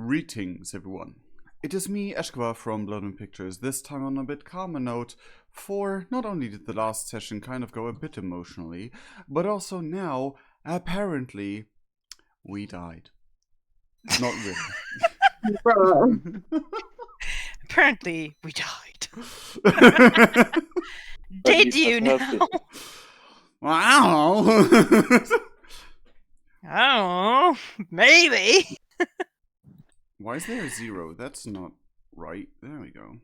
Greetings, everyone. It is me, Eshkva from Blood and Pictures, this time on a bit calmer note, for not only did the last session kind of go a bit emotionally, but also now, apparently, we died. Not really. Apparently, we died. Did you know? Wow. I don't know. Maybe. Why is there a 0? That's not right. There we go.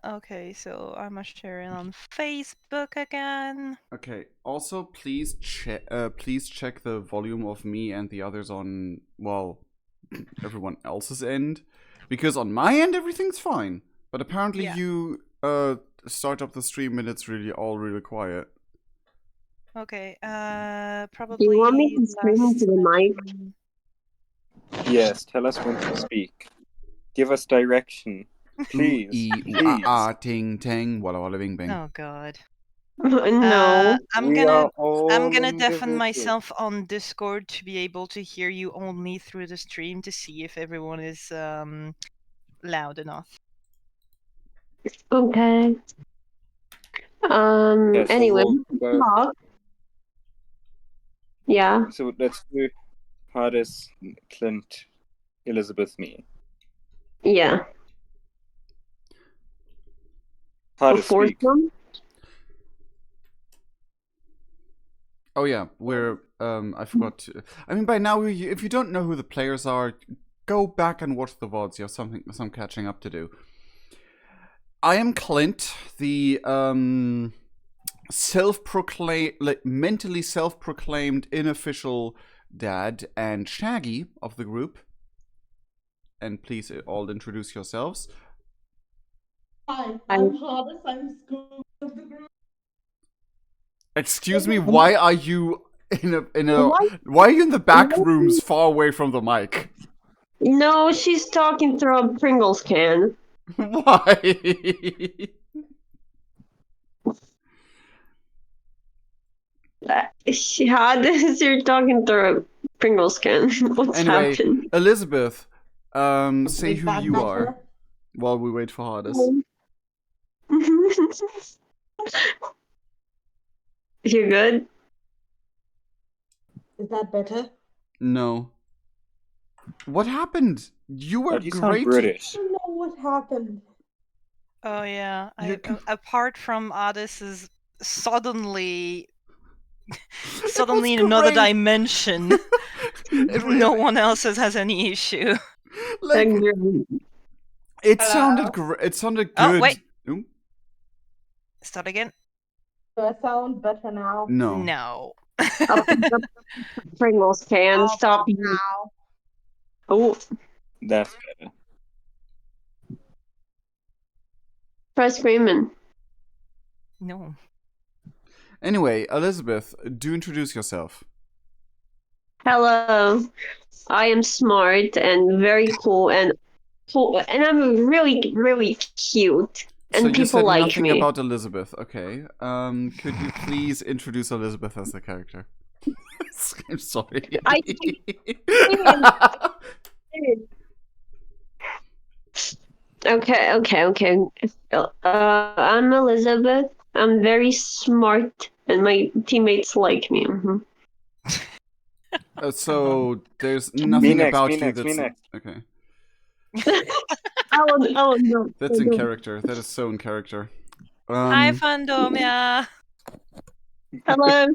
Okay, so I must share it on Facebook again. Okay. Also, please check the volume of me and the others on, well, everyone else's end, because on my end everything's fine. But apparently you start up the stream and it's really quiet. Okay. Probably. Do you want me to scream into the mic? Yes, tell us when to speak. Give us direction. Please. Ting tang, walla walla bing bing. Oh God. No. I'm gonna deafen myself on Discord to be able to hear you only through the stream to see if everyone is loud enough. Okay. Yeah, so anyway, we'll yeah. So let's do Hardest, Clint, Elizabeth, me. Yeah. Hardest speak. Oh yeah, we're I forgot to, I mean, by now, if you don't know who the players are, go back and watch the VODs. You have some catching up to do. I am Clint, the mentally self-proclaimed unofficial dad and Shaggy of the group. And please all introduce yourselves. Hi, I'm Hardest. I'm Scoop of the group. Excuse me, why are you why are you in the back rooms far away from the mic? No, she's talking through a Pringles can. Why? You're talking through a Pringles can. What's anyway, happening? Elizabeth, say who you are while we wait for Hardest. You're good? Is that better? No. What happened? You were You great. sound British. I don't know what happened. Oh yeah. Apart from Adis's suddenly in another dimension, no one else has any issue. Like, it sounded it sounded good. Oh wait. Ooh. Start again. Do I sound better now? No. No. Pringles can stop now. Oh, That's better. try screaming. No. Anyway, Elizabeth, do introduce yourself. Hello, I am smart and very cool, and I'm really cute, and So you people said like nothing me. about Elizabeth. Okay. Could you please introduce Elizabeth as the character? I'm sorry. Okay. I'm Elizabeth. I'm very smart, and my teammates like me. So there's nothing about you next, that's me next. okay. Oh no. That's in character. That is so in character. Hi, fandom, yeah. Hello.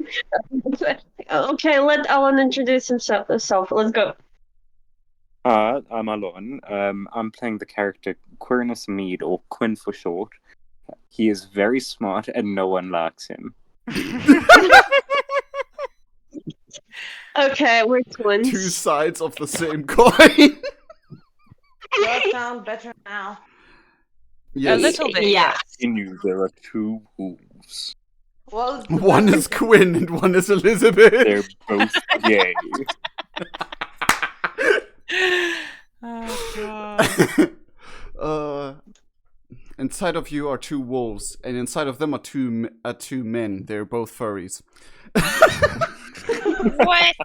Okay, let Alan introduce himself. Let's go. I'm Alon. I'm playing the character Quirnus Mead, or Quinn for short. He is very smart and no one likes him. Okay, we're twins. Two sides of the same coin. Do I sound better now? Yes. A little bit, Yeah. In you, there are two wolves. Well, One is Quinn and one is Elizabeth. They're both gay. Oh God. Inside of you are two wolves, and inside of them are two men. They're both furries. What?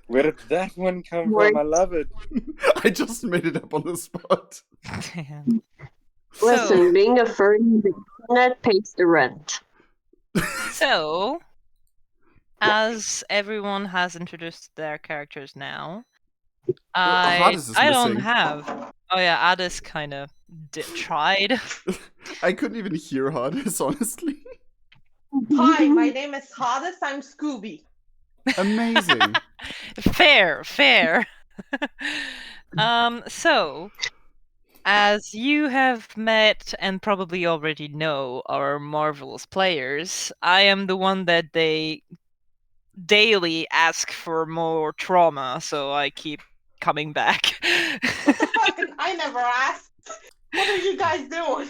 Where did that one come Word. from? I love it. I just made it up on the spot. Damn. Listen, being a furry that pays the rent. So, as everyone has introduced their characters now, Hades is I don't missing. have. Oh yeah, Addis kind of tried. I couldn't even hear Hades, honestly. Hi, my name is Hades. I'm Scooby. Amazing. Fair. So, as you have met and probably already know our marvelous players, I am the one that they daily ask for more trauma, so I keep coming back. What the fuck? I never asked. What are you guys doing?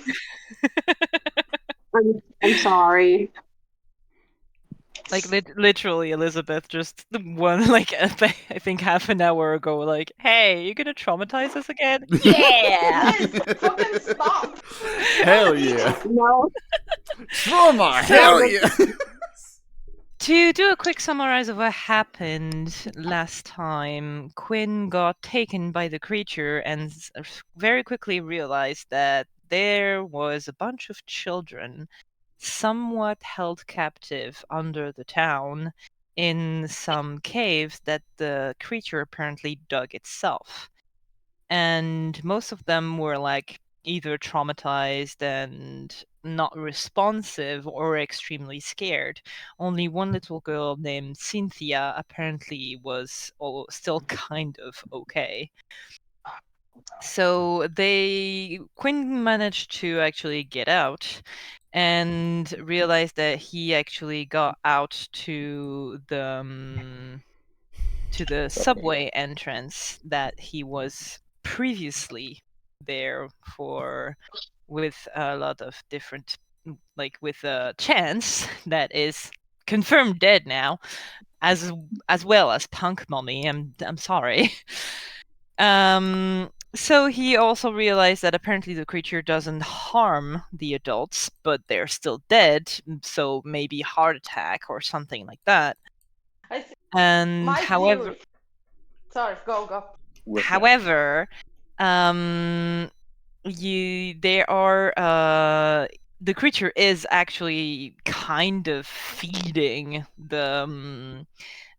I'm sorry. Like literally, Elizabeth just one like I think half an hour ago, like, "Hey, you gonna traumatize us again?" Yeah. Liz, fucking stop. Hell yeah. No. Trauma, So- hell yeah. To do a quick summarize of what happened last time, Quinn got taken by the creature and very quickly realized that there was a bunch of children somewhat held captive under the town in some caves that the creature apparently dug itself. And most of them were like either traumatized and not responsive or extremely scared. Only one little girl named Cynthia apparently was still kind of okay. So Quinn managed to actually get out and realized that he actually got out to the subway entrance that he was previously there for, with a lot of different, like with a chance that is confirmed dead now, as well as Punk Mommy. I'm sorry. So he also realized that apparently the creature doesn't harm the adults, but they're still dead, so maybe heart attack or something like that. I th- And my however, theory. Sorry, go. however, there are the creature is actually kind of feeding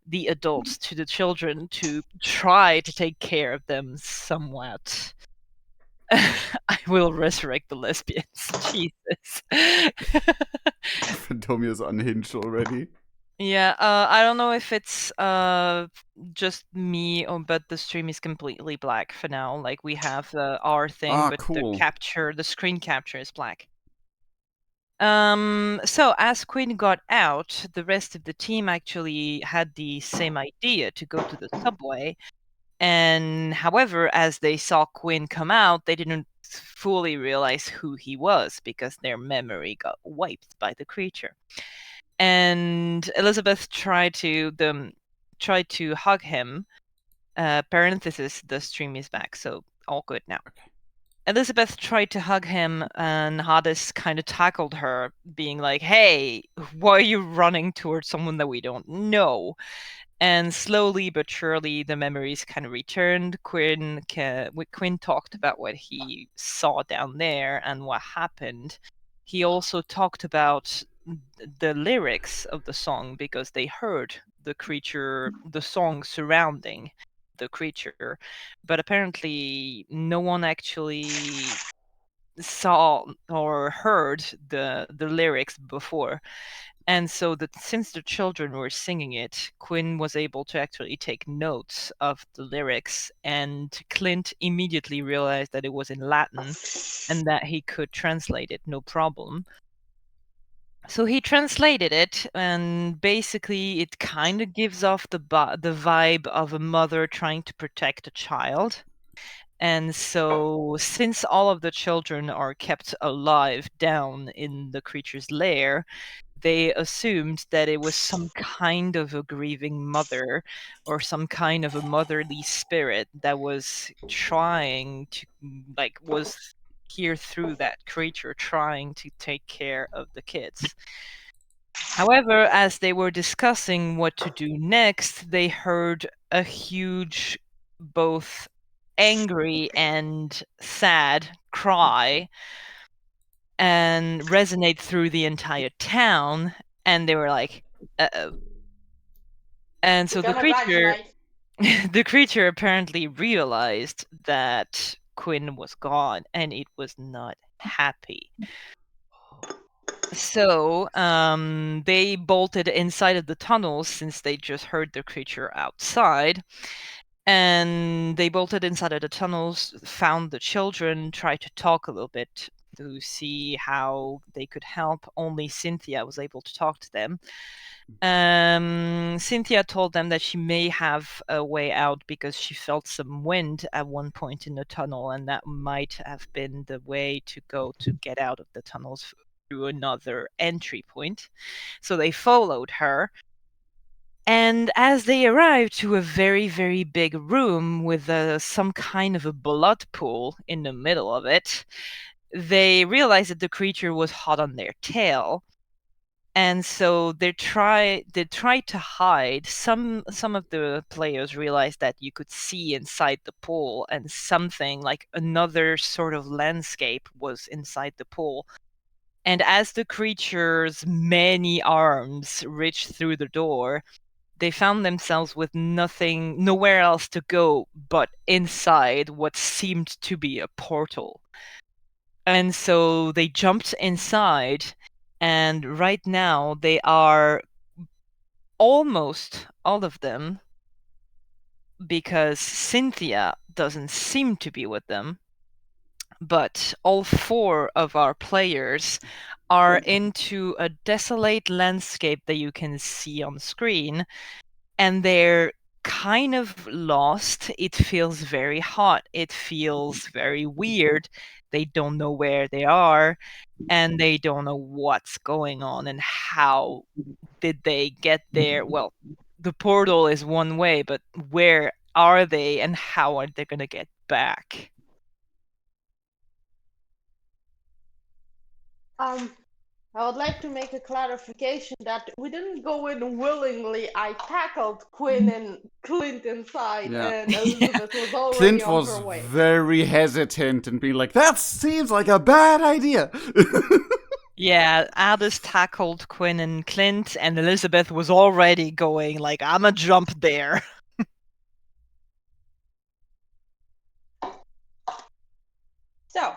the adults to the children to try to take care of them somewhat. I will resurrect the lesbians. Jesus. Fantomia's unhinged already. Yeah, I don't know if it's just me, but the stream is completely black for now. Like we have our thing, but cool. the screen capture is black. So as Quinn got out, the rest of the team actually had the same idea to go to the subway. And however, as they saw Quinn come out, they didn't fully realize who he was because their memory got wiped by the creature. And Elizabeth tried to hug him. Parenthesis, the stream is back, so all good now. Okay. Elizabeth tried to hug him, and Hades kind of tackled her, being like, "Hey, why are you running towards someone that we don't know?" And slowly but surely, the memories kind of returned. Quinn talked about what he saw down there and what happened. He also talked about the lyrics of the song because they heard the song surrounding the creature, but apparently no one actually saw or heard the lyrics before. And so since the children were singing it, Quinn was able to actually take notes of the lyrics, and Clint immediately realized that it was in Latin and that he could translate it no problem. So he translated it, and basically it kind of gives off the vibe of a mother trying to protect a child. And so, since all of the children are kept alive down in the creature's lair, they assumed that it was some kind of a grieving mother or some kind of a motherly spirit that was trying to, was here through that creature trying to take care of the kids. However, as they were discussing what to do next, they heard a huge, both angry and sad cry and resonate through the entire town, and they were like, uh-oh. And so the Gonna run creature tonight. the creature apparently realized that Quinn was gone, and it was not happy. So they bolted inside of the tunnels since they just heard the creature outside. And they bolted inside of the tunnels, found the children, tried to talk a little bit to see how they could help. Only Cynthia was able to talk to them. Cynthia told them that she may have a way out because she felt some wind at one point in the tunnel, and that might have been the way to go to get out of the tunnels through another entry point. So they followed her. And as they arrived to a very, very big room with some kind of a blood pool in the middle of it, they realized that the creature was hot on their tail. And so they tried to hide. Some of the players realized that you could see inside the pool, and something like another sort of landscape was inside the pool. And as the creature's many arms reached through the door, they found themselves with nowhere else to go but inside what seemed to be a portal. And so they jumped inside, and right now they are almost all of them, because Cynthia doesn't seem to be with them, but all 4 of our players are into a desolate landscape that you can see on screen, and they're kind of lost. It feels very hot. It feels very weird. They don't know where they are, and they don't know what's going on and how did they get there. Well, the portal is one way, but where are they and how are they going to get back? I would like to make a clarification that we didn't go in willingly. I tackled Quinn and Clint inside, Yeah. and Elizabeth was already Clint on was her way. very hesitant and being like, that seems like a bad idea. Yeah, Alice tackled Quinn and Clint, and Elizabeth was already going like, I'ma jump there. So,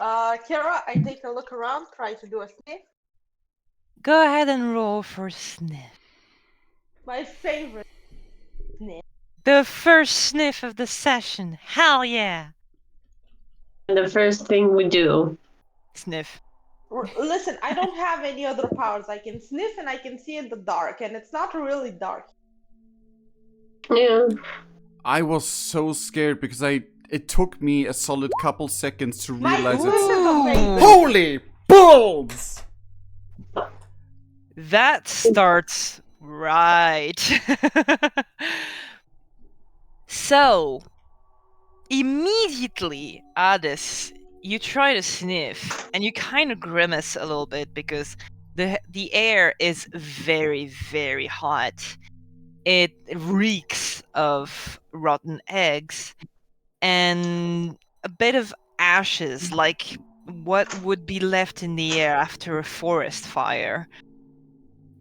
Kira, I take a look around, try to do a sniff. Go ahead and roll for sniff. My favorite sniff. The first sniff of the session. Hell yeah. And the first thing we do. Sniff. Listen, I don't have any other powers. I can sniff and I can see in the dark, and it's not really dark. Yeah. I was so scared because it took me a solid couple seconds to My realize sniff it's... is amazing. Holy balls! That starts right. So, immediately, Adis, you try to sniff, and you kind of grimace a little bit because the air is very, very hot. It reeks of rotten eggs and a bit of ashes, like what would be left in the air after a forest fire.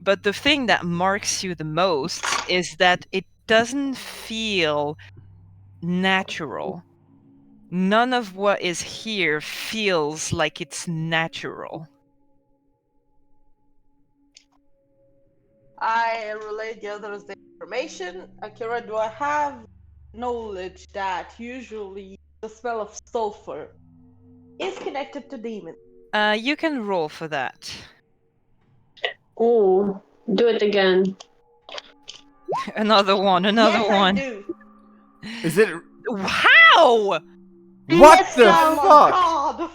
But the thing that marks you the most is that it doesn't feel natural. None of what is here feels like it's natural. I relay the others the information. Akira, do I have knowledge that usually the smell of sulfur is connected to demons? You can roll for that. Oh, do it again. Another one. Yes, I do. Is it... How? What Let's the go. Oh my fuck? god!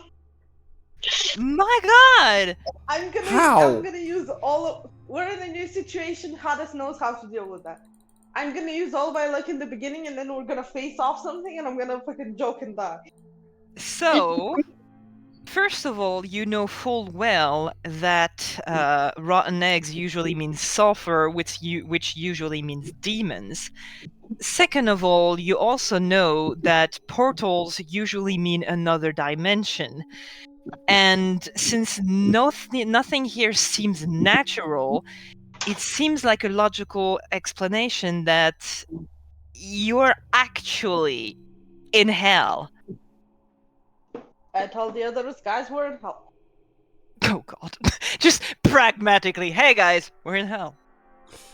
My god! I'm How? gonna use all of... We're in a new situation. Hades knows how to deal with that. I'm gonna use all my luck in the beginning, and then we're gonna face off something, and I'm gonna fucking joke and die. So, First of all, you know full well that rotten eggs usually means sulfur, which usually means demons. Second of all, you also know that portals usually mean another dimension. And since nothing here seems natural, it seems like a logical explanation that you're actually in hell. I told the others guys we're in hell. Oh god. Just pragmatically, hey guys, we're in hell.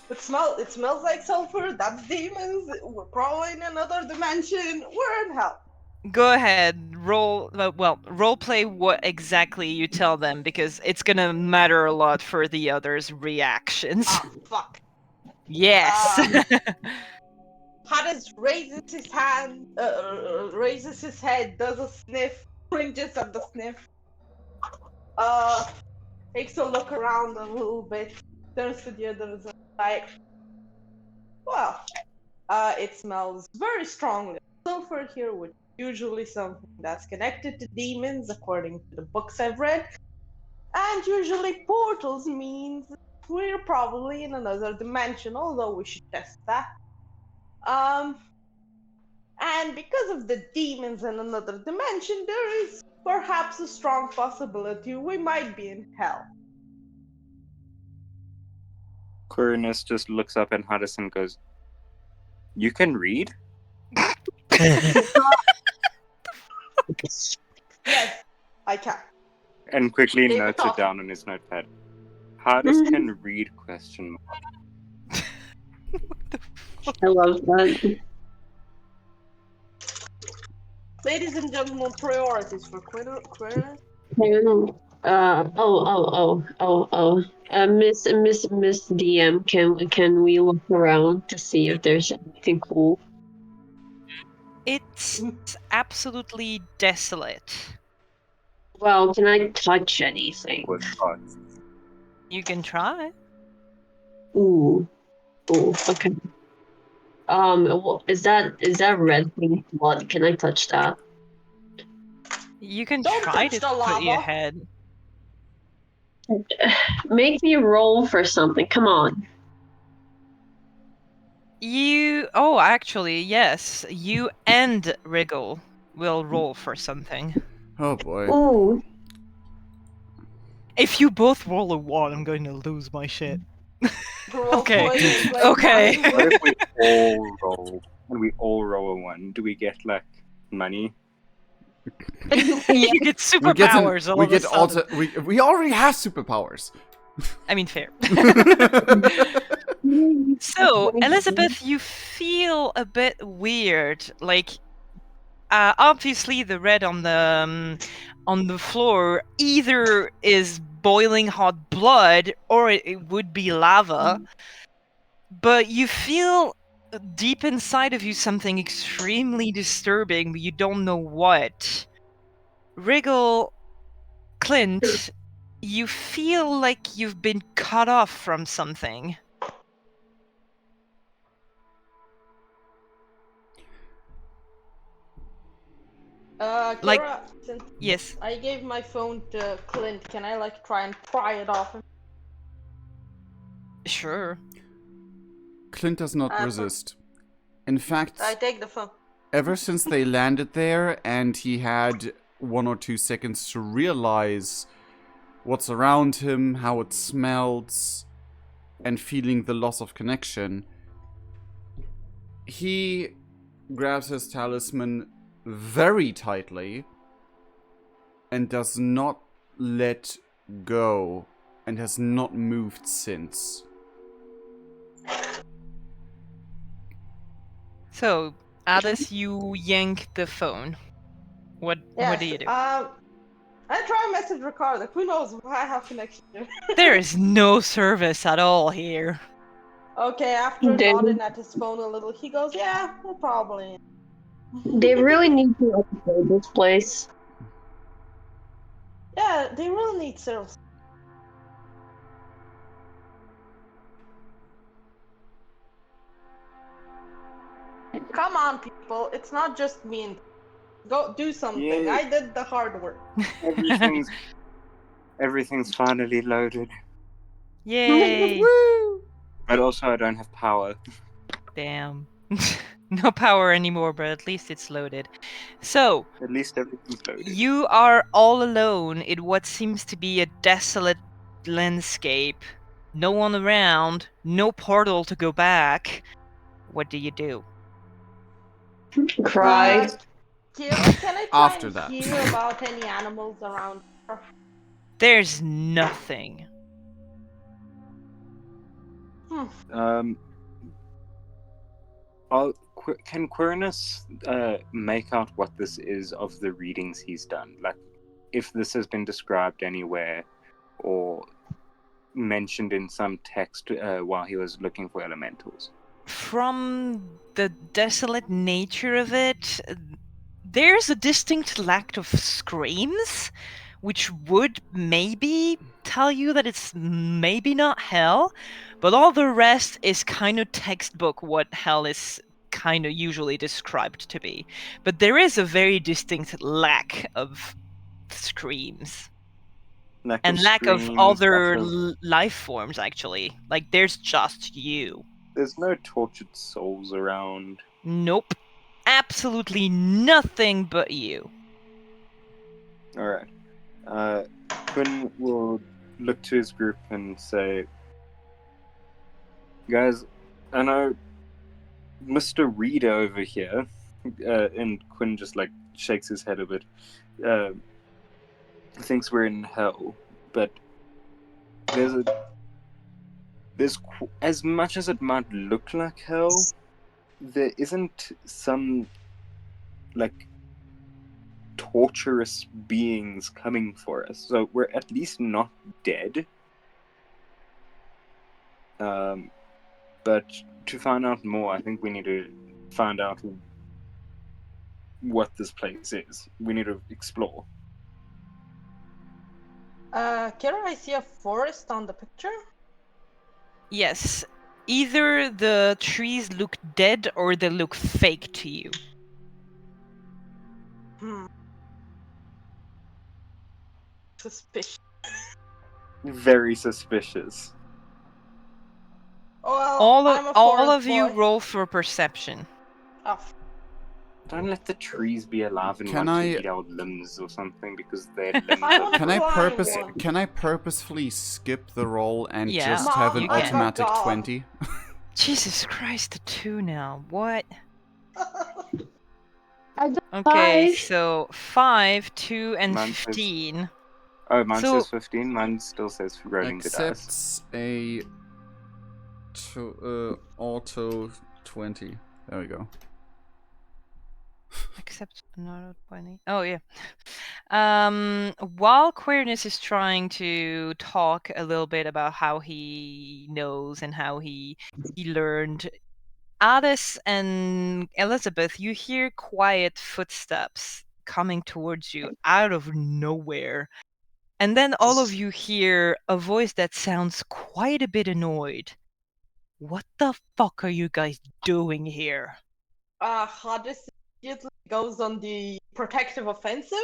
It smells like sulfur, that's demons, we're probably in another dimension, we're in hell. Go ahead, role play what exactly you tell them, because it's gonna matter a lot for the others' reactions. Ah, fuck. Yes. Hades raises his hand, raises his head, does a sniff, cringes at the sniff. Takes a look around a little bit, turns to the others and like, well, it smells very strongly of sulfur here, which is usually something that's connected to demons, according to the books I've read. And usually portals means we're probably in another dimension, although we should test that. And because of the demons in another dimension, there is perhaps a strong possibility we might be in hell. Quirinus just looks up at Hades and goes, "You can read?" Yes, I can. And quickly They were notes it talking. down on his notepad. Hades can read ? I love that. Ladies and gentlemen, priorities for Quirinus. Miss DM, can we look around to see if there's anything cool? It's absolutely desolate. Well, can I touch anything? You can try. Ooh, okay. Is that red thing blood? Can I touch that? You can Don't try touch to the put your lava. head. Make me roll for something. Come on. Actually, yes. You and Wriggle will roll for something. Oh boy. Ooh, If you both roll a 1, I'm going to lose my shit. Okay. Role-playing is like Okay. buying What wood. if we all roll? And we all roll a 1? Do we get, like, money? You get superpowers all we of a get sudden. we already have superpowers. I mean, fair. So, Elizabeth, you feel a bit weird. Like, obviously, the red on the floor either is boiling hot blood or it would be lava. But you feel deep inside of you something extremely disturbing, but you don't know what. Wriggle, Clint, you feel like you've been cut off from something. Kira, Like- since Yes. I gave my phone to Clint, can I like try and pry it off him? Sure. Clint does not resist. In fact, I take the phone. ever since they landed there and he had 1 or 2 seconds to realize what's around him, how it smells, and feeling the loss of connection, he grabs his talisman very tightly and does not let go and has not moved since. So, Alice, you yank the phone. What do you do? I try and message Ricardo. Who knows if I have connection here. There is no service at all here. Okay, after They- nodding at his phone a little, he goes, "Yeah, we're probably." They really need to upgrade this place. Yeah, they really need service. Come on, people. It's not just me and Go do something. Yay. I did the hard work. Everything's finally loaded. Yay! Woo! But also, I don't have power. Damn. No power anymore, but at least it's loaded. So, At least everything's loaded. you are all alone in what seems to be a desolate landscape. No one around, no portal to go back. What do you do? Cry. Kira, can I try After and that. hear about any animals around here? There's nothing. Hmm. Can Quirinus make out what this is of the readings he's done? Like, if this has been described anywhere or mentioned in some text while he was looking for elementals? From the desolate nature of it, there's a distinct lack of screams, which would maybe tell you that it's maybe not hell, but all the rest is kind of textbook what hell is kind of usually described to be. But there is a very distinct lack of screams and lack of screams, other lack of- life forms, actually. Like, there's just you. There's no tortured souls around. Nope. Absolutely nothing but you. Alright. Quinn will look to his group and say, guys, I know Mr. Reader over here, and Quinn just like shakes his head a bit, thinks we're in hell, but there's as much as it might look like hell, there isn't some like torturous beings coming for us, so we're at least not dead. But to find out more, I think we need to find out what this place is. We need to explore. Kira, I see a forest on the picture. Yes. Either the trees look dead or they look fake to you. Suspicious. Very suspicious. Well, I'm a all forest of you boy. roll for perception. Oh, Don't let the trees be alive and Can want I- to eat our limbs or something because their limbs I are wanna Can I climb purpose? one. Can I purposefully skip the roll and Yeah, just have an you can. automatic Oh my God. 20? Jesus Christ, the 2 now. What? I got Okay, 5. so 5, 2, and Mine says- 15. Oh, mine So- says 15. Mine still says rolling the dice. Accepts a auto 20. There we go. Except not 20. Oh, yeah. While Queerness is trying to talk a little bit about how he knows and how he learned, Addis and Elizabeth, you hear quiet footsteps coming towards you out of nowhere. And then all of you hear a voice that sounds quite a bit annoyed. What the fuck are you guys doing here? Hades immediately goes on the protective offensive.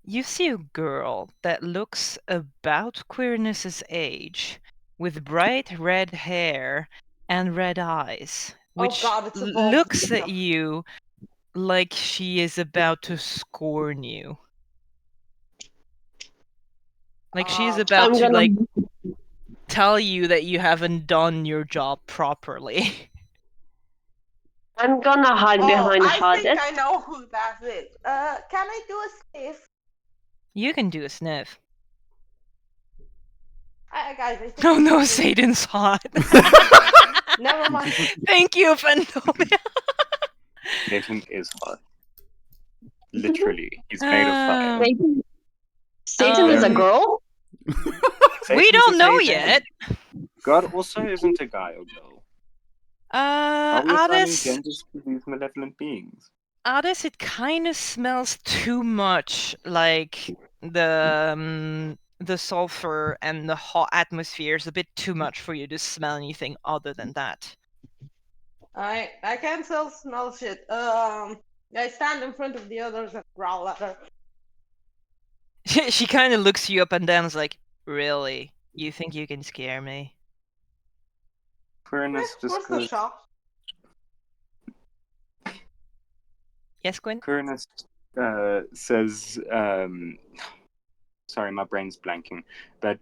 You see a girl that looks about Queerness's age, with bright red hair and red eyes, which God, it's evolved. looks at you like she is about to scorn you. Like she's about I'm to gonna. like tell you that you haven't done your job properly. I'm gonna hide behind I think Hades. I know who that is. Can I do a sniff? You can do a sniff. Guys, I think Oh it's no, something- Satan's hot. Never mind. Thank you, Phantomia. Nathan is hot. Literally, he's made of fire. Satan is a Um, girl? We Satan's don't a know Satan. yet. God also isn't a guy or girl. Are we assigning Addis, genders to these malevolent beings? Addis, it kind of smells too much like the sulfur and the hot atmosphere is a bit too much for you to smell anything other than that. I can't smell shit. I stand in front of the others and growl at her. She kind of looks you up and down, is like, really? You think you can scare me? Quirinus just What's the goes. shop? Yes, Gwen? Quirinus says, sorry, my brain's blanking, but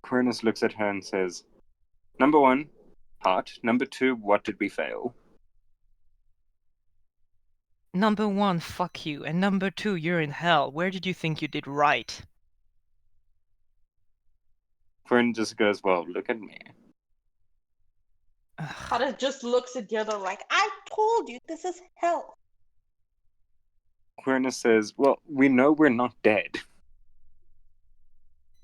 Quirinus looks at her and says, number one, heart. Number two, what did we fail? Number one, fuck you. And number two, you're in hell. Where did you think you did right? Quirinus just goes, well, look at me. Ugh. Hada just looks at the other like, I told you this is hell. Quirinus says, well, we know we're not dead.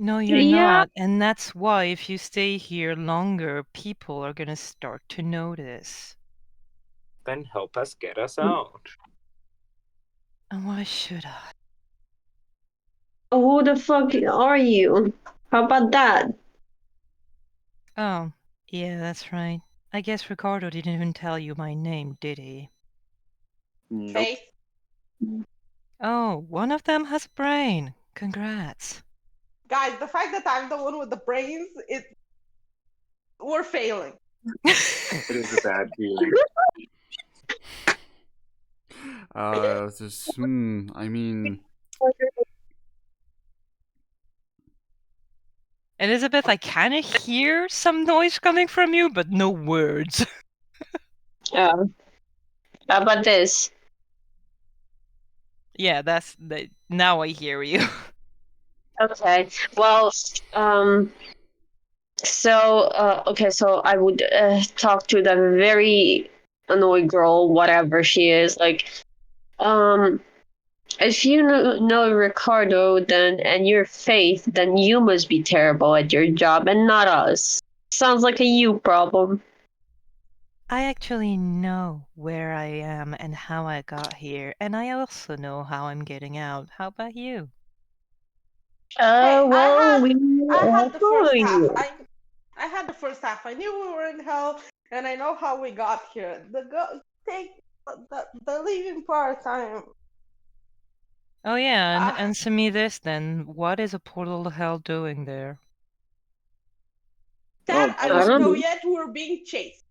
No, you're Yeah. not. And that's why if you stay here longer, people are gonna start to notice. Then help us get us out. And why should I? Who the fuck are you? How about that? Oh, yeah, that's right. I guess Ricardo didn't even tell you my name, did he? Nope. Faith. Oh, one of them has a brain. Congrats. Guys, the fact that I'm the one with the brains, we're failing. It is a bad feeling. I mean, Elizabeth, I kind of hear some noise coming from you, but no words. How about this? Yeah, now I hear you. Okay. Well, so I would talk to that very annoyed girl, whatever she is. Like, if you know Ricardo, then and your Faith, then you must be terrible at your job and not us. Sounds like a you problem. I actually know where I am and how I got here, and I also know how I'm getting out. How about you? Hey, Well, we I are had the first following half. you. I had the first half. I knew we were in hell, and I know how we got here. Take the leaving part. Oh yeah, and Ah. answer me this then. What is a portal to hell doing there? That I I don't don't know know. yet. We're being chased.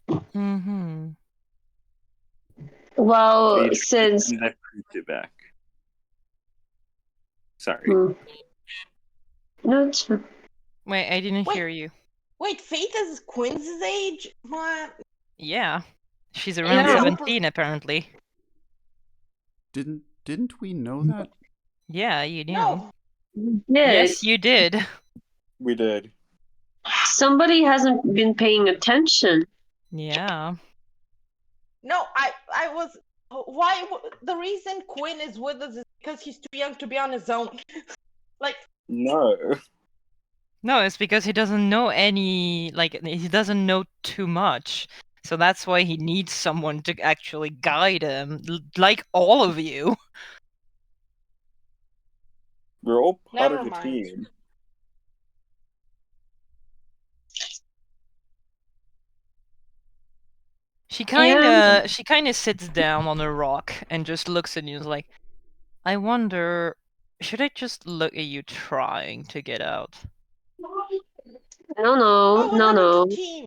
Mm-hmm. Well, Feed since that creature back. Sorry. No, it's fine. Wait, I didn't Wait. hear you. Wait, Faith is Quinn's age? What? Yeah. She's around Yeah. 17 apparently. didn't we know that? Yeah, you knew. No. Yes, you did. We did. Somebody hasn't been paying attention. Yeah. No, I was. Why? The reason Quinn is with us is because he's too young to be on his own. Like, No. No, it's because he doesn't know he doesn't know too much. So that's why he needs someone to actually guide him, like all of you. We're all part Never of a mind. team. She kind of sits down on a rock and just looks at you and is like, I wonder, should I just look at you trying to get out? No, Oh, we're not no. a team.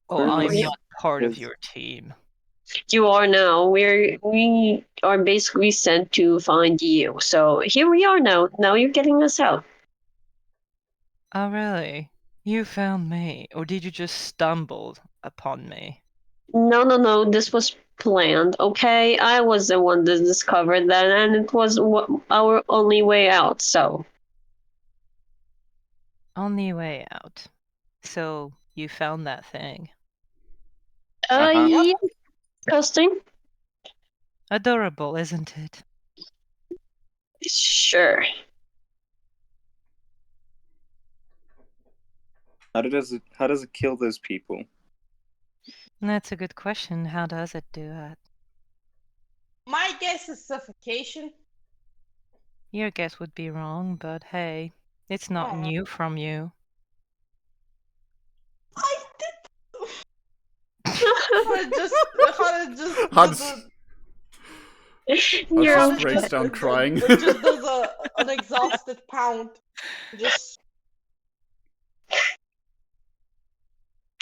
Oh, I'm Quirinus not part of is- your team. You are now. We are basically sent to find you. So here we are now. Now you're getting us out. Oh, really? You found me, or did you just stumble upon me? No. This was planned. Okay, I was the one that discovered that, and it was our only way out. So Only way out. So you found that thing. Uh-huh. yeah, disgusting. Adorable, isn't it? Sure. How does it kill those people? That's a good question. How does it do that? My guess is suffocation. Your guess would be wrong, but hey, it's not new from you. I did. Hana just Hana does a- You're just Hana breaks just, down crying. just does an exhausted pound. Just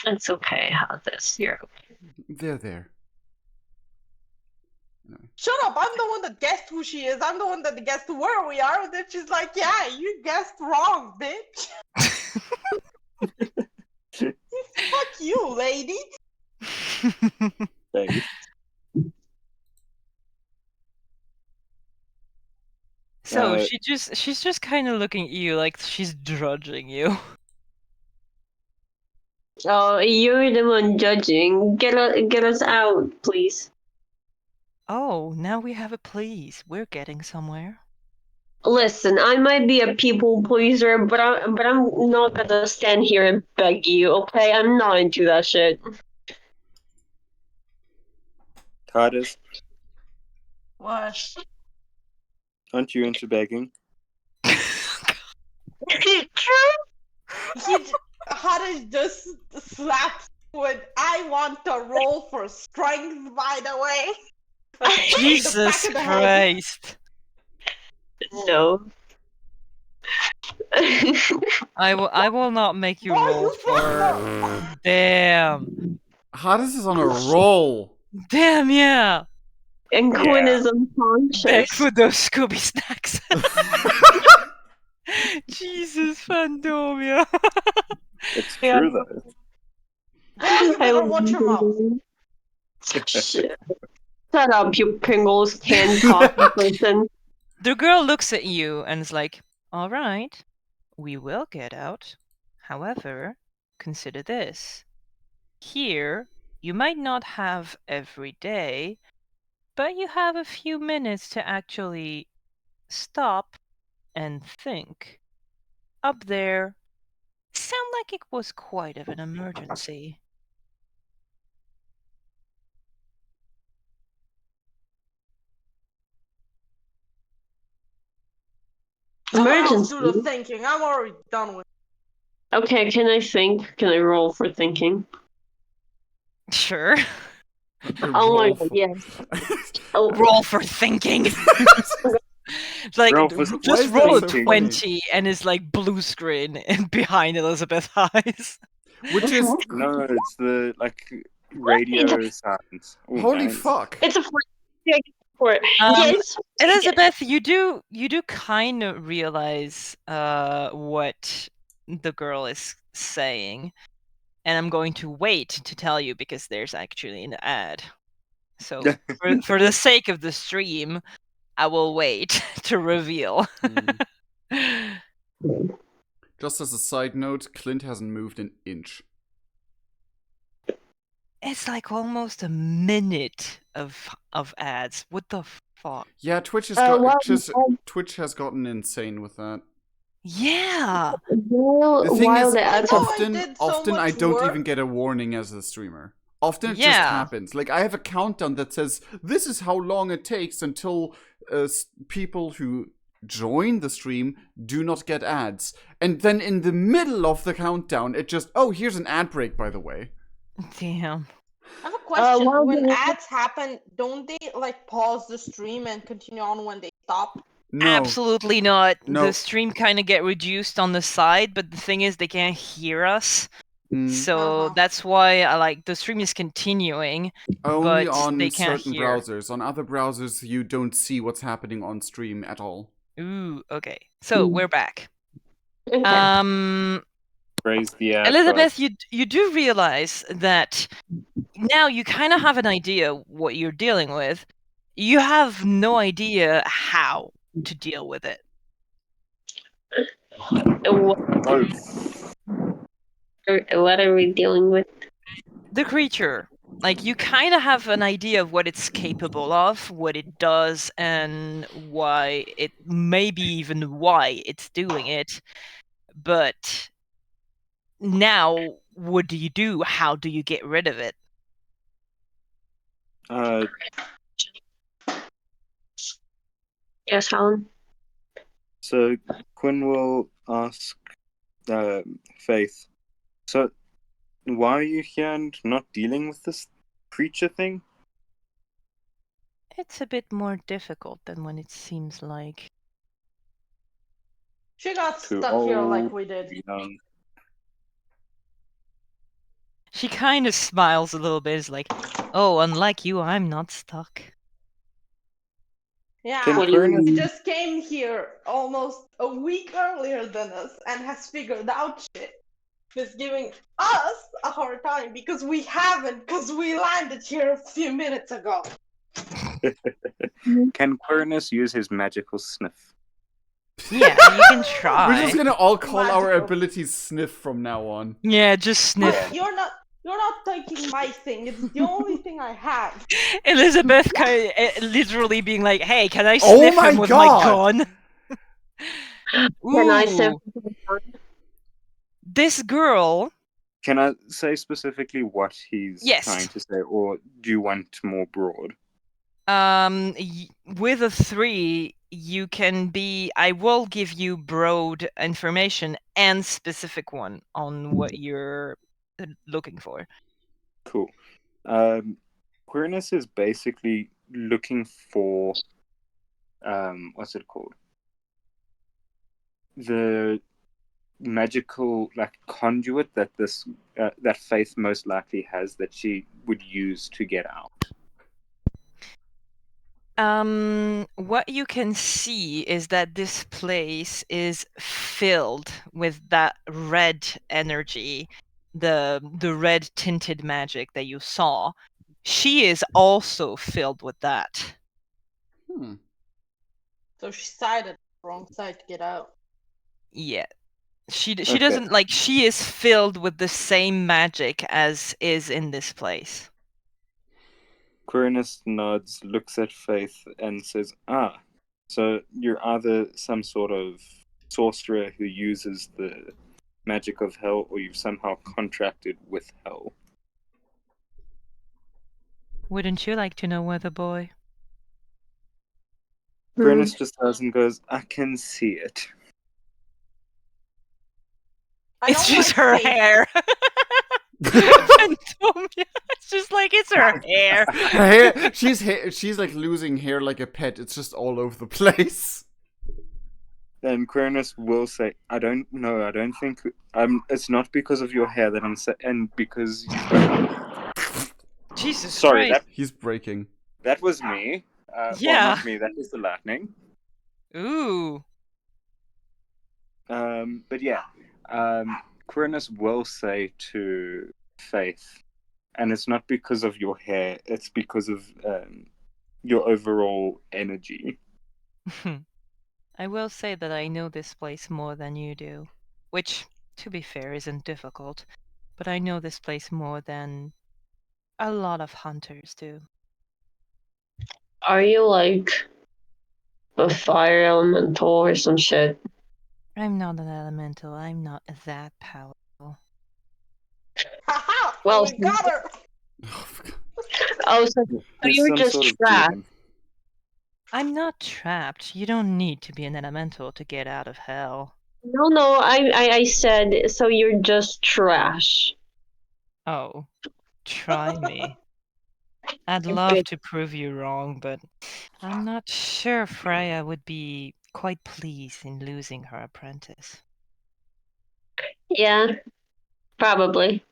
It's okay. How this? You're There. shut up! I'm the one that guessed who she is. I'm the one that guessed where we are. And then she's like, "Yeah, you guessed wrong, bitch. Fuck you, lady." Faith. So Uh, she's just kind of looking at you like she's drudging you. Oh, you're the one judging. Get us out, please. Oh, now we have a please. We're getting somewhere. Listen, I might be a people pleaser, but I'm not gonna stand here and beg you. Okay, I'm not into that shit. Cardis, What? aren't you into begging? Hana just slaps with, "I want to roll for strength, by the way." Like, in the Jesus back of the head. Christ! No. I will not make you Boy, roll you for. Damn. Hades is on a roll. Damn, yeah. And Quinn Yeah. is Back unconscious. for those Scooby snacks. Jesus, Fandomia. It's Yeah. true though. Well, you I better love watch your mouth. Shit. Shut up, you Pringles can coffee person. The girl looks at you and is like, "All right, we will get out. However, consider this. Here, you might not have every day, but you have a few minutes to actually stop and think. Up there, sound like it was quite of an emergency." Someone else Emergency. do the thinking. I'm already done with Okay, can I think? Can I roll for thinking? Sure. Oh my god, yes. Oh, Roll for thinking. Like, Roll for Why just is that roll a so funny? 20 and it's like blue screen and behind Elizabeth's eyes. Which is No, it's the radio sounds. Oh, holy nice. fuck. it's a for it. Um, Yes. Elizabeth, you do kind of realize what the girl is saying, and I'm going to wait to tell you because there's actually an ad. So for the sake of the stream, I will wait to reveal. Just as a side note, Clint hasn't moved an inch. It's like almost a minute of ads. What the fuck? Yeah, Twitch has Twitch has gotten insane with that. Yeah. The thing While is, the ads I are did so often I much don't work. even get a warning as a streamer. Often it just Yeah. happens. Like, I have a countdown that says, this is how long it takes until people who join the stream do not get ads. And then in the middle of the countdown, it just, oh, here's an ad break, by the way. Damn. I have a question. well, When the- ads happen, don't they like pause the stream and continue on when they stop? No. Absolutely not. No. The stream kind of get reduced on the side, but the thing is they can't hear us. Mm. So that's why I like the stream is continuing. Only but on they can't certain hear. browsers. On other browsers, you don't see what's happening on stream at all. Ooh, okay. So we're back. Okay. Praise the ad. Elizabeth, gods. you do realize that now you kind of have an idea what you're dealing with. You have no idea how to deal with it. What are we dealing with? The creature, like, you kind of have an idea of what it's capable of, what it does, and why it, maybe even why it's doing it. But now, what do you do? How do you get rid of it? Yes, Helen. So Quinn will ask Faith, so why are you here and not dealing with this creature thing? It's a bit more difficult than when it seems like. She got Too stuck here like old, we did. too young. She kind of smiles a little bit. Is like, oh, unlike you, I'm not stuck. Yeah, Can What do you Quirnus she mean? just came here almost a week earlier than us and has figured out shit. Is giving us a hard time because we haven't, because we landed here a few minutes ago. can Quirnus use his magical sniff? Yeah, you can We're try. just gonna all call our Magical. abilities sniff from now on. Yeah, just sniff. Yeah. You're not taking my thing. It's the only thing I have. Elizabeth kind of, literally being like, "Hey, can I Oh sniff my him with God! my gun?" Can I say? Ooh, this girl. Can I say specifically what he's Yes. trying to say, or do you want more broad? With a 3, you can be. I will give you broad information and specific one on what you're looking for. Cool. Queerness is basically looking for what's it called? The magical conduit that this that Faith most likely has that she would use to get out. What you can see is that this place is filled with that red energy, the red tinted magic that you saw. She is also filled with that. Hmm. So she sided the wrong side to get out. Yeah. She Okay. doesn't like she is filled with the same magic as is in this place. Queerness nods, looks at Faith, and says, "Ah, so you're either some sort of sorcerer who uses the magic of hell, or you've somehow contracted with hell." Wouldn't you like to know, Weather Boy? Queerness just does and goes, "I can see it." I It's don't just like her Faith. hair. Fantomia. It's just like it's her hair. Her hair, she's like losing hair like a pet. It's just all over the place. Then Queerness will say, "I don't know. I don't think it's not because of your hair that I'm and because you've got." Jesus Sorry, Christ. He's breaking. that was me. Well, Yeah. not me. That was the lightning. Ooh. But yeah, Queerness will say to Faith, and it's not because of your hair. It's because of your overall energy. I will say that I know this place more than you do. Which, to be fair, isn't difficult. But I know this place more than a lot of hunters do. Are you like a fire elemental or some shit? I'm not an elemental. I'm not that powerful. Haha! Well, We got her! oh, so He's you were some just sort of trapped. demon. I'm not trapped. You don't need to be an elemental to get out of hell. No, I said so. You're just trash. Oh, try me. I'd You're love good. to prove you wrong, but I'm not sure Freya would be quite pleased in losing her apprentice. Yeah, probably.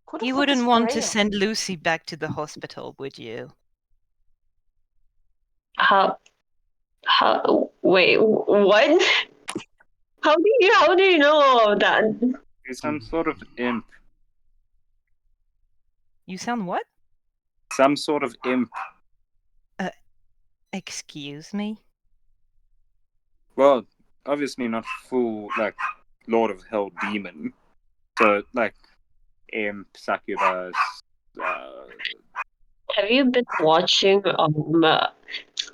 Who the You fuck wouldn't is want to Freya? send Lucy back to the hospital, would you? How? Wait, what? How do you know all of that? He's some sort of imp. You sound what? Some sort of imp. Excuse me? Well, obviously not full Lord of Hell demon. So imp, succubus. Have you been watching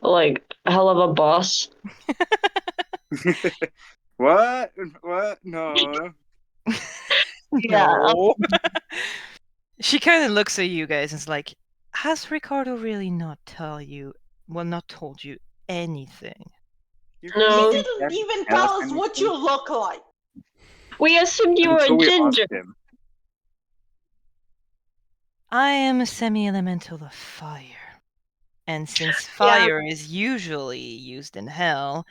like Hell of a Boss? What? What? No. Yeah. No. She kind of looks at you guys and is like, has Ricardo really not told you anything? You No. He really didn't can't even tell tell us us what anything you look like. We assumed you were a until we ginger. asked him. I am a semi-elemental of fire. And since fire is usually used in hell,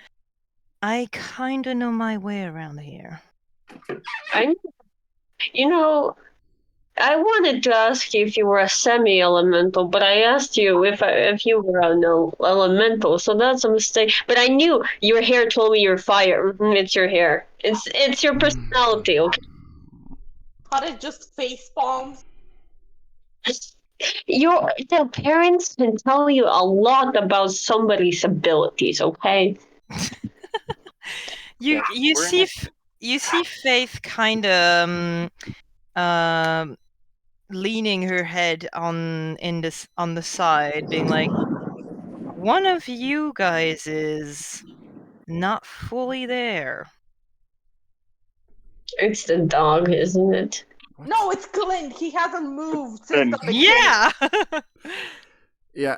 I kinda know my way around here. I wanted to ask you if you were a semi-elemental, but I asked you if you were a no elemental, so that's a mistake. But I knew your hair told me you're fire. It's your hair. It's your personality. Okay. Hades just face palms. The parents can tell you a lot about somebody's abilities. Okay. You see Faith kind of leaning her head on the side, being like, one of you guys is not fully there. It's the dog, isn't it? What? No, it's Clint. He hasn't moved since the beginning. Yeah. Yeah,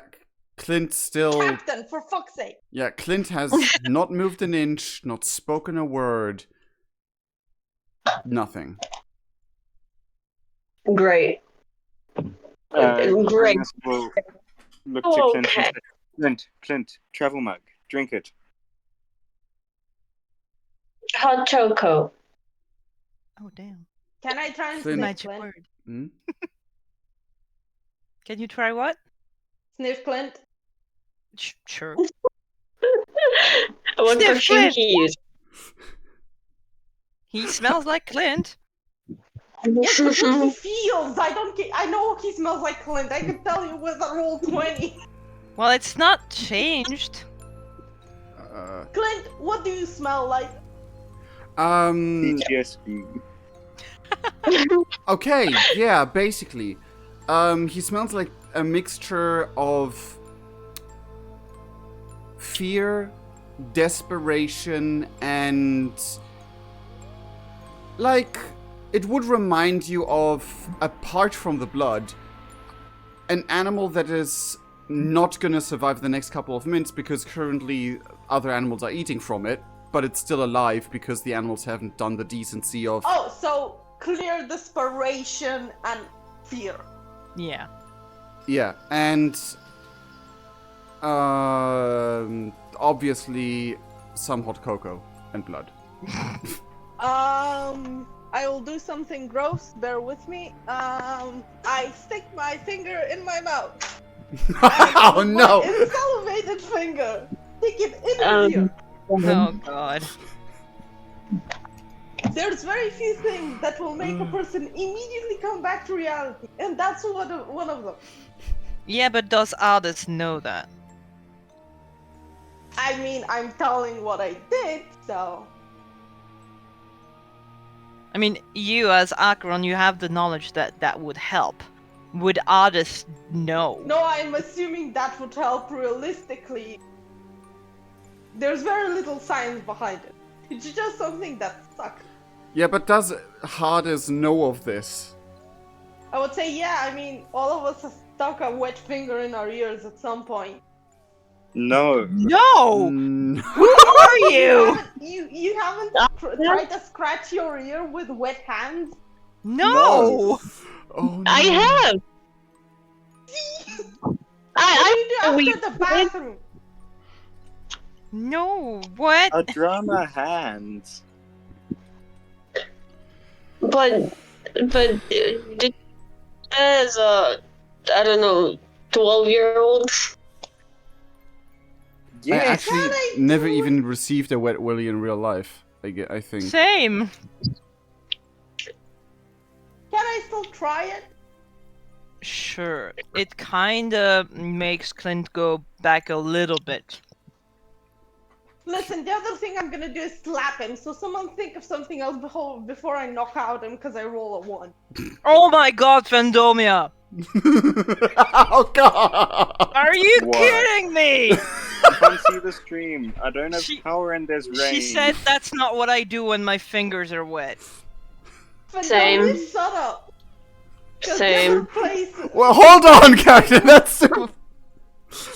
Clint still. Captain, for fuck's sake. Yeah, Clint has not moved an inch, not spoken a word. Nothing. Great. Great. Quirinius will look to Clint Okay. and say, Clint, travel mug, drink it. Hot choco. Oh damn. Can I try and Clint. sniff Magic Clint? word. Hmm? Can you try what? Sniff Clint? Sure. What Sniff perfume Clint. he used? He smells like Clint. Yes, but what he feels. I don't get. I know he smells like Clint. I can tell you with a roll 20. Well, it's not changed. Clint, what do you smell like? PTSD. Okay, yeah, basically. He smells like a mixture of fear, desperation, and like it would remind you of, apart from the blood, an animal that is not gonna survive the next couple of minutes because currently other animals are eating from it, but it's still alive because the animals haven't done the decency of... Oh, so clear desperation and fear. Yeah. Yeah, and obviously some hot cocoa and blood. I will do something gross. Bear with me. I stick my finger in my mouth. Oh no! My insalivated finger. Stick it in his ear. Oh god. There's very few things that will make a person immediately come back to reality, and that's one of them. Yeah, but does Ardis know that? I mean, I'm telling what I did, so... I mean, you as Akron, you have the knowledge that that would help. Would Ardis know? No, I'm assuming that would help realistically. There's very little science behind it. It's just something that sucks. Yeah, but does Hades know of this? I would say, yeah, I mean, all of us have stuck a wet finger in our ears at some point. No. No! Mm, Who are you? You haven't tried to scratch your ear with wet hands? No! oh no. I have. What do you do we after the bathroom? No, what? A drama hands. but as a I don't know 12-year-old. I Yes. actually Can I never do even received a wet willy in real life. I think. Same. Can I still try it? Sure. It kinda makes Clint go back a little bit. Listen, the other thing I'm gonna do is slap him, so someone think of something else before I knock out him because I roll a 1. Oh my god, Fandomia! Oh god! Are you What? kidding me? I can't see the stream. I don't have She- power and there's rain. She said that's not what I do when my fingers are wet. Same. Shut up. 'Cause Same. different places. Well, hold on, Captain. That's too.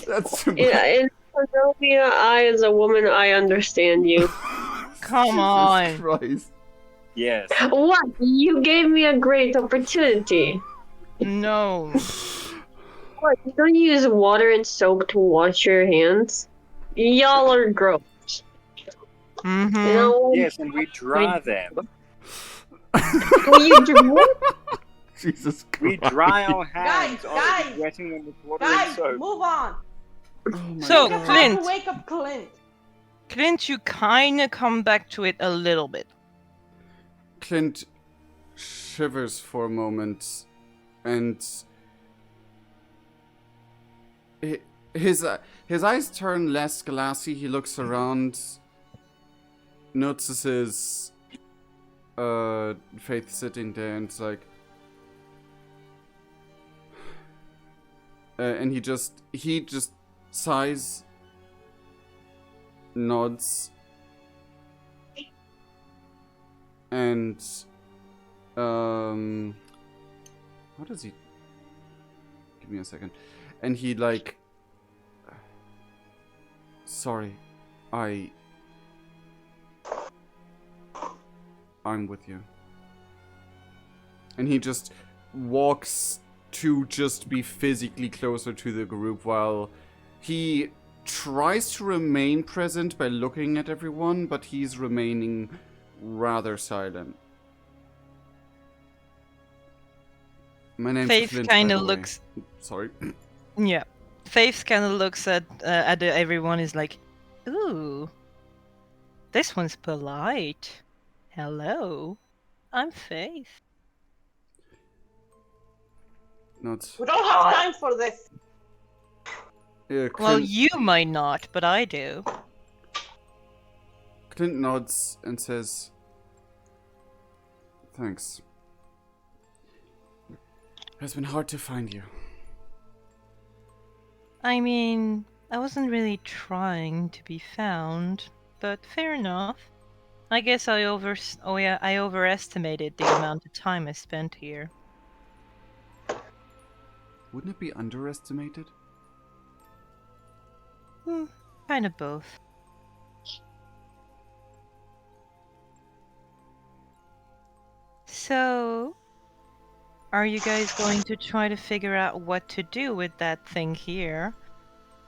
That's too. In Philadelphia, I as a woman, I understand you. Come on. Christ. Yes. What? You gave me a great opportunity. No. What? You don't use water and soap to wash your hands? Y'all are gross. Mm-hmm. You know? Yes, and we dry them. Well, you do what? Jesus Christ. We dry our hands Guys, wetting them with water and Guys, soap. move on. Oh my So, We just God. have to Clint. wake up Clint. Clint, you kind of come back to it a little bit. Clint shivers for a moment, and his eyes turn less glassy. He looks around, notices Faith sitting there, and it's like, and he just sighs, nods, and how does he? Give me a second. And he like, sorry, I'm with you. And he just walks to just be physically closer to the group while he tries to remain present by looking at everyone, but he's remaining rather silent. My name's Faith Clint, kind by of the way. looks. Sorry. Yeah. Faith kind of looks at everyone. Is like, ooh, this one's polite. Hello, I'm Faith. Not. We don't have time for this. Yeah, Well, Clint, you might not, but I do. Clint nods and says, thanks. It has been hard to find you. I mean, I wasn't really trying to be found, but fair enough. I guess I overestimated the amount of time I spent here. Wouldn't it be underestimated? Kind of both. So, are you guys going to try to figure out what to do with that thing here?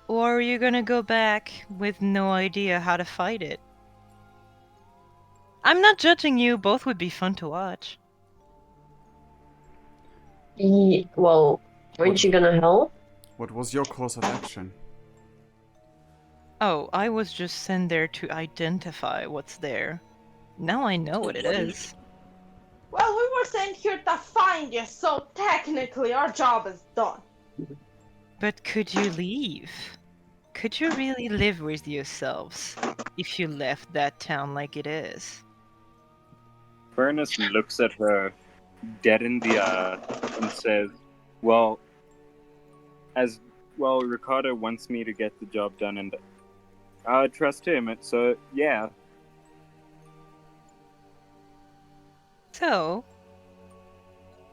Or are you gonna go back with no idea how to fight it? I'm not judging you, both would be fun to watch. Well, aren't you gonna help? What was your course of action? Oh, I was just sent there to identify what's there. Now I know what it is. Well, we were sent here to find you, so technically our job is done. But could you leave? Could you really live with yourselves if you left that town like it is? Furnace looks at her dead in the eye and says, well, Ricardo wants me to get the job done and I trust him, so yeah. So,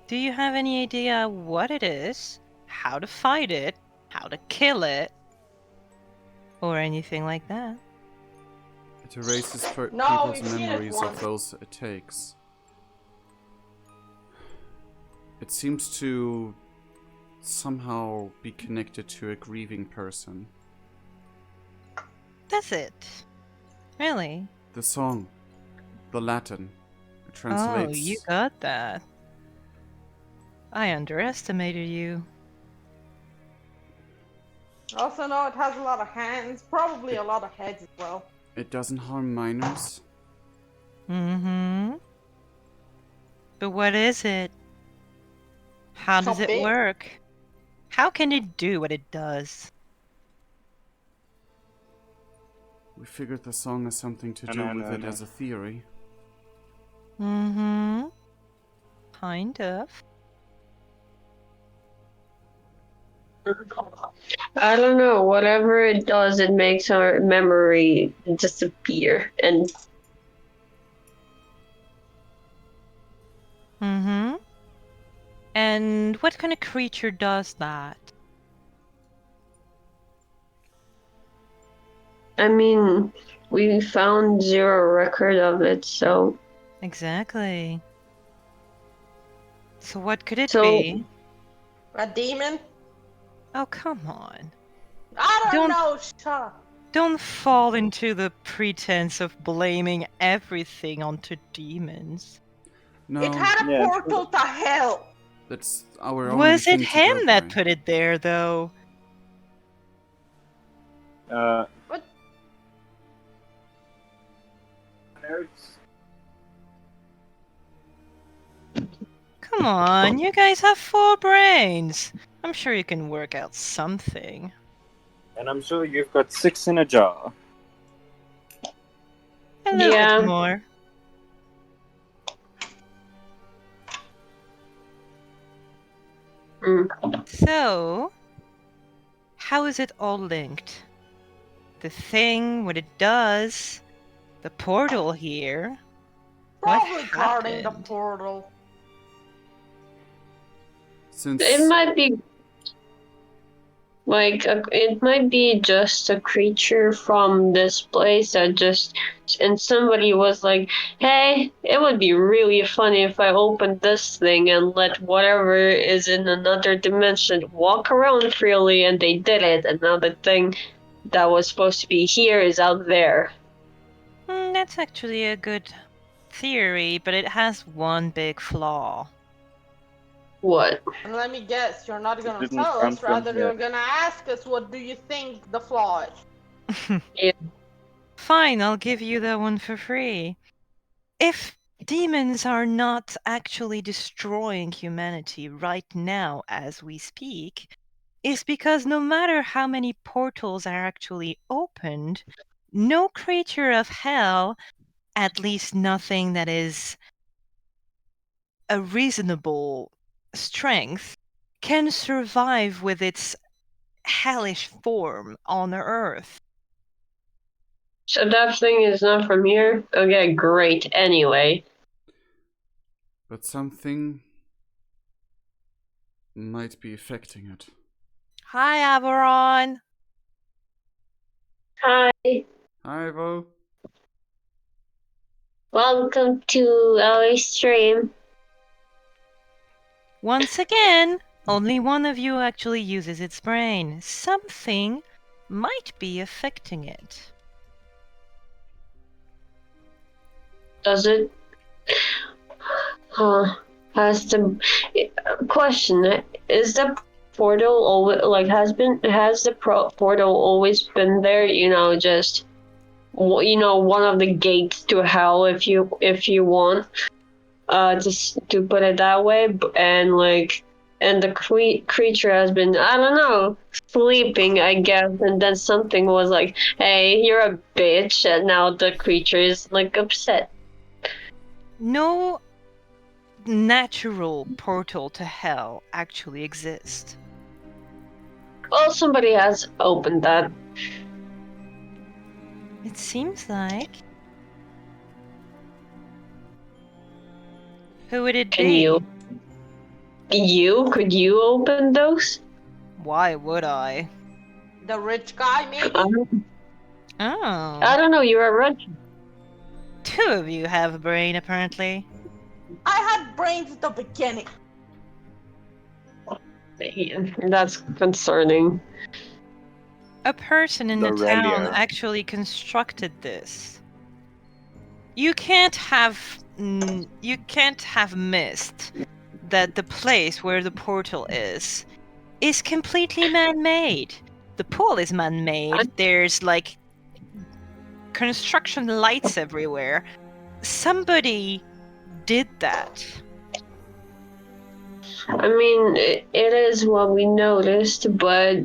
do you have any idea what it is, how to fight it, how to kill it, or anything like that? It erases No, people's we've seen it memories of once. those it takes. It seems to somehow be connected to a grieving person. That's it. Really? The song, the Latin, it Oh, translates. you got that. I underestimated you. Also know it has a lot of hands, probably a lot of heads as well. It doesn't harm minors. Mm-hmm. But what is it? How does it big. work? How can it do what it does? We figured the song has something to do with it as a theory. Mm-hmm. Kind of. I don't know. Whatever it does, it makes our memory disappear. And Mm-hmm. And what kind of creature does that? I mean, we found zero record of it, so. Exactly. So what could it So- be? A demon? Oh, come on. I don't Don't- know. Shut up. Don't fall into the pretense of blaming everything onto demons. No, It had a Yeah, portal to hell. that's our only Was it thing to him go that by. put it there, though? What? Come on, you guys have 4 brains. I'm sure you can work out something. And I'm sure you've got 6 in a jar. A little Yeah. bit more. Mm. So, how is it all linked? The thing, what it does, the portal here. What Probably guarding the happened? portal. Since It might be like it might be just a creature from this place that just and somebody was like, "Hey, it would be really funny if I opened this thing and let whatever is in another dimension walk around freely," and they did it, and now the thing that was supposed to be here is out there. That's actually a good theory, but it has one big flaw. What? And let me guess, you're not gonna Didn't tell come us, from rather here. you're gonna ask us what do you think the flaw is. Yeah. Fine, I'll give you that one for free. If demons are not actually destroying humanity right now as we speak, it's because no matter how many portals are actually opened, no creature of hell, at least nothing that is a reasonable strength, can survive with its hellish form on Earth. So that thing is not from here? Okay, great. Anyway. but something might be affecting it. Hi, Averon! Hi. Hi, Vo. Welcome to our stream. Once again, only one of you actually uses its brain. Something might be affecting it. Does it? Huh. Has the question is the portal always like has the portal always been there? You know, just one of the gates to hell if you want. Just to put it that way, and the creature has been, I don't know, sleeping, I guess, and then something was like, "Hey, you're a bitch," and now the creature is like upset. No natural portal to hell actually exists. Well, somebody has opened that. It seems like. Who would it Can be? could you open those? Why would I? The rich guy, maybe? Oh. I don't know. You're a rich. 2 of you have a brain, apparently. I had brains at the beginning. That's concerning. A person in The the town Relio. actually constructed this. You can't have missed that the place where the portal is completely man-made. The pool is man-made. There's like construction lights everywhere. Somebody did that. I mean, it is what we noticed, but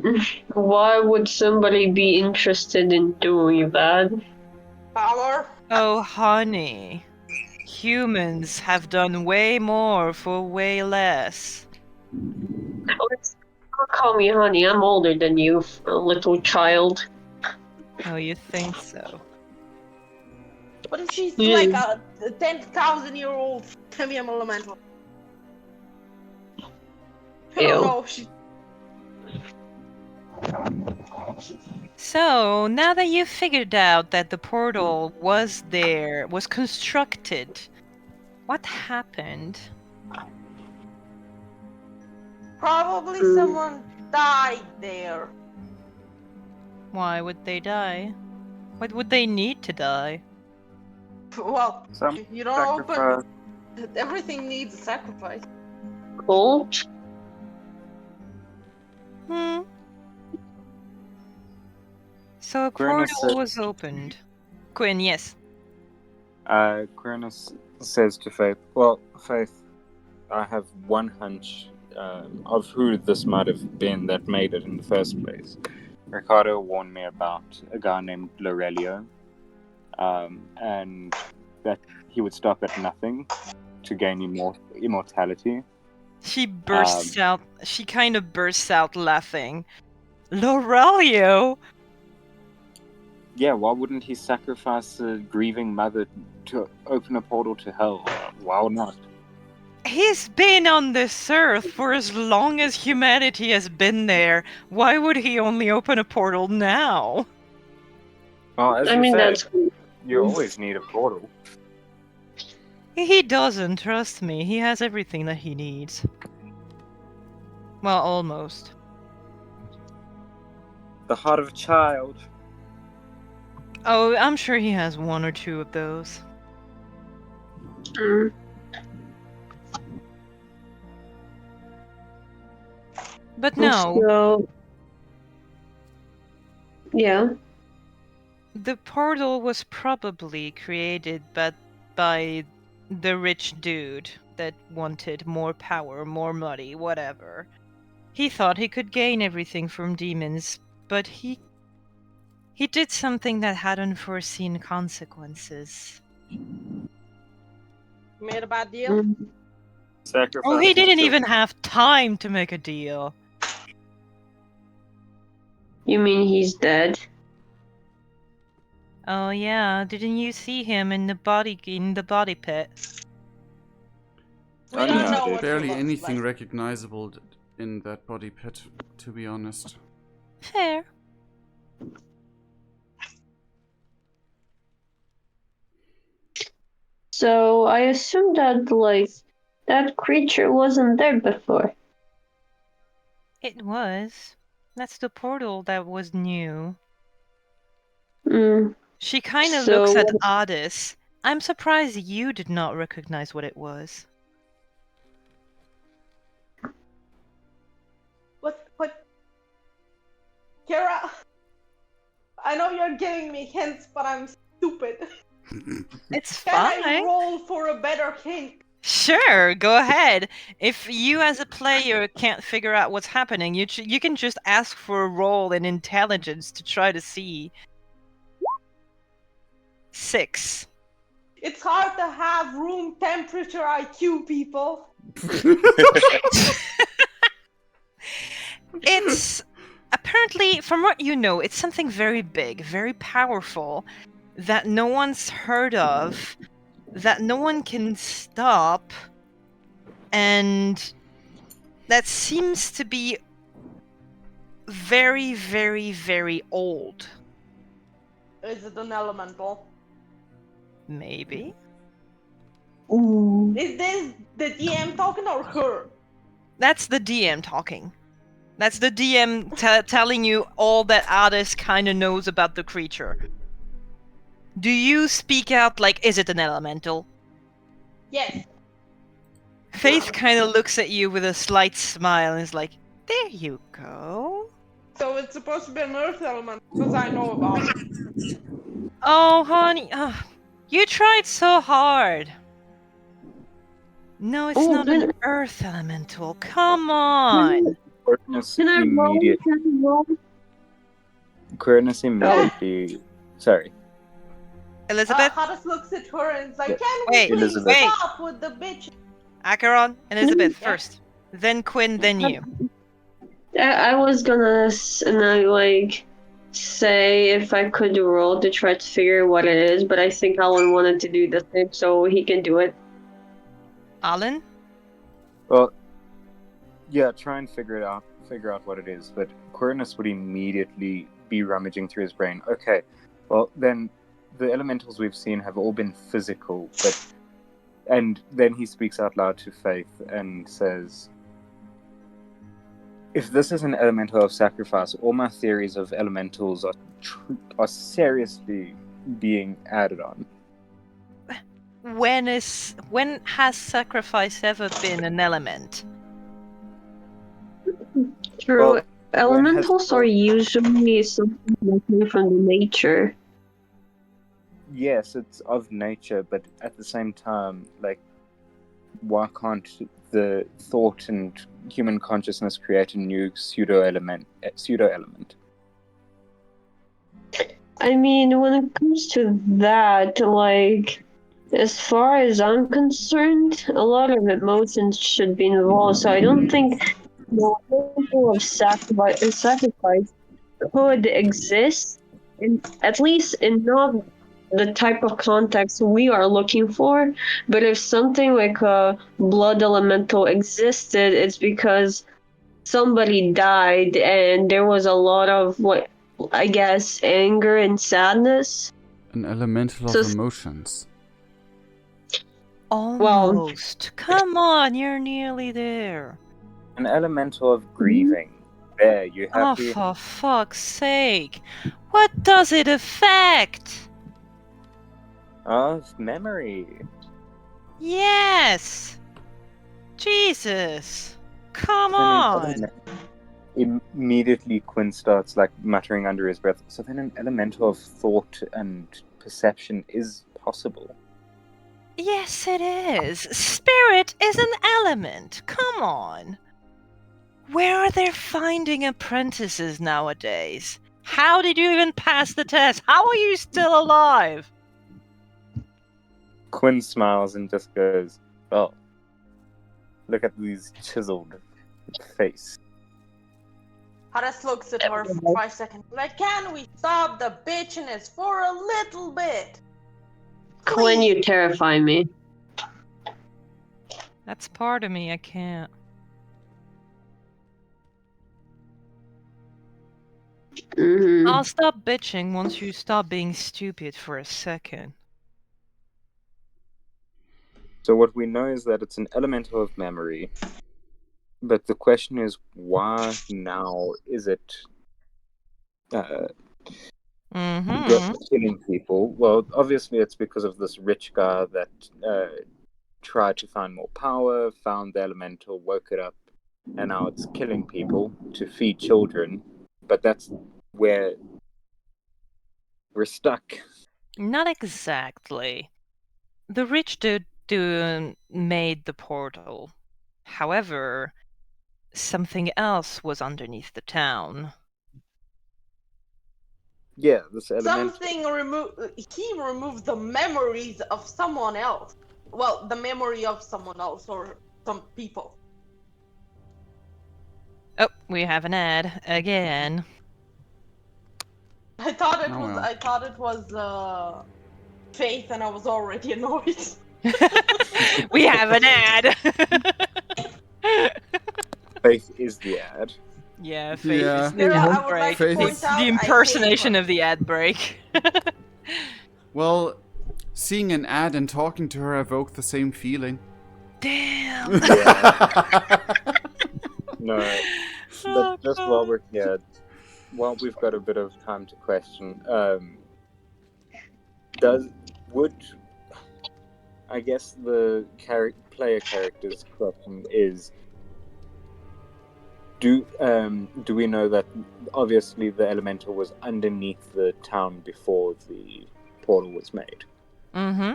why would somebody be interested in doing that? Power? Oh, honey. Humans have done way more for way less. Don't call me honey. I'm older than you, a little child. Oh, you think so? What if she's Yeah. like a 10,000-year-old semi elemental? I don't Ew. know. She So, now that you've figured out that the portal was there, was constructed, what happened? Probably someone died there. Why would they die? Why would they need to die? Well, Some you don't sacrifice. open. Everything needs a sacrifice. Cult? Hmm. So a Quirinius portal was opened. Quinn, yes. Quirinius says to Faith, "Well, Faith, I have one hunch of who this might have been that made it in the first place. Ricardo warned me about a guy named Lorelio, and that he would stop at nothing to gain immortality. She bursts out. She kind of bursts out laughing. Lorelio? Yeah, why wouldn't he sacrifice a grieving mother to open a portal to hell? Why not? He's been on this earth for as long as humanity has been there. Why would he only open a portal now? Well, as I you mean, said, that's. you always need a portal. He doesn't, trust me. He has everything that he needs. Well, almost. The heart of a child. Oh, I'm sure he has one or two of those. Mm. But no, So, yeah. the portal was probably created by the rich dude that wanted more power, more money, whatever. He thought he could gain everything from demons, but he did something that had unforeseen consequences. Made a bad deal. Mm. Sacrifice. Oh, he his didn't children. even have time to make a deal. You mean he's dead? Oh yeah, didn't you see him in the body pit? We Oh, don't yeah, I know did. what he Barely looks anything like. recognizable in that body pit, to be honest. Fair. So I assume that like that creature wasn't there before. It was. That's the portal that was new. Mm. She kind of So looks at Adis. I'm surprised you did not recognize what it was. What? Kara, I know you're giving me hints, but I'm stupid. It's Can I fine. roll for a better hint? Sure, go ahead. If you as a player can't figure out what's happening, you can just ask for a roll in intelligence to try to see. 6. It's hard to have room temperature IQ, people. It's apparently, from what you know, it's something very big, very powerful, that no one's heard of, that no one can stop, and that seems to be very, very, very old. Is it an elemental? Maybe? Ooh. Is this the DM talking or her? That's the DM talking. That's the DM telling you all that Adis kind of knows about the creature. Do you speak out like, is it an elemental? Yes. Faith kind of looks at you with a slight smile and is like, there you go. So it's supposed to be an earth element, because I know about it. Oh, honey, you tried so hard. No, it's Oh, not an earth elemental. Come on. Quirinius Can I roll? immediately. Can I roll? Quirinius immediately. Sorry. Elizabeth? Hades looks at her and is like, Yeah. can we Wait, please Elizabeth. stop with the bitch? Acheron and Elizabeth Yeah. first. Then Quinn, then you. I was gonna like say if I could roll to try to figure what it is, but I think Alan wanted to do the same, so he can do it. Alan? Well, yeah, try and figure out what it is. But Quirinius would immediately be rummaging through his brain. Okay, well then, the elementals we've seen have all been physical, and then he speaks out loud to Faith and says, if this is an elemental of sacrifice, all my theories of elementals are seriously being added on. When has sacrifice ever been an element? True. Well, Elementals are usually something that came from the nature. Yes, it's of nature, but at the same time, like, why can't the thought and human consciousness create a new pseudo element? I mean, when it comes to that, like, as far as I'm concerned, a lot of emotions should be involved. So I don't think the level of sacrifice could exist, at least in not the type of context we are looking for. But if something like a blood elemental existed, it's because somebody died and there was a lot of what I guess anger and sadness. An elemental of So emotions. Almost. Come on, you're nearly there. An elemental of grieving. There, you Oh, have the for fuck's sake. What does it affect? of memory. Yes. Jesus. Come Then an on. Immediately, Quinn starts like muttering under his breath. So then, an elemental of thought and perception is possible. Yes, it is. Spirit is an element. Come on. Where are they finding apprentices nowadays? How did you even pass the test? How are you still alive? Quinn smiles and just goes, "Oh, look at these chiseled face." Hades looks at her for 5 seconds. Like, can we stop the bitchiness for a little bit? Quinn, you terrify me. That's part of me, I can't. Mm-hmm. I'll stop bitching once you stop being stupid for a second. So what we know is that it's an elemental of memory. But the question is, why now is it killing people? Well, obviously it's because of this rich guy that tried to find more power, found the elemental, woke it up, and now it's killing people to feed children. But that's where we're stuck. Not exactly. The rich dude made the portal. However, something else was underneath the town. Yeah, this elemental. He removed the memories of someone else. Well, the memory of someone else or some people. Oh, we have an ad again. I thought it Oh, was. well. I thought it was Faith, and I was already annoyed. We have an ad. Faith is the ad. Yeah, Faith Yeah. is the Yeah, ad I would like break. to point out The I impersonation paid of the ad break. Well, seeing an ad and talking to her evoked the same feeling. Damn. No, Oh, but just God. while we're here, while we've got a bit of time to question, I guess the player character's question is, do we know that obviously the elemental was underneath the town before the portal was made? Mm-hmm.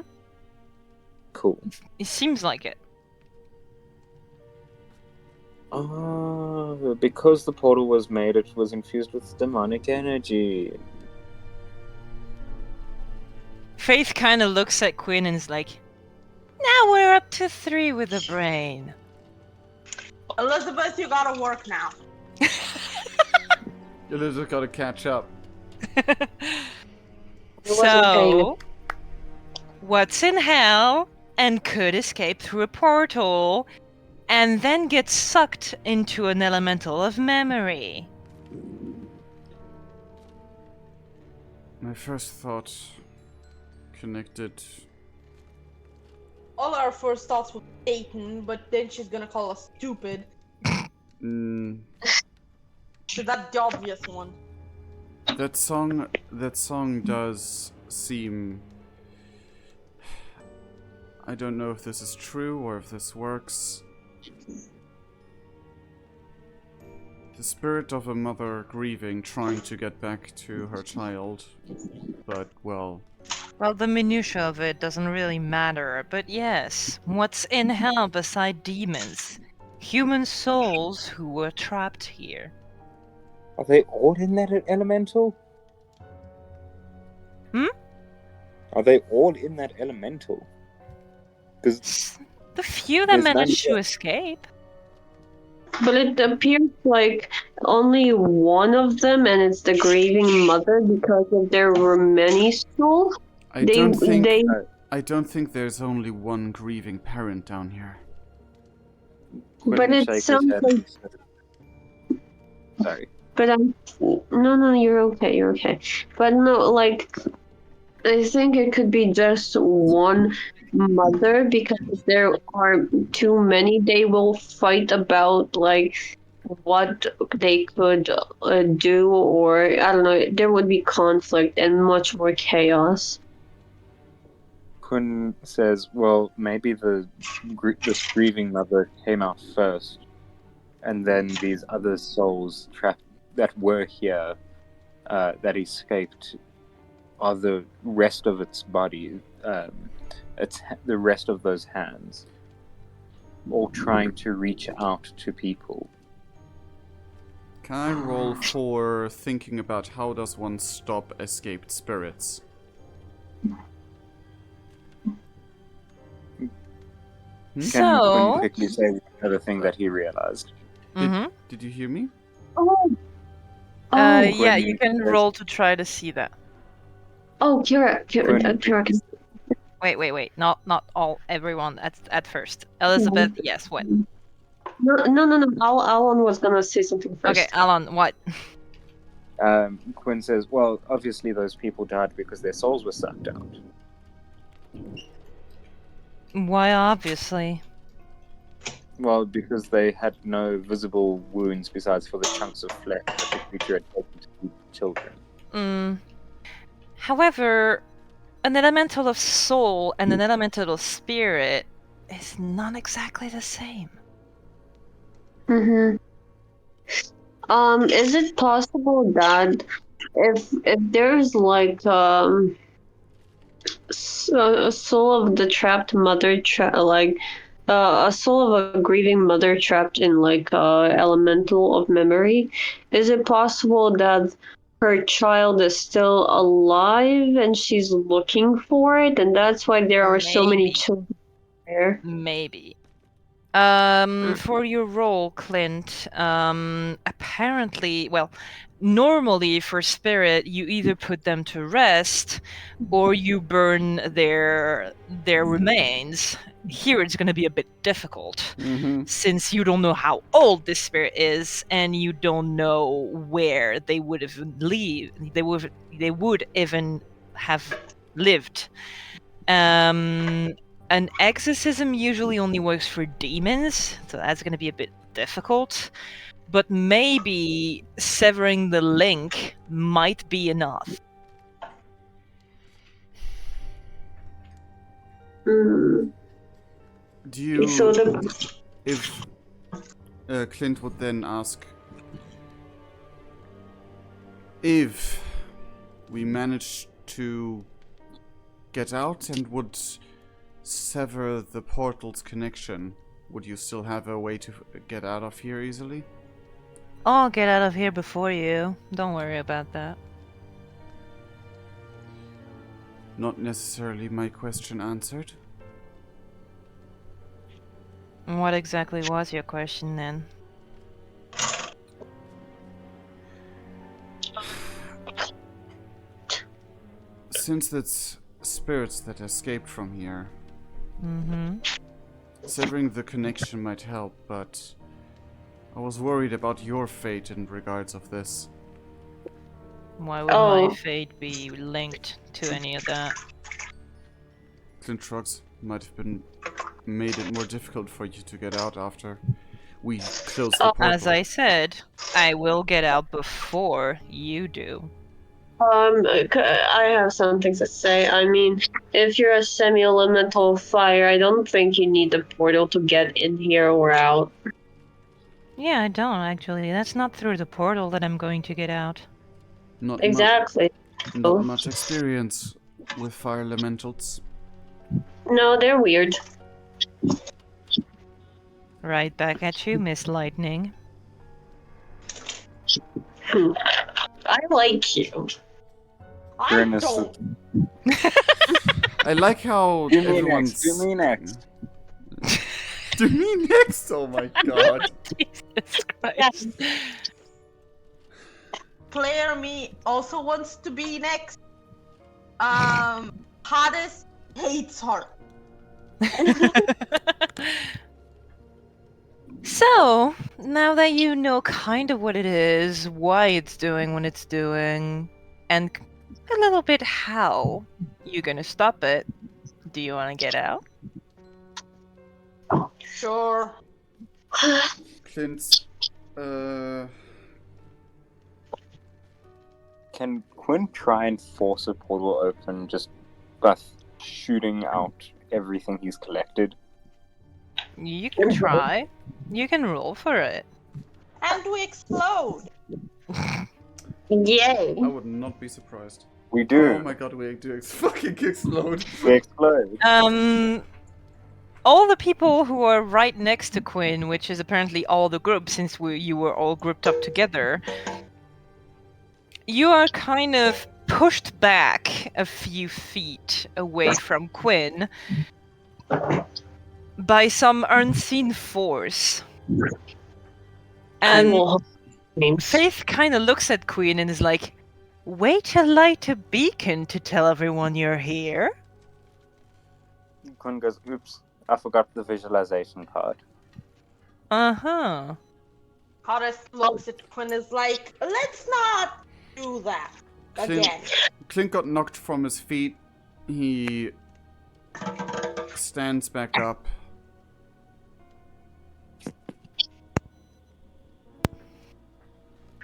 Cool. It seems like it. Oh, because the portal was made, it was infused with demonic energy. Faith kind of looks at Quinn and is like, now we're up to 3 with the brain. Elizabeth, you gotta work now. You just gotta catch up. So, what's in hell and could escape through a portal and then get sucked into an elemental of memory? My first thought connected. All our first thoughts were Satan, but then she's gonna call us stupid. Mm, That's the obvious one. that song does seem. I don't know if this is true or if this works. The spirit of a mother grieving, trying to get back to her child, but well. Well, the minutia of it doesn't really matter, but yes, what's in hell beside demons? Human souls who were trapped here. Are they all in that elemental? Hmm? Are they all in that elemental? Because The few that There's none managed to here. escape. But it appears like only one of them, and it's the grieving mother, because if there were many souls, I don't think there's only one grieving parent down here. But Quinn it shake his sounds head. like. Sorry. But no, you're okay, you're okay. But no, like, I think it could be just one mother, because if there are too many, they will fight about like what they could do, or I don't know. There would be conflict and much more chaos. Quinn says, well, maybe this grieving mother came out first, and then these other souls trapped that were here, that escaped, are the rest of its body, it's the rest of those hands, all trying to reach out to people. Can I roll for thinking about how does one stop escaped spirits? Can So, Quinn quickly say another thing that he realized? Did you hear me? Oh, yeah, you Quinn can says- roll to try to see that. Kira, Quinn- can. Wait, not everyone at first. Elizabeth, yes, what? No. Alan was gonna say something first. Okay, Alan, what? Quinn says, well, obviously those people died because their souls were sucked out. Why, obviously. Well, because they had no visible wounds besides for the chunks of flesh that the creature had taken to feed children. However, an elemental of soul and an elemental of spirit is not exactly the same. Mm-hmm. Is it possible that if there's like a soul of the trapped mother, a soul of a grieving mother trapped in like elemental of memory, is it possible that her child is still alive and she's looking for it, and that's why there are so many Maybe. children there? Maybe. For your role, Clint, apparently, well, normally for spirit, you either put them to rest or you burn their remains. Here it's going to be a bit difficult since you don't know how old this spirit is and you don't know where they would have they would even have lived. An exorcism usually only works for demons, so that's going to be a bit difficult. But maybe severing the link might be enough. Mm. Do you... So the If Clint would then ask, if we managed to get out and would sever the portal's connection, would you still have a way to get out of here easily? I'll get out of here before you. Don't worry about that. Not necessarily my question answered. What exactly was your question then? Since it's spirits that escaped from here, severing the connection might help, but I was worried about your fate in regards of this. Why would my fate be linked to any of that? Clint shrugs. Might have been made it more difficult for you to get out after. we close the portal. As I said, I will get out before you do. I have something to say. I mean, if you're a semi-elemental fire, I don't think you need the portal to get in here or out. Yeah, I don't actually. That's not through the portal that I'm going to get out. Not Exactly. not much experience with fire elementals. No, they're weird. Right back at you, Miss Lightning. I like you. I Fairness- don't. I like how Do me everyone's. next. Do me next. Do me next. Oh my god. Jesus Christ. Claire me also wants to be next. Hades hates her. So, now that you know kind of what it is, why it's doing what it's doing, and a little bit how you're gonna stop it, do you want to get out? Sure. Clint, Can Quinn try and force a portal open just by shooting out everything he's collected? You can try. You can roll for it. And we explode. Yay! I would not be surprised. We do. Oh my god, we do fucking explode. We explode. All the people who are right next to Quinn, which is apparently all the group, since you were all grouped up together, you are kind of pushed back a few feet away from Quinn by some unseen force. I And will names. Faith kind of looks at Quinn and is like, "Way to light a beacon to tell everyone you're here." Quinn goes, oops, I forgot the visualization card. Uh-huh. Hades looks at Quinn is like, let's not do that again. Clint got knocked from his feet. He stands back up.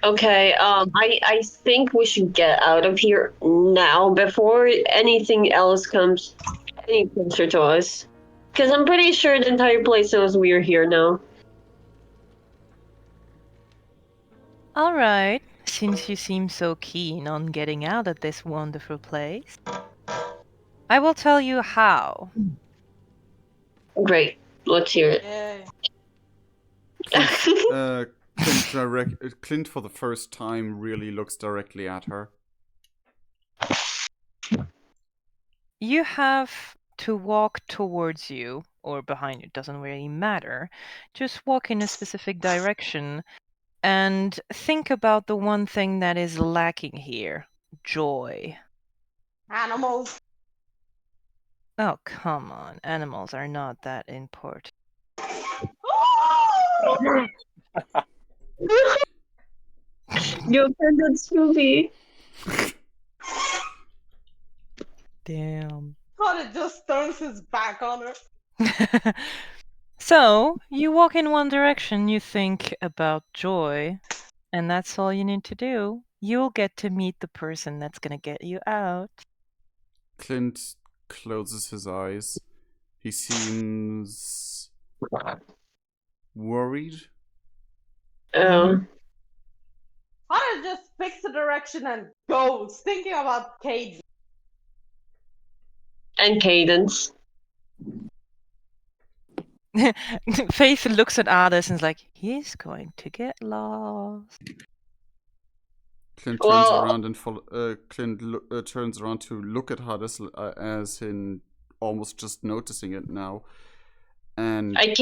Okay, I think we should get out of here now before anything else comes any closer to us. Because I'm pretty sure the entire place knows we are here now. All right. Since you seem so keen on getting out of this wonderful place, I will tell you how. Great, let's hear it. Yay. Clint for the first time really looks directly at her. You have to walk towards you, or behind you, doesn't really matter. Just walk in a specific direction and think about the one thing that is lacking here: joy. Animals. Oh, come on. Animals are not that important. You offended Scooby. Damn. Hades just turns his back on her. So, you walk in one direction, you think about joy, and that's all you need to do. You'll get to meet the person that's gonna get you out. Clint closes his eyes. He seems worried. Oh. Hades just picks a direction and goes, thinking about Cade. And Cadence. Faith looks at Hades and is like, he's going to get lost. Clint turns Well- around and turns around to look at Hades as in almost just noticing it now, and I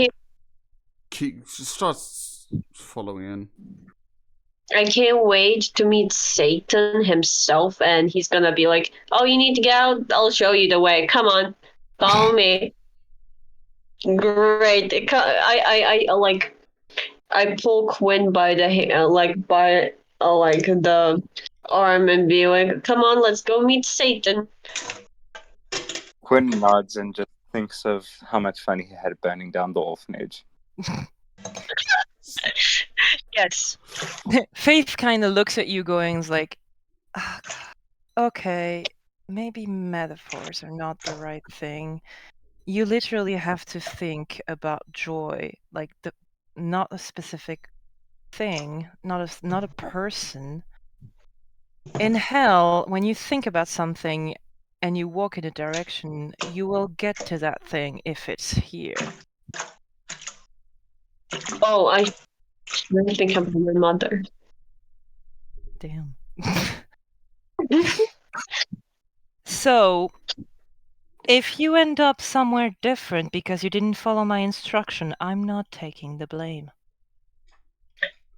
starts following in. can't wait to meet Satan himself, and he's gonna be like, "Oh, you need to get out. I'll show you the way. Come on, follow me." Great. I pull Quinn by the the arm and be like, "Come on, let's go meet Satan." Quinn nods and just thinks of how much fun he had burning down the orphanage. Yes. Faith kind of looks at you, going like, "Ah, okay, maybe metaphors are not the right thing. You literally have to think about joy, like not a specific thing, not a person. In hell, when you think about something and you walk in a direction, you will get to that thing if it's here." Oh, I really think about my mother. Damn. So, if you end up somewhere different because you didn't follow my instruction, I'm not taking the blame.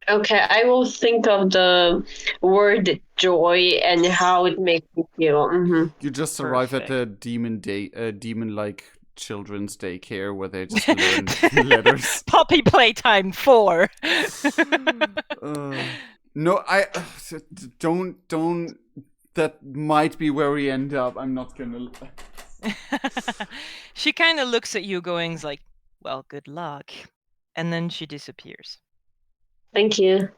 Okay, I will think of the word joy and how it makes me feel. You just arrive at the demon-like children's daycare where they just learn letters. Puppy playtime 4. No, I don't. That might be where we end up. I'm not gonna. She kind of looks at you, going like, "Well, good luck," and then she disappears. Thank you.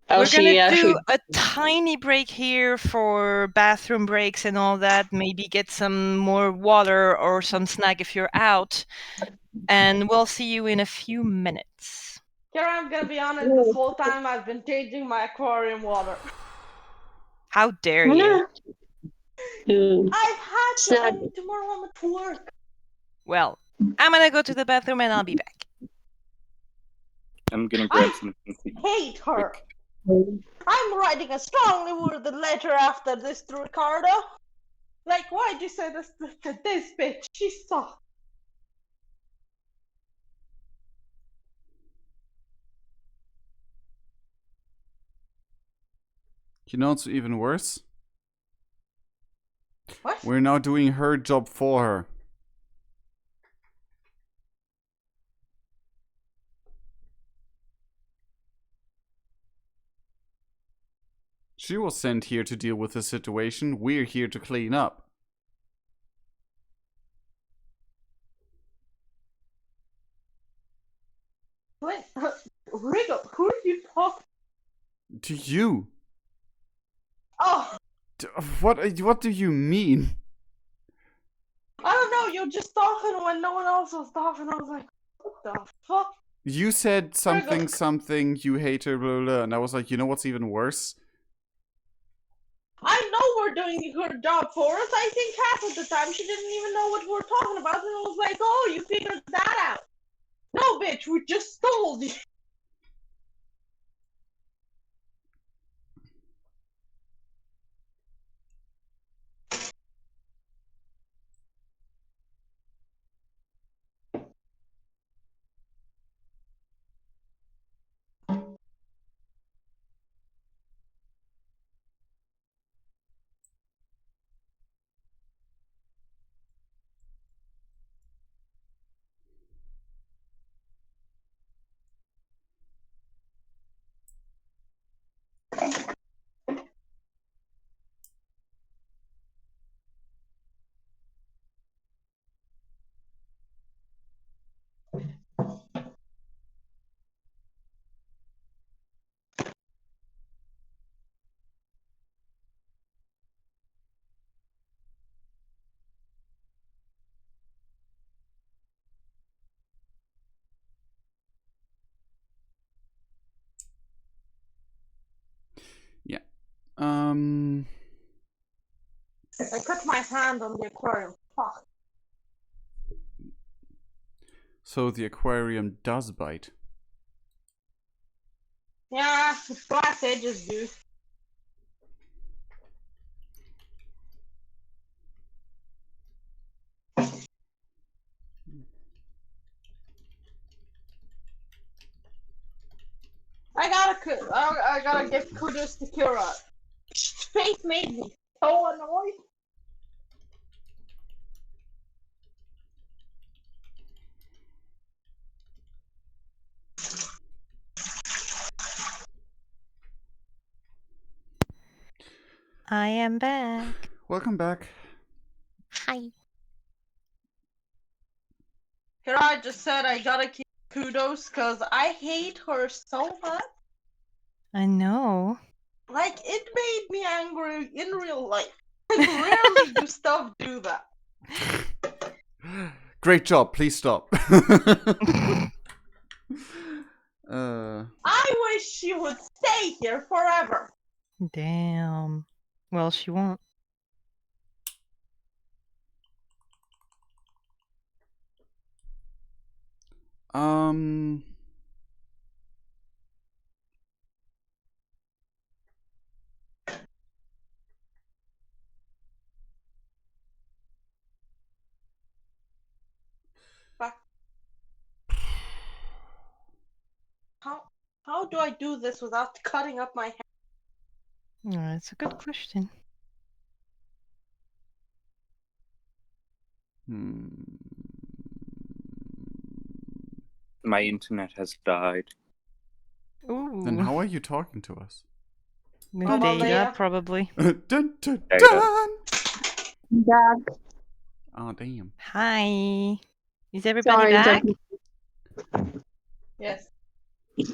Oh, We're gonna she actually. do a tiny break here for bathroom breaks and all that. Maybe get some more water or some snack if you're out, and we'll see you in a few minutes. Here, I'm gonna be honest, this whole time I've been changing my aquarium water. How dare you? Mm. I've had to, Snap. and tomorrow I'm at work. Well, I'm gonna go to the bathroom and I'll be back. I'm gonna grab I something to eat hate her. quick. I'm writing a strongly worded letter after this to Ricardo. Like, why'd you say this to this bitch? She sucks. You know what's even worse? What? We're now doing her job for her. She was sent here to deal with the situation. We're here to clean up. Wait, Rigo, who are you talking? To you. Oh, What do you mean? I don't know. You're just talking when no one else was talking. I was like, what the fuck? You said something, you hate her, blah, blah, blah, and I was like, you know what's even worse? I know we're doing her job for us. I think half of the time she didn't even know what we're talking about, and I was like, oh, you figured that out. No, bitch, we just told you. Yeah. I cut my hand on the aquarium. Fuck. So the aquarium does bite. Yeah, the glass edges do. I gotta give kudos to Kira. Faith made me so annoyed. I am back. Welcome back. Hi. Kira just said I gotta give kudos because I hate her so much. I know. Like, it made me angry in real life. And rarely do stuff do that. Great job. Please stop. I wish she would stay here forever. Damn. Well, she won't. um. How do I do this without cutting up my hair? That's a good question. My internet has died. Ooh. Then how are you talking to us? With Oh, well, data, yeah. probably. Dun, dun, dun. Data. Back. Oh, damn. Hi. Is everybody Sorry, back? Yes.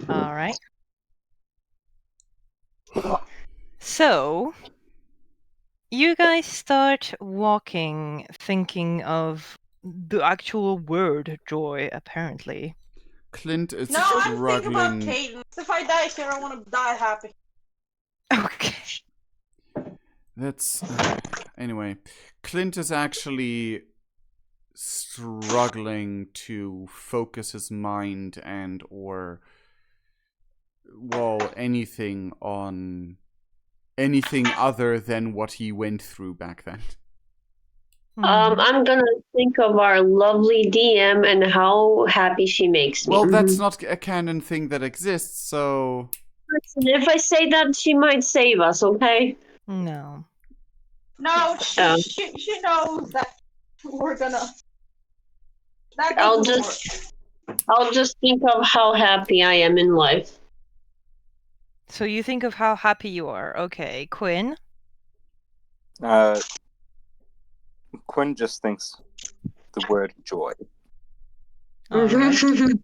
All right. So, you guys start walking, thinking of the actual word joy, apparently. Clint is No, I'm thinking about struggling. Cadence. If I die here, I want to die happy. Okay. That's anyway. Clint is actually struggling to focus his mind and or anything on anything other than what he went through back then. I'm gonna think of our lovely DM and how happy she makes me. Well, that's not a canon thing that exists, so Listen, if I say that, she might save us. Okay. No. No, she knows that we're gonna. That I'll doesn't just think of how happy I am in life. So you think of how happy you are. Okay, Quinn? Quinn just thinks the word joy. All right.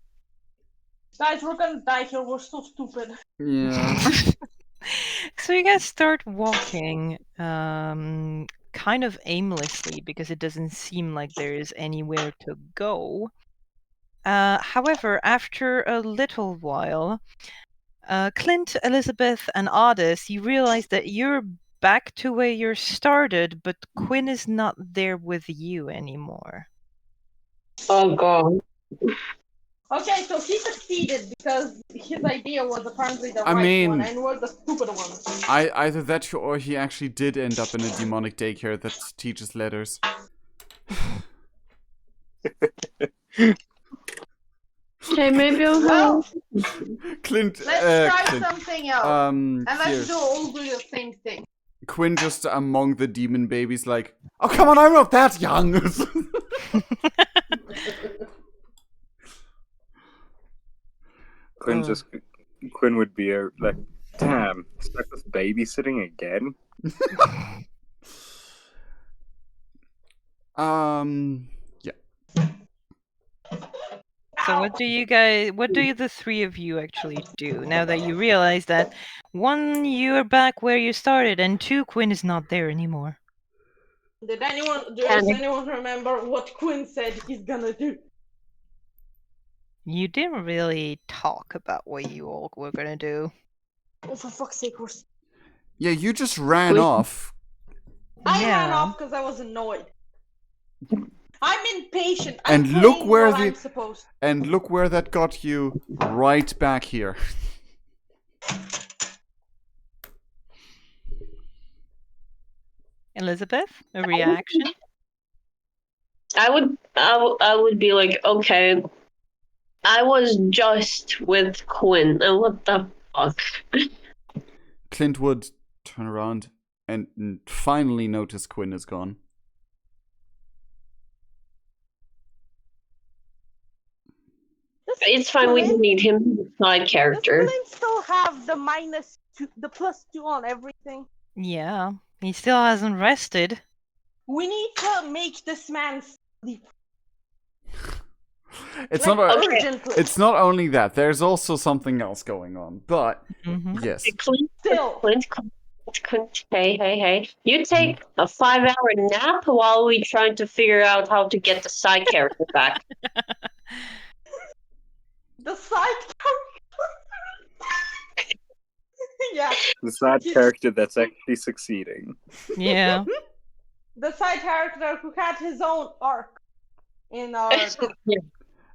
Guys, we're gonna die here. We're so stupid. yeah. So you guys start walking kind of aimlessly because it doesn't seem like there is anywhere to go. However, after a little while, Clint, Elizabeth, and Addis, you realize that you're back to where you started, but Quinn is not there with you anymore. Oh god. Okay, so he succeeded because his idea was apparently the I right mean- one, and we're the stupid ones. Either that or he actually did end up in a demonic daycare that teaches letters. Okay, maybe I'll Well, Clint, let's try Clint. something else. And Here. let's all do the same thing. Quinn just among the demon babies like, oh come on, I'm not that young. Quinn would be like, damn, stuck with babysitting again. Yeah. So what do the three of you actually do now that you realize that one, you're back where you started, and two, Quinn is not there anymore? Does anyone remember what Quinn said he's gonna do? You didn't really talk about what you all were gonna do. Oh, for fuck's sake, Yeah, you just ran Wait. off. I Yeah. ran off because I was annoyed. I'm impatient. And I'm look playing where what the- I'm supposed. And look where that got you, right back here. Elizabeth, a reaction? I would be like, okay, I was just with Quinn, and what the fuck? Clint would turn around and finally notice Quinn is gone. It's fine. We don't need him. He's a side Does character. Clint still have the -2, the +2 on everything? Yeah, he still hasn't rested. We need to make this man sleep. It's Like, not. Okay. urgently. It's not only that. There's also something else going on. But Mhm. yes, Still. Hey. You take a 5-hour nap while we trying to figure out how to get the side character back. The side yeah, The side He's- character that's actually succeeding. Yeah. the side character who had his own arc in our group.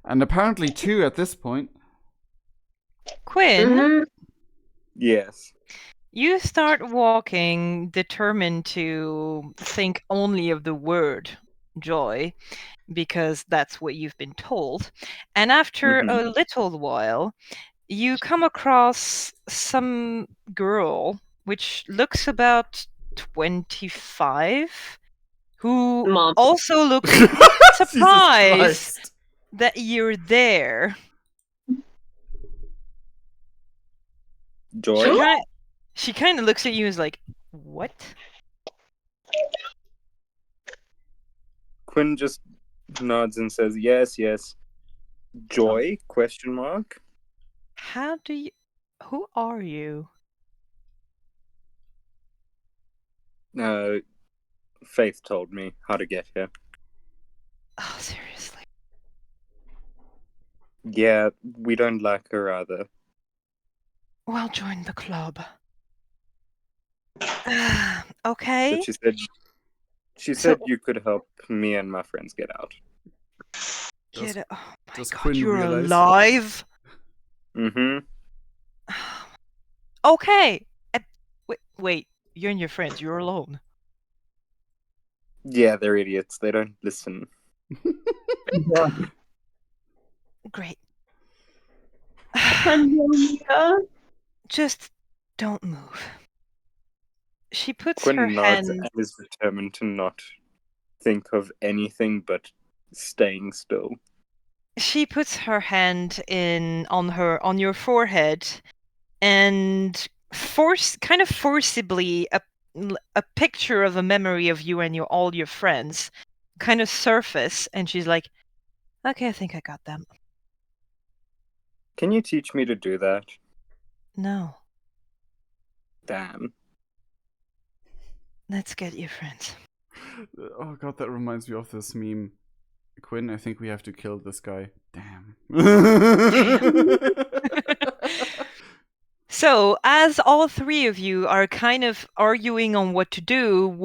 and apparently 2 at this point. Quinn, Mhm. Yes. you start walking determined to think only of the word joy, because that's what you've been told. And after Mhm. a little while, you come across some girl which looks about 25, who Mom. also looks Jesus surprised Christ. that you're there. Joy? She kind of looks at you and is like, what? Quinn just nods and says, yes. Joy? Question mark? How do you... Who are you? Faith told me how to get here. Oh, seriously. Yeah, we don't like her either. Well, join the club. Okay. But she said you could help me and my friends get out. Does- Get oh my does god, Quinn you're realize- alive? Mm-hmm. Okay. Wait, you and your friends, you're alone. Yeah, they're idiots. They don't listen. Great. Yeah. Just don't move. She puts Quinn her nods hand... and is determined to not think of anything but staying still. She puts her hand on your forehead, and kind of forcibly a picture of a memory of you and all your friends kind of surface, and she's like, okay, I think I got them. Can you teach me to do that? No, Damn. let's get your friends. Oh god, that reminds me of this meme. Quinn, I think we have to kill this guy. Damn. So, as all three of you are kind of arguing on what to do,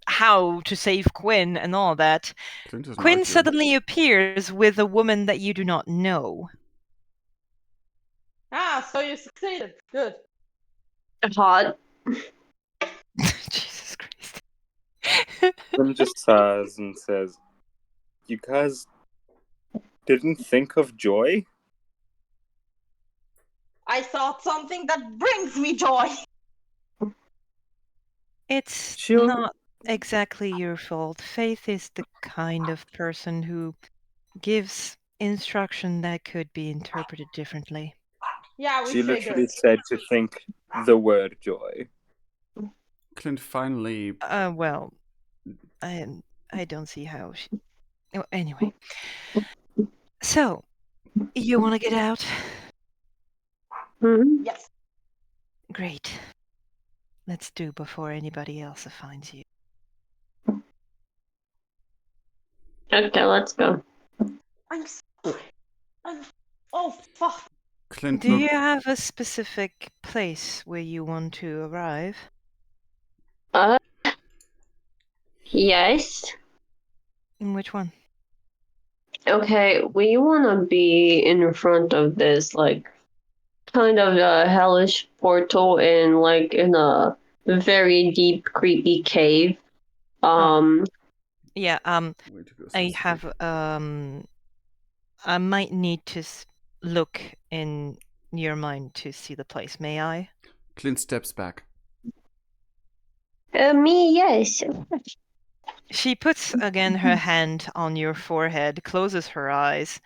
how to save Quinn and all that, Clint is Quinn arguing. suddenly appears with a woman that you do not know. Ah, so you succeeded. Good. Hot. Jesus Christ. Quinn just sighs and says, you guys didn't think of Joy? I thought something that brings me joy. It's She'll- not exactly your fault. Faith is the kind of person who gives instruction that could be interpreted differently. Yeah, we She figured. literally said to think the word joy. Clint finally. Well, I don't see how she... Oh, anyway. So, you want to get out? Mhm. Yes. Great. Let's do before anybody else finds you. Okay, let's go. I'm. Oh fuck. Clint Do you looked. have a specific place where you want to arrive? Yes. In which one? Okay, we want to be in front of this, like, kind of a hellish portal in a very deep, creepy cave. Yeah, Way to go I specific. have I might need to look in your mind to see the place. May I? Clint steps back. Me, yes. She puts again her hand on your forehead, closes her eyes,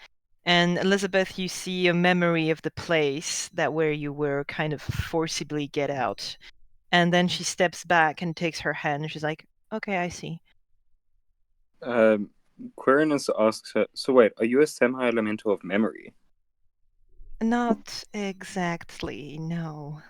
and Elizabeth, you see a memory of the place where you were kind of forcibly get out. And then she steps back and takes her hand, and she's like, okay, I see. Quirinus asks her, so wait, are you a semi-elemental of memory? Not exactly, no.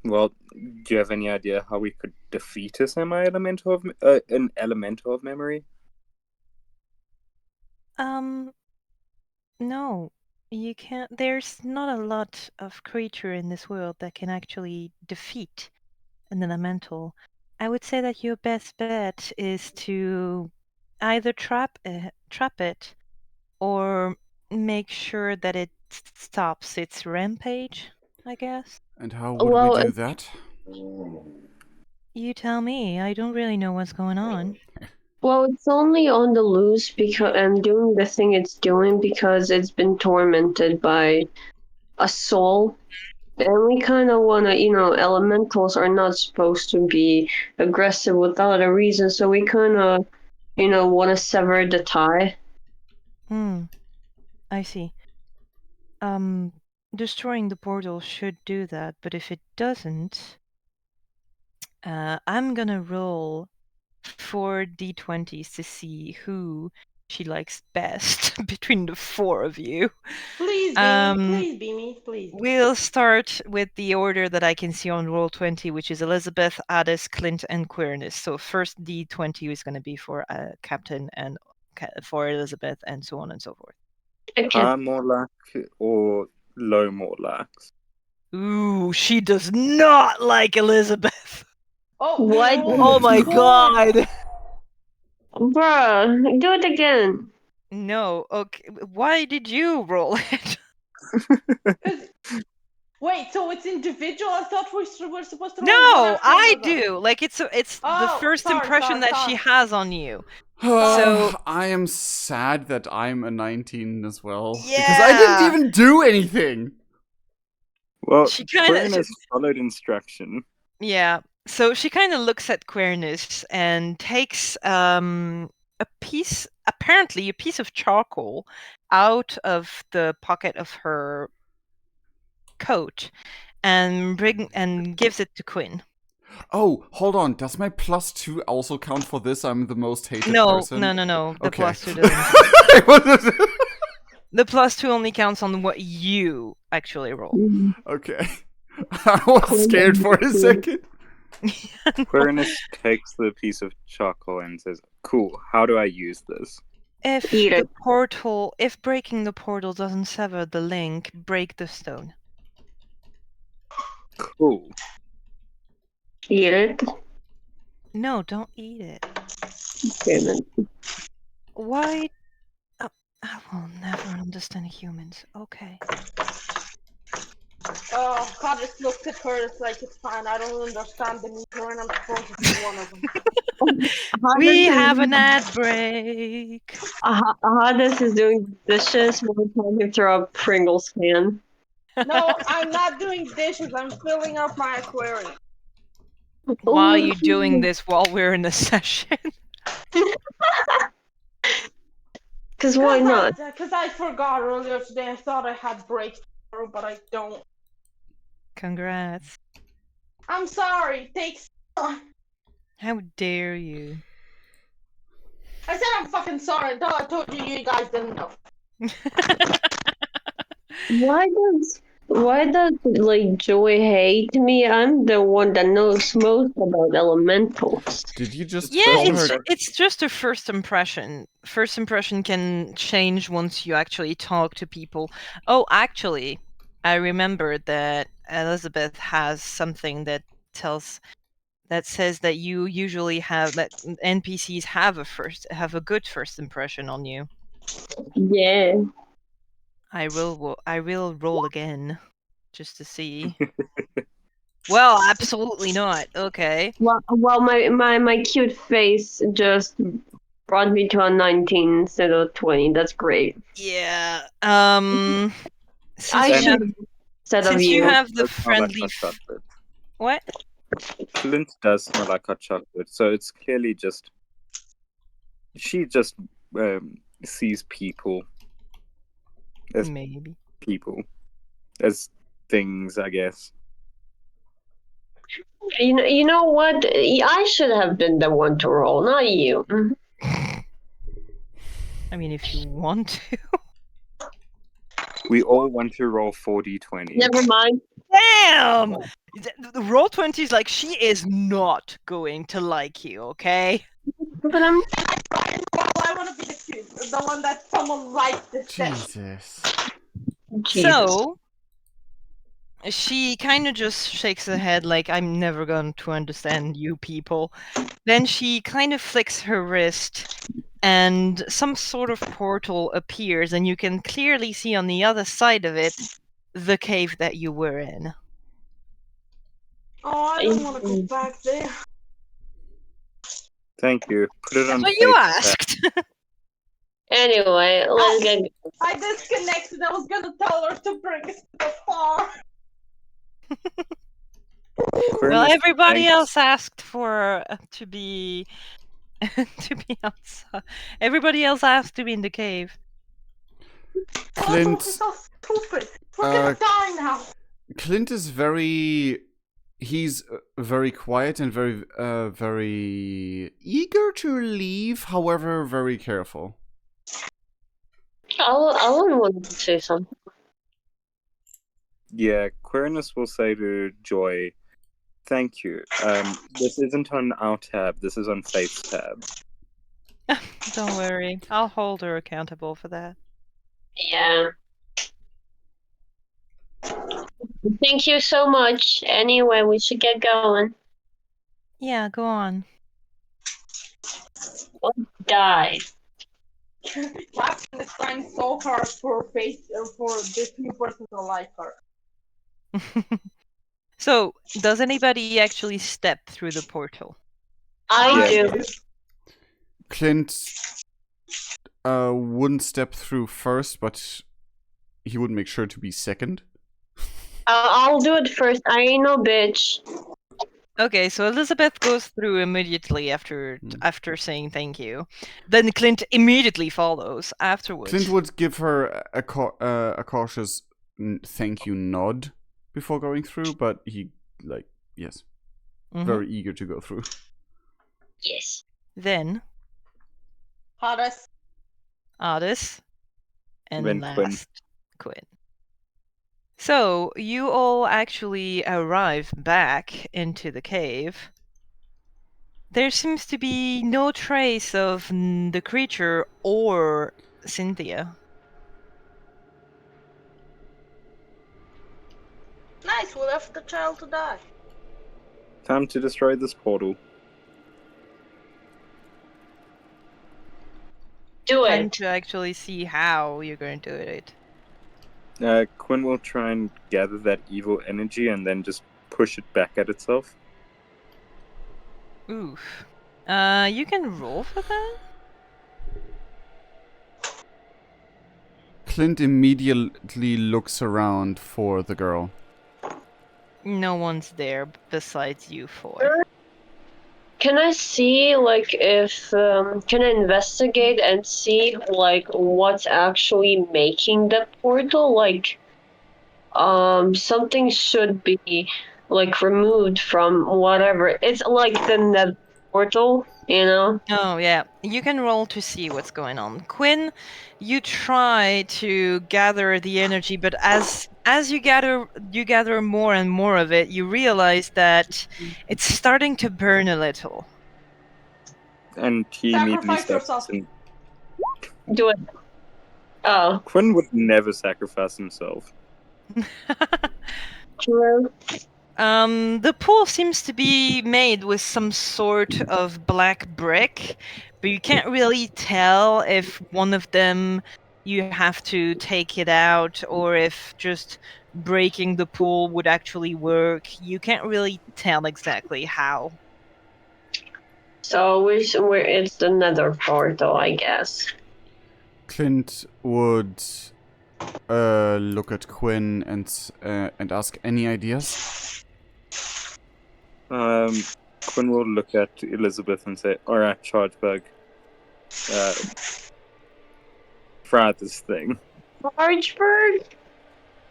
Well, do you have any idea how we could defeat a semi-elemental of an elemental of memory? No. You can't. There's not a lot of creature in this world that can actually defeat an elemental. I would say that your best bet is to either trap it, or make sure that it stops its rampage, I guess. And how would we do that? You tell me. I don't really know what's going on. Well, it's only on the loose because and doing the thing it's doing because it's been tormented by a soul. And we kind of want to, elementals are not supposed to be aggressive without a reason, so we kind of, want to sever the tie. I see. Destroying the portal should do that, but if it doesn't, I'm gonna roll 4 d20s to see who she likes best between the 4 of you. Please be me. Please be me. Please. We'll start with the order that I can see on Roll20, which is Elizabeth, Addis, Clint, and Quirinus. So first d20 is going to be for Captain, and for Elizabeth, and so on and so forth. Okay. High Morlack or low Morlacks? Ooh, she does not like Elizabeth. Oh, What? you know Oh what? my god. Bruh, do it again. No, okay. Why did you roll it? 'Cause- Wait, so it's individual? I thought we were supposed to roll one No, after I another. do. Like it's the Oh, first sorry, impression that she sorry. has on you. So- I am sad that I'm a 19 as well. Because I didn't Yeah. even do anything! Well, She kinda- Quirinus followed instruction. Yeah. So she kind of looks at Quirinus and takes apparently a piece of charcoal out of the pocket of her coat and gives it to Quinn. Oh, hold on. Does my +2 also count for this? I'm the most hated No, person. no. The Okay. +2 doesn't count. The +2 only counts on what you actually roll. Okay. I was scared for a second. Quirinus takes the piece of charcoal and says, cool, how do I use this? If Eat it. if breaking the portal doesn't sever the link, break the stone. Cool. Eat it. No, don't eat it. Damn it. Why? I will never understand humans. Okay. Oh, God just looked at her. It's like, it's fine. I don't understand the meter, and I'm supposed to be one of them. We have an ad break. Hades is doing dishes while trying to throw a Pringles can. No, I'm not doing dishes. I'm filling up my aquarium. Why are you doing this while we're in a session? Because why not? Because I forgot earlier today. I thought I had breaks tomorrow, but I don't. Congrats. I'm sorry. Takes. How dare you? I said I'm fucking sorry. Until I told you, you guys didn't know. Why does like Joy hate me? I'm the one that knows most about elementals. Did you just Yeah, call it's her? it's just a first impression. First impression can change once you actually talk to people. Oh, actually, I remember that Elizabeth has something that says that you usually have that NPCs have a good first impression on you. Yeah. I will roll again just to see. Well, absolutely not. Okay. Well, my cute face just brought me to a 19 instead of 20. That's great. Yeah. Since I you should have, instead of since you you. have the Does smell like friendly hot chocolate. what? Clint does smell like hot chocolate, so it's clearly just she just sees people as Maybe. people, as things, I guess. You know what? I should have been the one to roll, not you. Mhm. I mean, if you want to. We all want to roll 4d20. Never mind. Damn! The roll 20 is like, she is not going to like you, okay? But I'm Well, I want to be the one that someone likes this session. Jesus. Jesus. So, she kind of just shakes her head like, I'm never going to understand you people. Then she kind of flicks her wrist, and some sort of portal appears, and you can clearly see on the other side of it the cave that you were in. Oh, I don't want to go back there. Thank you. Put it on That's what you fate attack. asked. Anyway, let's get. I disconnected. I was gonna tell her to bring us to the farm. Well, Quirinius everybody thanks- else asked for to be to be outside. Everybody else asked to be in the cave. Clint, Oh, so stupid. We're gonna die now. Clint is very. He's very quiet and very eager to leave. However, very careful. Alan wanted to say something. Yeah, Quirinius will say to Joy, thank you. This isn't on our tab, this is on Faith's tab. Don't worry, I'll hold her accountable for that. Yeah. Thank you so much. Anyway, we should get going. Yeah, go on. Die. Captain is trying so hard for this new person to like her. So, does anybody actually step through the portal? I Yeah. do. Clint wouldn't step through first, but he would make sure to be second. I'll do it first. I ain't no bitch. Okay, so Elizabeth goes through immediately after Hmm. after saying thank you. Then Clint immediately follows afterwards. Clint would give her a cautious thank you nod before going through, but he, like, yes, Mhm. very eager to go through. Yes. Then Horace. Ardis, and Then Quinn. last Quinn. So you all actually arrive back into the cave. There seems to be no trace of the creature or Cynthia. Nice, we left the child to die. Time to destroy this portal. Do Time it. to actually see how you're going to do it. Quinn will try and gather that evil energy and then just push it back at itself. Oof. You can roll for that? Clint immediately looks around for the girl. No one's there besides you four. Can I see, like, if can I investigate and see, like, what's actually making the portal? Like, something should be, like, removed from whatever. It's like the net portal, you know? Oh yeah, you can roll to see what's going on. Quinn, you try to gather the energy, but as you gather more and more of it, you realize that it's starting to burn a little. And he immediately Sacrifice steps yourself. in. Do it. Oh, Quinn would never sacrifice himself. true. The pool seems to be made with some sort of black brick, but you can't really tell if one of them you have to take it out or if just breaking the pool would actually work. You can't really tell exactly how. So it's the nether portal, I guess. Clint would look at Quinn and ask, any ideas? Quinn will look at Elizabeth and say, alright, charge bug. Fry this thing. Largeberg?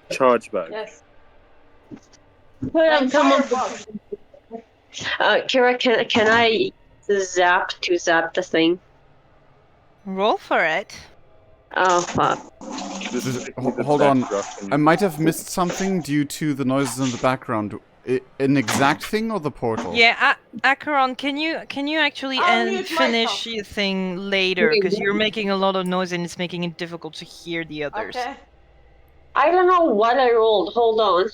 Charge bug. Yes. Could have come up Fire with Kira, can I zap the thing? Roll for it. Oh fuck. The Hold on. backdrop I might have missed something due to the noises in the background. An exact thing or the portal? Yeah, Acheron, can you actually I'll mute finish myself. your thing later? Because you're making a lot of noise and it's making it difficult to hear the others. Okay. I don't know what I rolled. Hold on.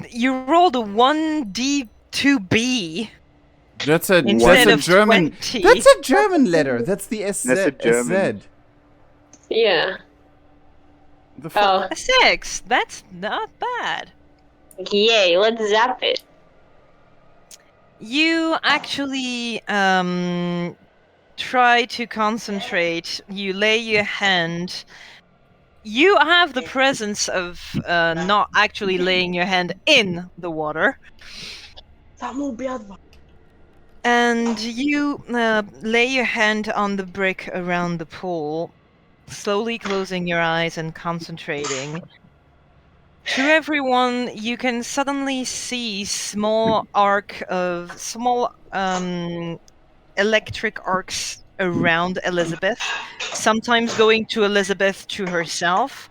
You rolled a 1d2b That's a instead of German. 20. That's a German letter. That's the SZ. That's a German. SZ. Yeah. The fuck? A 6. That's not bad. Yay, let's zap it. You actually try to concentrate. You lay your hand. You have the presence of not actually laying your hand in the water. And you lay your hand on the brick around the pool, slowly closing your eyes and concentrating. To everyone, you can suddenly see small electric arcs around Elizabeth, sometimes going to Elizabeth to herself,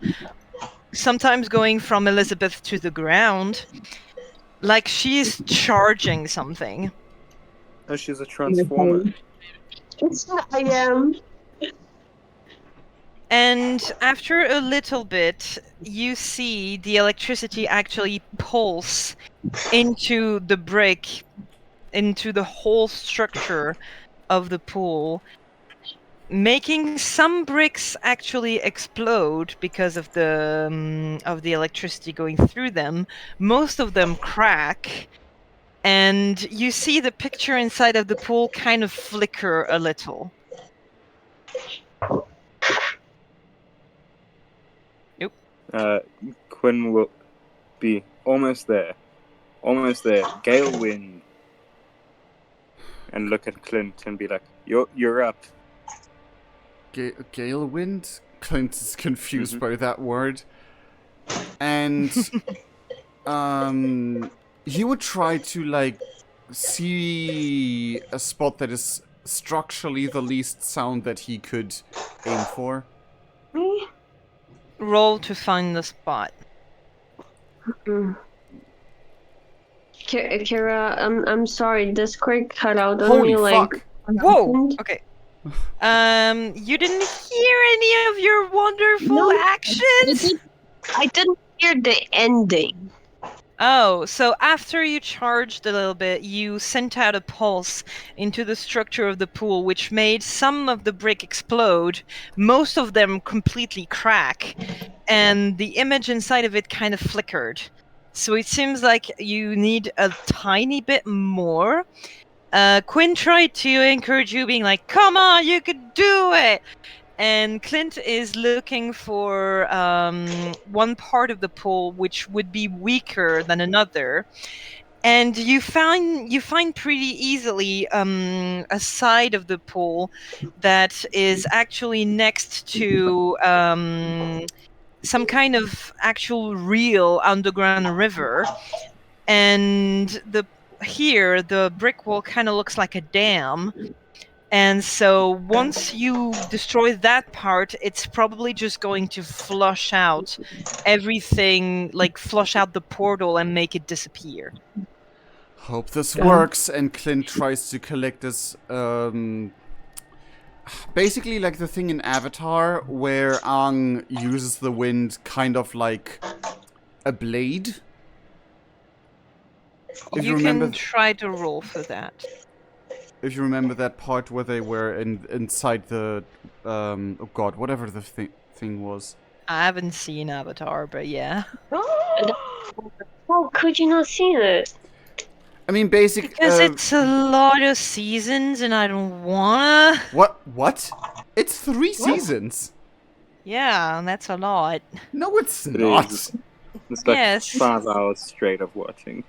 sometimes going from Elizabeth to the ground, like she is charging something. Oh, she's a transformer. I am. And after a little bit, you see the electricity actually pulse into the brick, into the whole structure of the pool, making some bricks actually explode because of the electricity going through them. Most of them crack, and you see the picture inside of the pool kind of flicker a little. Quinn will be almost there. Almost there. Gale wind. And look at Clint and be like, You're up. Gale wind? Clint is confused by that word. And he would try to like see a spot that is structurally the least sound that he could aim for. Me? Roll to find the spot. Kira, I'm sorry. This quick cut out on Holy me. Like, fuck! Whoa. Okay. You didn't hear any of your wonderful No, actions? I didn't hear the ending. Oh, so after you charged a little bit, you sent out a pulse into the structure of the pool, which made some of the brick explode, most of them completely crack, and the image inside of it kind of flickered. So it seems like you need a tiny bit more. Quinn tried to encourage you, being like, "Come on, you could do it!" And Clint is looking for one part of the pool which would be weaker than another, and you find pretty easily a side of the pool that is actually next to some kind of actual real underground river, and the brick wall kind of looks like a dam. And so once you destroy that part, it's probably just going to flush out everything, like flush out the portal and make it disappear. Hope this works. And Clint tries to collect this, basically like the thing in Avatar where Aang uses the wind kind of like a blade. If You remember, can try to roll for that. if you remember that part where they were inside the, oh god, whatever the thing was. I haven't seen Avatar, but yeah. How could you not see it? I mean, basic. Because it's a lot of seasons and I don't wanna. What? It's 3 seasons. Yeah, that's a lot. No, it's It not. is. It's like Yes. 5 hours straight of watching.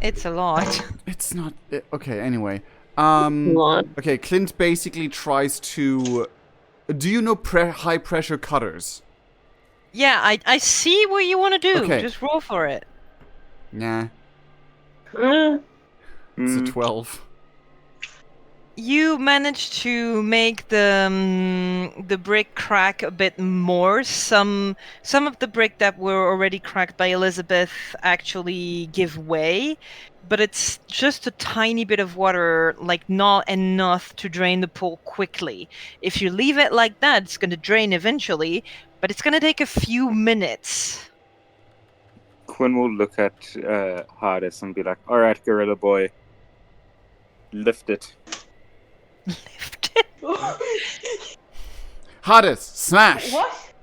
It's a lot. It's not. Okay, anyway. What? Okay, Clint basically tries to. Do you know high pressure cutters? Yeah, I see what you want to do. Okay. Just roll for it. Nah. It's a Mm. 12. You managed to make the brick crack a bit more. Some of the brick that were already cracked by Elizabeth actually give way, but it's just a tiny bit of water, like not enough to drain the pool quickly. If you leave it like that, it's going to drain eventually, but it's going to take a few minutes. Quinn will look at Hardis and be like, "All right, Gorilla Boy, lift it." Lift it. Hades, smash! What?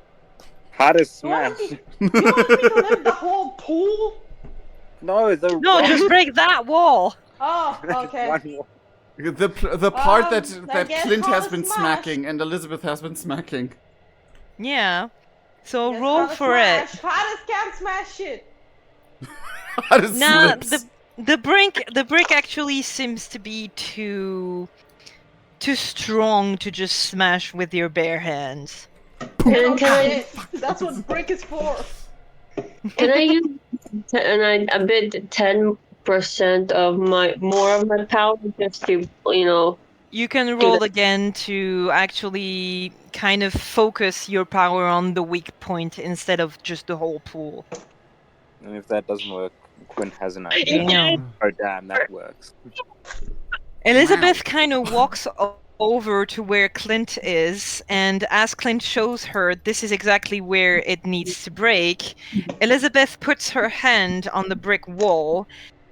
Hardis You want smash. me? You want me to lift the whole pool? No, the No, rock. just break that wall. Oh, There's okay. one more. The part I that guess Clint has Hades been smash. smacking and Elizabeth has been smacking. Yeah. So Yes, roll Hades for it. smash. Hades can't smash it. Hades Nah, slips. the brick actually seems to be too strong to just smash with your bare hands. Can I Yes, that's what brick is for. can I use a bit 10% of my power just to You can Do roll that. again to actually kind of focus your power on the weak point instead of just the whole pool. And if that doesn't work, Quinn has an idea. Damn. Oh damn, that works. Elizabeth kind of walks over to where Clint is, and as Clint shows her this is exactly where it needs to break, Elizabeth puts her hand on the brick wall,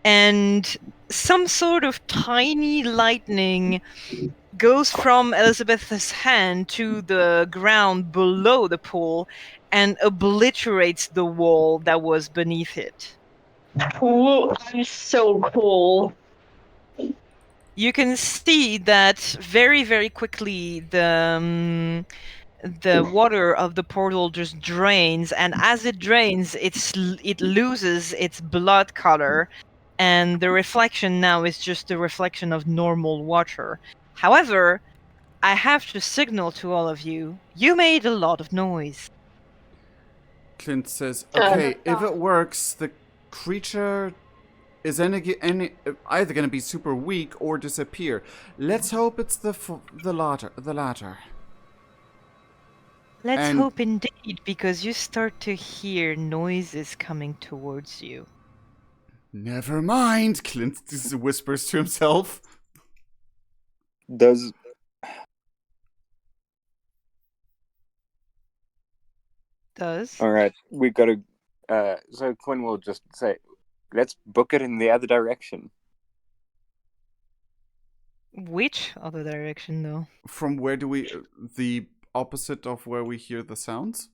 and some sort of tiny lightning goes from Elizabeth's hand to the ground below the pool and obliterates the wall that was beneath it. Ooh, I'm so cool. You can see that very, very quickly the water of the portal just drains, and as it drains, it loses its blood color, and the reflection now is just a reflection of normal water. However, I have to signal to all of you, you made a lot of noise. Clint says, Uh, "Okay, if it works, the creature is either gonna be super weak or disappear. Let's hope it's the latter. The latter." Let's And- hope indeed, because you start to hear noises coming towards you. Never mind, Clint whispers to himself. Does Does? all right? We gotta. So Quinn will just say, "Let's book it in the other direction." Which other direction, though? From where do we? The opposite of where we hear the sounds.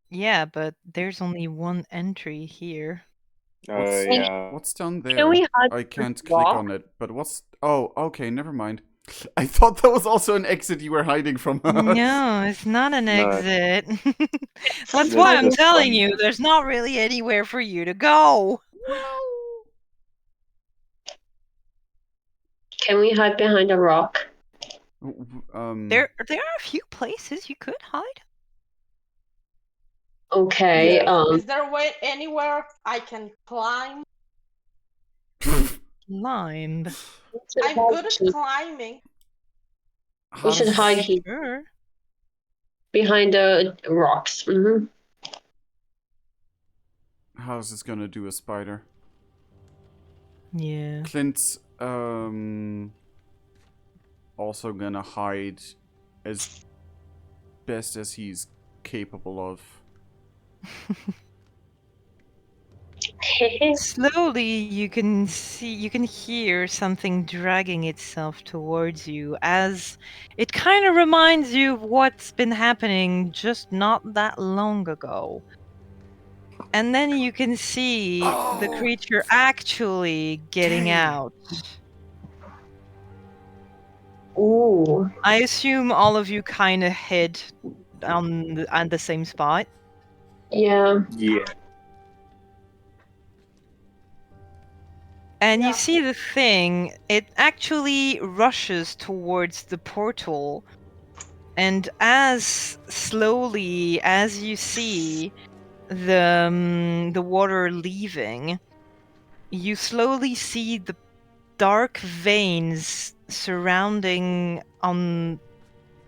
Yeah, but there's only one entry here. Oh What's- yeah. What's down there? Can we hide I can't the click rock? on it. But what's? Oh, okay. Never mind. I thought that was also an exit you were hiding from us. No, it's not an No. exit. That's There's why I'm this telling one. you, there's not really anywhere for you to go. Can we hide behind a rock? There are a few places you could hide. Okay. Yeah. Is there a way anywhere I can climb? Climb. I'm good at climbing. We should hide here Sure. behind the rocks. Hmm. How's this gonna do a spider? Yeah. Clint's also gonna hide as best as he's capable of. Slowly, you can hear something dragging itself towards you, as it kind of reminds you of what's been happening just not that long ago. And then you can see the Oh, creature actually getting dang. out. Ooh. I assume all of you kind of hid on the same spot. Yeah. Yeah. And Yeah. you see the thing, it actually rushes towards the portal. And as slowly as you see the water leaving, you slowly see the dark veins surrounding on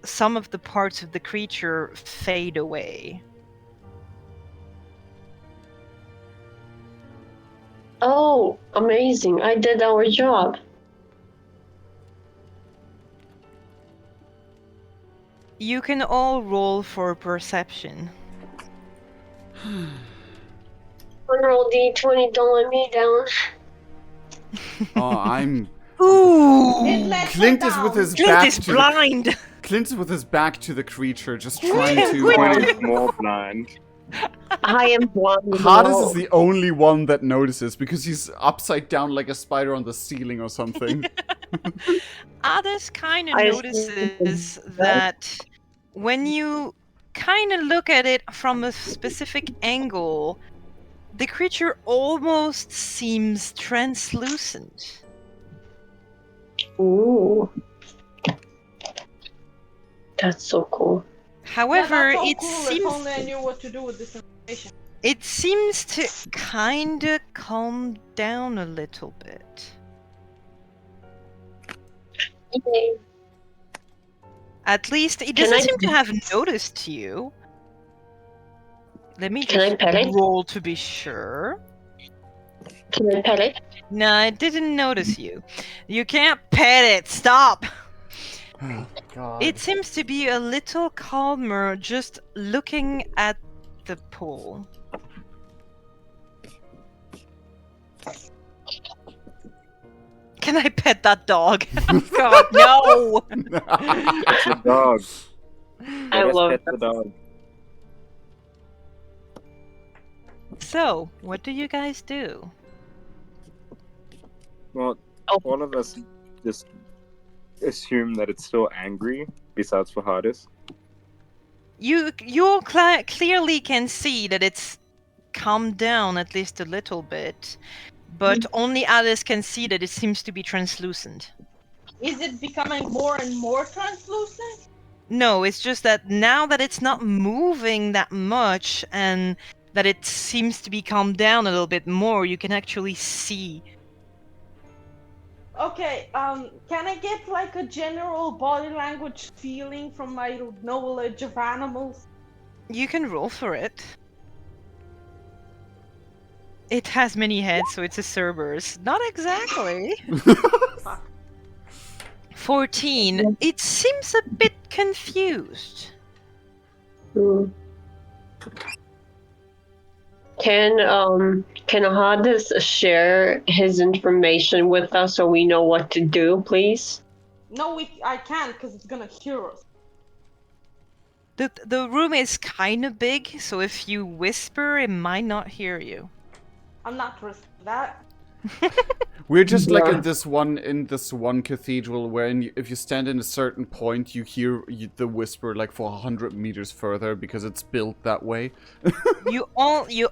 some of the parts of the creature fade away. Oh, amazing. I did our job. You can all roll for perception. Roll D20, don't let me down. Oh, I'm. Ooh! It lets Clint her is with down. his Clint back is to the. blind! Clint is with his back to the creature, just Quick, trying to. quick. 20 is more blind. I am blind. Hades is the only one that notices because he's upside down like a spider on the ceiling or something. Others kind of I notices see. that when you kind of look at it from a specific angle, the creature almost seems translucent. Ooh. That's so cool. However, yeah, that's so it cool. If only I seems knew what to do with this information. it seems to kind of calm down a little bit. Yay. At least it Can doesn't I- seem to have noticed you. Let me Can I just pet it? roll to be sure. Can I pet it? No, it didn't notice you. You can't pet it. Stop. Oh, God. It seems to be a little calmer just looking at the pool. Can I pet that dog? God, no! Pet the dog. I Let us love pet the dog. So, what do you guys do? Well, Oh. all of us just assume that it's still angry, besides for Hardest. You all clearly can see that it's calmed down at least a little bit, but only Alice can see that it seems to be translucent. Is it becoming more and more translucent? No, it's just that now that it's not moving that much and that it seems to be calmed down a little bit more, you can actually see. Okay, can I get like a general body language feeling from my knowledge of animals? You can roll for it. It has many heads, so it's a Cerberus. Not exactly. 14. It seems a bit confused. Hmm. Can Hades share his information with us so we know what to do, please? No, I can't because it's gonna hear us. The room is kind of big, so if you whisper, it might not hear you. I'm not risking that. We're just like Yeah. in this one cathedral where if you stand in a certain point, you hear the whisper like for 100 meters further because it's built that way. You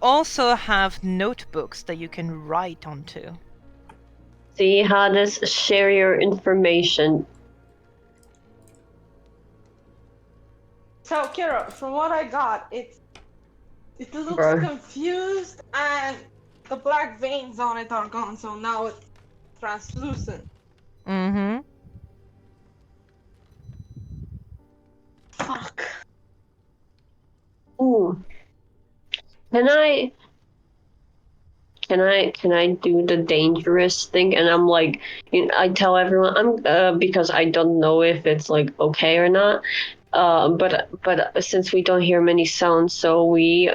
also have notebooks that you can write onto. See, Hades, share your information. So, Kira, from what I got, it looks Bruh. confused and the black veins on it are gone, so now it's translucent. Mm-hmm. Fuck. Ooh. Can I do the dangerous thing? And I'm like, I tell everyone because I don't know if it's like okay or not. But since we don't hear many sounds, so we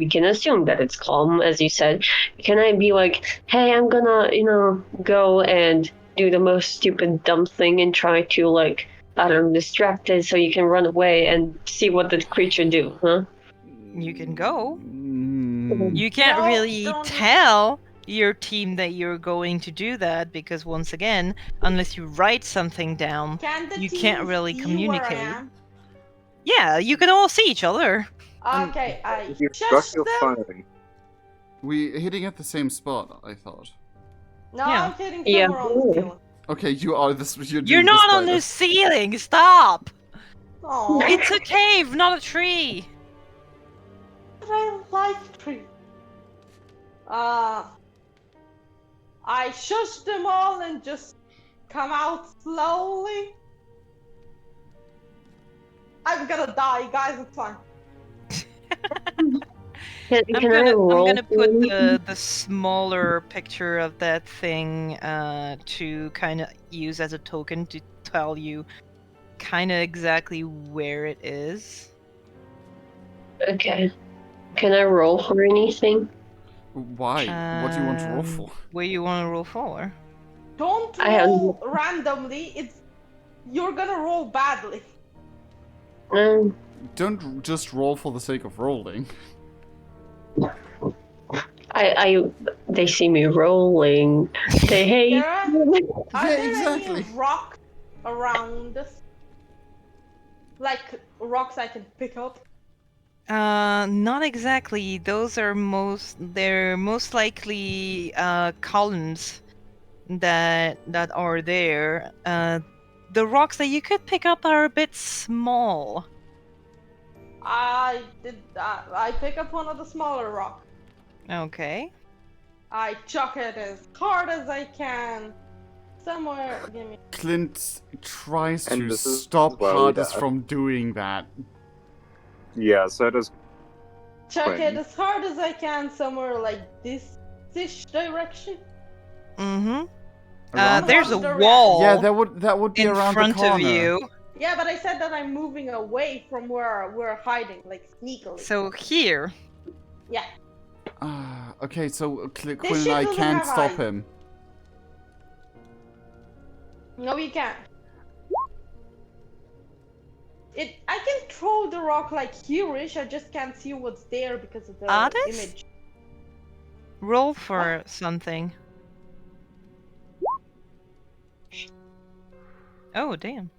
can assume that it's calm, as you said. Can I be like, hey, I'm gonna go and do the most stupid dumb thing and try to like, I don't know, distract it so you can run away and see what the creature do, huh? You can go. Mm. You can't No, really don't- tell your team that you're going to do that because once again, unless you write something down, Can the you team can't really see communicate. where I am? Yeah, you can all see each other. Okay, I You've got shush your them. phone. We hitting at the same spot, I thought. No, Yeah. I'm hitting Yeah. somewhere on the ceiling. Okay, you are this. You're You're doing not this on by the ceiling. Stop. Oh, It's a cave, not a tree. but I like trees. I shush them all and just come out slowly. I'm gonna die, guys. It's fine. Can I roll? I'm gonna for put anything? the smaller picture of that thing to kind of use as a token to tell you kind of exactly where it is. Okay. Can I roll for anything? Why? What do you want to roll for? What do you want to roll for? Don't I have- roll randomly. You're gonna roll badly. Um, Don't just roll for the sake of rolling. they see me rolling. They hate. There are Yeah, there exactly. any rocks around us? Like rocks I can pick up? Not exactly. They're most likely columns that are there. The rocks that you could pick up are a bit small. I pick up one of the smaller rocks. Okay. I chuck it as hard as I can. Somewhere, give me. Clint tries And to this is stop why we Hardest die. from doing that. Yeah, so does Chuck Quinn. it as hard as I can somewhere like this-ish direction. Mm-hmm. Around There's a What's the wall Yeah, that would be in around front the corner. of you. Yeah, but I said that I'm moving away from where we're hiding, like sneakily. So here. Yeah. Okay, so Quinn This and shit I doesn't can't have stop eyes. him. No, you can't. I can throw the rock like here-ish, I just can't see what's there because of the Artist? image. Roll for something. Oh, damn.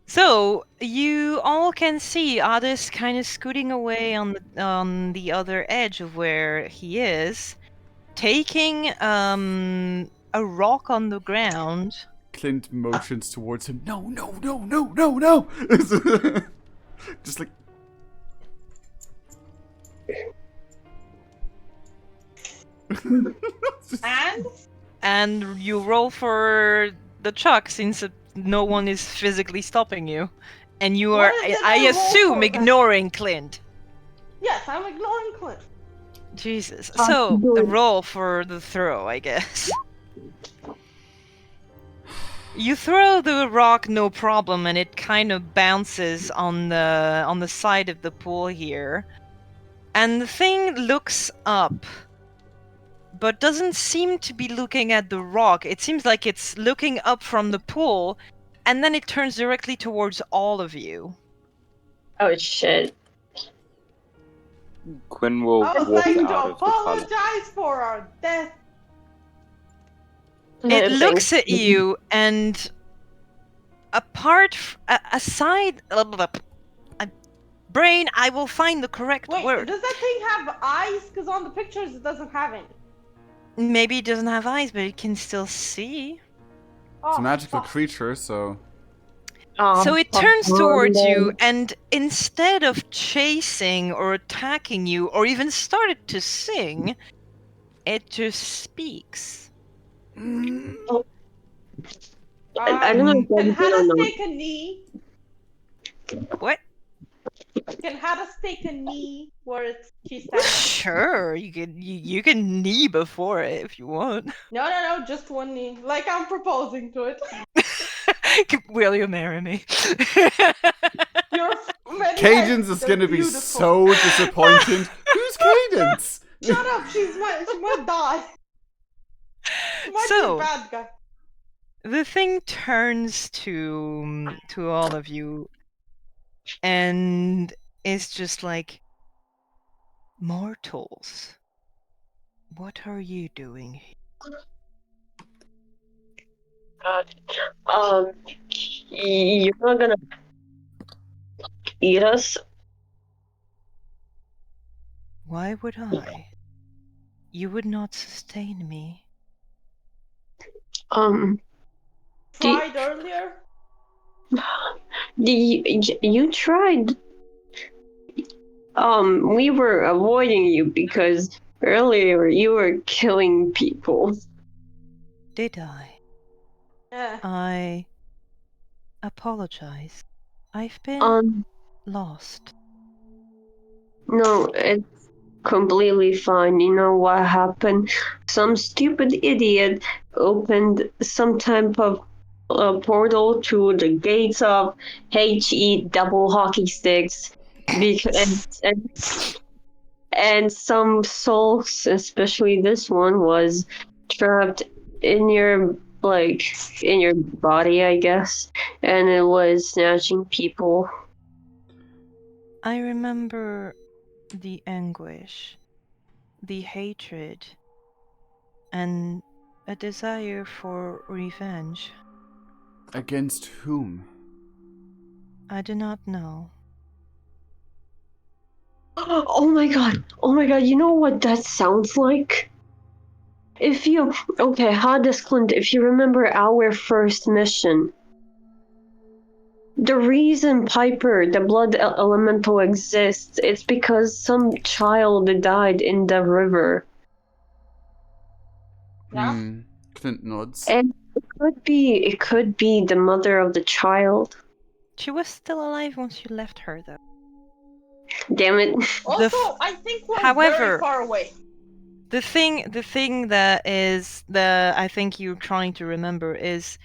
So, you all can see Adis kind of scooting away on the other edge of where he is, taking a rock on the ground. Clint motions towards him. No, no, no, no, no, no! Just like... And And you roll for the chuck since no one is physically stopping you. And you are, What is it I I roll assume, for then? ignoring Clint. yes, I'm ignoring Clint. Jesus. Ah, So, good. roll for the throw, I guess. You throw the rock no problem, and it kind of bounces on the side of the pool here. And the thing looks up, but doesn't seem to be looking at the rock. It seems like it's looking up from the pool, and then it turns directly towards all of you. Oh shit. Quinn will I was walk like to out of the column. apologize for our death. It looks Thanks. at you, and aside, brain, I will find the correct Wait, word. does that thing have eyes? Because on the pictures it doesn't have any. Maybe it doesn't have eyes, but it can still see. Oh, It's a magical fuck. creature, so... So it turns come towards on, you, then. and instead of chasing or attacking you, or even started to sing, it just speaks. I don't know if Can that's good or Hadass not. take a knee? What? Can Hadass take a knee where she's standing? Sure, you can knee before it if you want. No, just one knee. Like I'm proposing to it. Will you marry me? You're many Cadence heads, is they're gonna be beautiful. so disappointed. Who's Cadence? Shut up, she might die. She might be So- a bad guy. The thing turns to all of you, and it's just like, mortals, what are you doing here? You're not gonna eat us? Why would I? You would not sustain me. Tried earlier. You tried. We were avoiding you because earlier you were killing people. Did I? Yeah. I apologize. I've been Um, lost. no, it's completely fine. You know what happened? Some stupid idiot opened some type of portal to the gates of HE double hockey sticks because and some souls, especially this one, was trapped in your in your body, I guess, and it was snatching people. I remember the anguish, the hatred, and a desire for revenge. Against whom? I do not know. Oh my god! Oh my god! You know what that sounds like? If you okay, Hades Clint, if you remember our first mission, the reason Piper, the blood elemental, exists, it's because some child died in the river. Yeah. Clint nods. And it could be the mother of the child. She was still alive once you left her, though. Damn it. Also, I think we're However- very far away. The thing that is that I think you're trying to remember is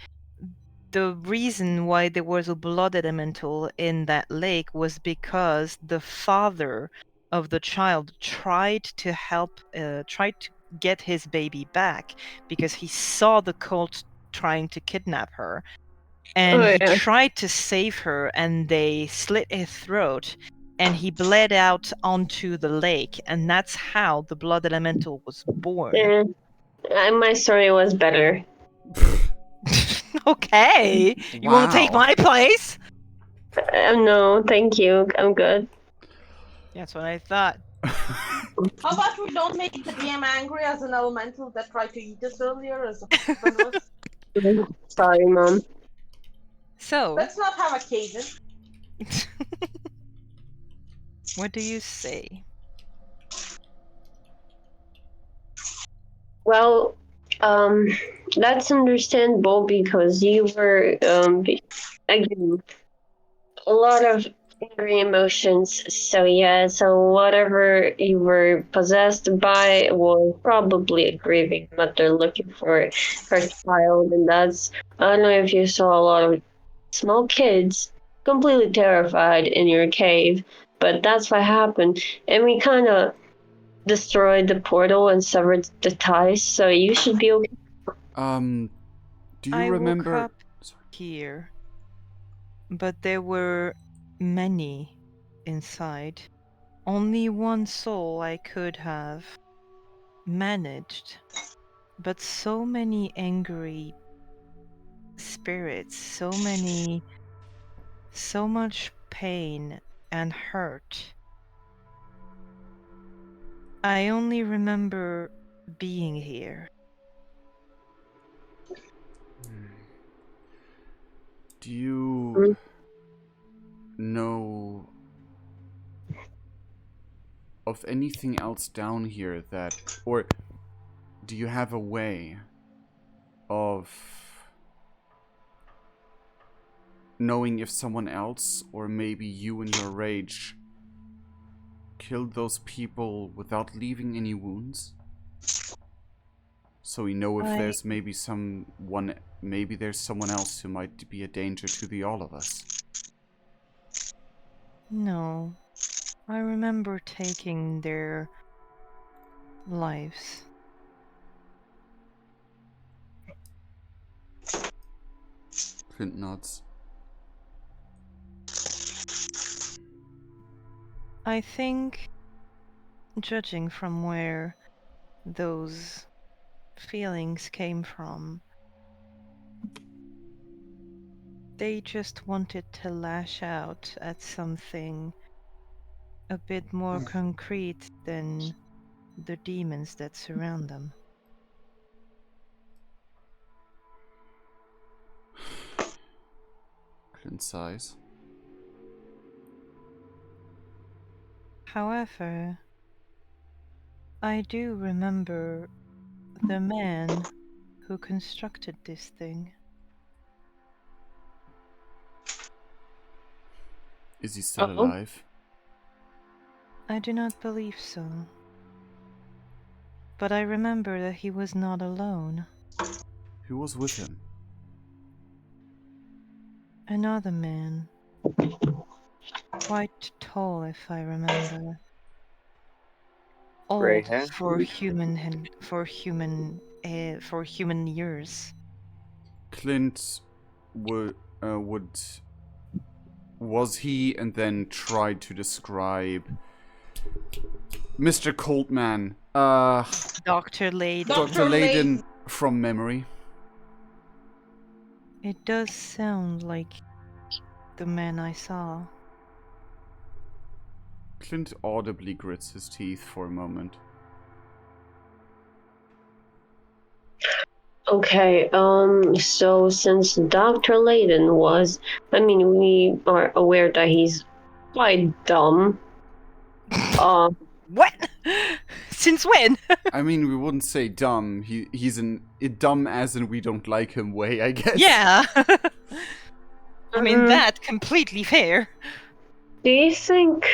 the reason why there was a blood elemental in that lake was because the father of the child tried to get his baby back because he saw the cult trying to kidnap her. And Oh, he yeah. tried to save her, and they slit his throat, and he bled out onto the lake, and that's how the blood elemental was born. My story was better. Okay, you want to take Wow. my place? No, thank you. I'm good. That's what I thought. How about we don't make the DM angry as an elemental that tried to eat us earlier as a husband was? Sorry, Mom. So, Let's not have a Cajun. what do you say? Well, that's understandable because you were, again, a lot of angry emotions. So yeah, so whatever you were possessed by was probably a grieving mother looking for her child, and that's I don't know if you saw a lot of small kids completely terrified in your cave, but that's what happened, and we kind of destroyed the portal and severed the ties, so you should be okay. Do you I remember? woke up Sorry. here, but there were many inside. Only one soul I could have managed, but so many angry spirits, so much pain and hurt. I only remember being here. Do you know of anything else down here or do you have a way of knowing if someone else, or maybe you in your rage, killed those people without leaving any wounds? So we know if there's maybe there's someone else who might be a danger to the all of us. No, I remember taking their lives. Clint nods. I think, judging from where those feelings came from, they just wanted to lash out at something a bit more concrete than the demons that surround them. Clint sighs. However, I do remember the man who constructed this thing. Is he still Uh-oh. alive? I do not believe so. But I remember that he was not alone. Who was with him? Another man. Quite tall, if I remember. Grey Old hair? for human years. Clint would was he, and then tried to describe Mr. Coldman, Dr. Lade. Dr. Layden from memory. It does sound like the man I saw. Clint audibly grits his teeth for a moment. Okay, so since Dr. Layden was, I mean, we are aware that he's quite dumb. What? Since when? I mean, we wouldn't say dumb. He's dumb as in we don't like him way, I guess. Yeah. I mean, Mhm. that completely fair. Do you think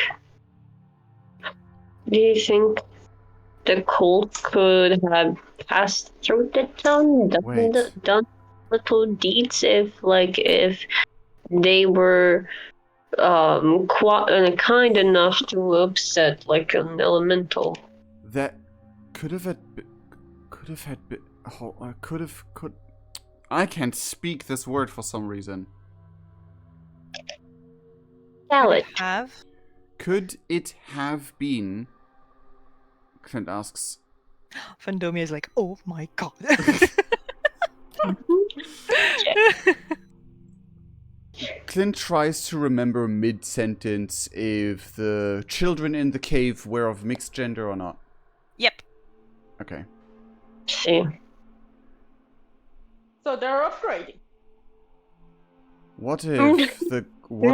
the cult could have passed through the town, Wait. done little deeds if they were kind enough to upset like an elemental? That could have I can't speak this word for some reason. Tell Could it. it have? Could it have been? Clint asks. Fandomia is like, oh my god. Clint tries to remember mid-sentence if the children in the cave were of mixed gender or not. Yep. Okay. See. So they're upgrading. What Mm, if They're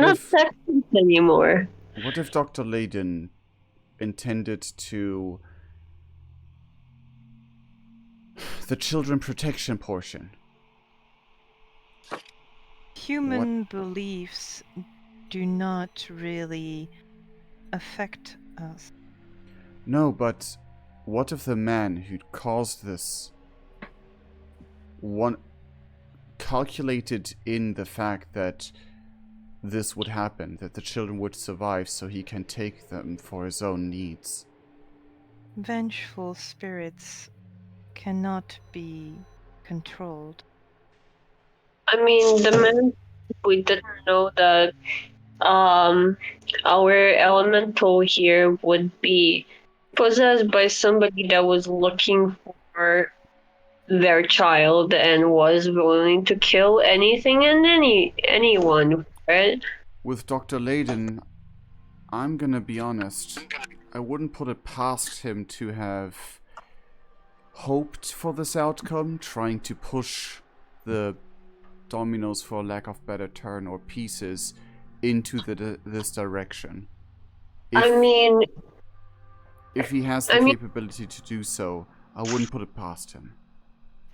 not sexist anymore. What if Dr. Layden intended to the children protection portion? Human beliefs do not really affect us. No, but what if the man who caused this calculated in the fact that this would happen, that the children would survive so he can take them for his own needs? Vengeful spirits cannot be controlled. I mean, the man, we didn't know that our elemental here would be possessed by somebody that was looking for their child and was willing to kill anything and anyone, right? With Dr. Layden, I'm gonna be honest, I wouldn't put it past him to have hoped for this outcome, trying to push the dominoes, for lack of better term, or pieces into this direction. I mean, if he has the capability to do so, I wouldn't put it past him.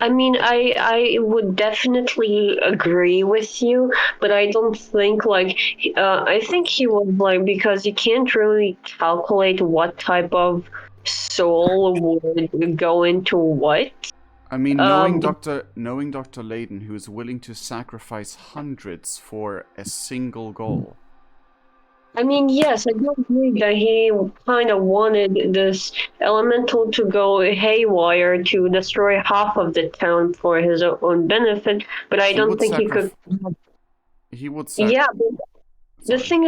I would definitely agree with you, but I don't think I think he was because you can't really calculate what type of soul would go into what. I mean, knowing Dr. Layden, who is willing to sacrifice hundreds for a single goal. I mean, yes, I do agree that he kind of wanted this elemental to go haywire to destroy half of the town for his own benefit, but I don't think he could. He would. Yeah, but the thing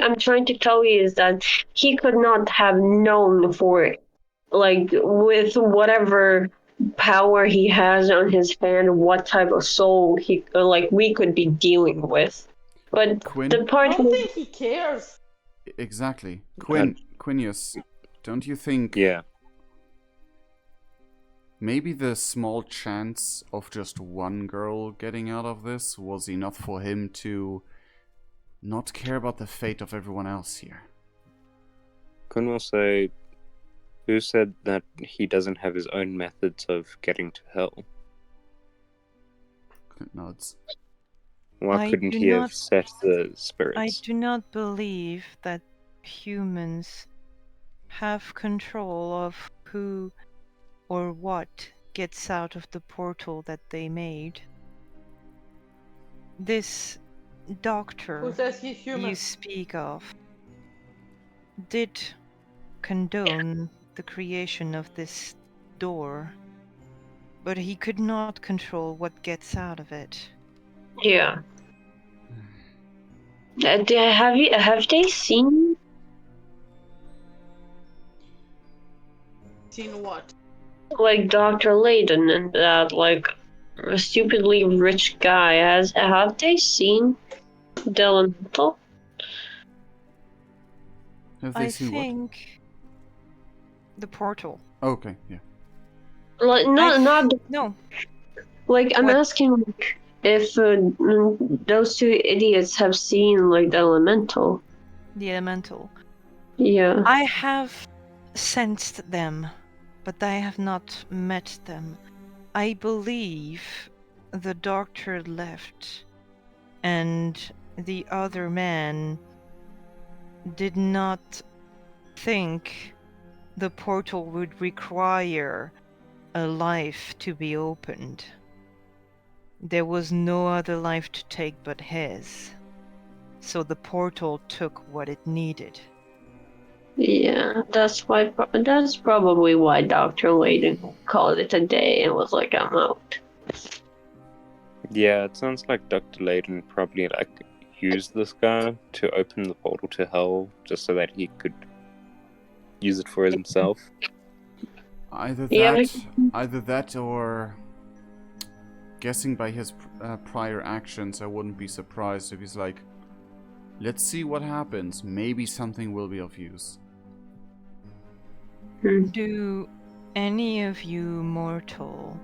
I'm trying to tell you is that he could not have known for, with whatever power he has on his hand, what type of soul we could be dealing with. But Quinn? the part I don't think he cares. Exactly. Quinius, don't you think maybe the small chance of just one girl getting out of this was enough for him to not care about the fate of everyone else here? Couldn't also, who said that he doesn't have his own methods of getting to hell? Clint nods. Why I couldn't do he have not- set the I spirits? do not believe that humans have control of who or what gets out of the portal that they made. This Who doctor says he's human? you speak of did condone the creation of this door, but he could not control what gets out of it. Yeah. Have they seen? Seen what? Like Dr. Layden and that like stupidly rich guy have they seen the elemental? Have they I seen think the portal. what? Okay, yeah. Like No. like I'm What? asking if those two idiots have seen like the elemental. The elemental. Yeah. I have sensed them, but I have not met them. I believe the doctor left, and the other man did not think the portal would require a life to be opened. There was no other life to take but his. So the portal took what it needed. Yeah, that's probably why Dr. Layden called it a day and was like, I'm out. Yeah, it sounds like Dr. Layden probably used this guy to open the portal to hell just so that he could use it for himself. Either Yeah, that or guessing by his prior actions, I wouldn't be surprised if he's like, let's see what happens. Maybe something will be of use. Do any of you mortal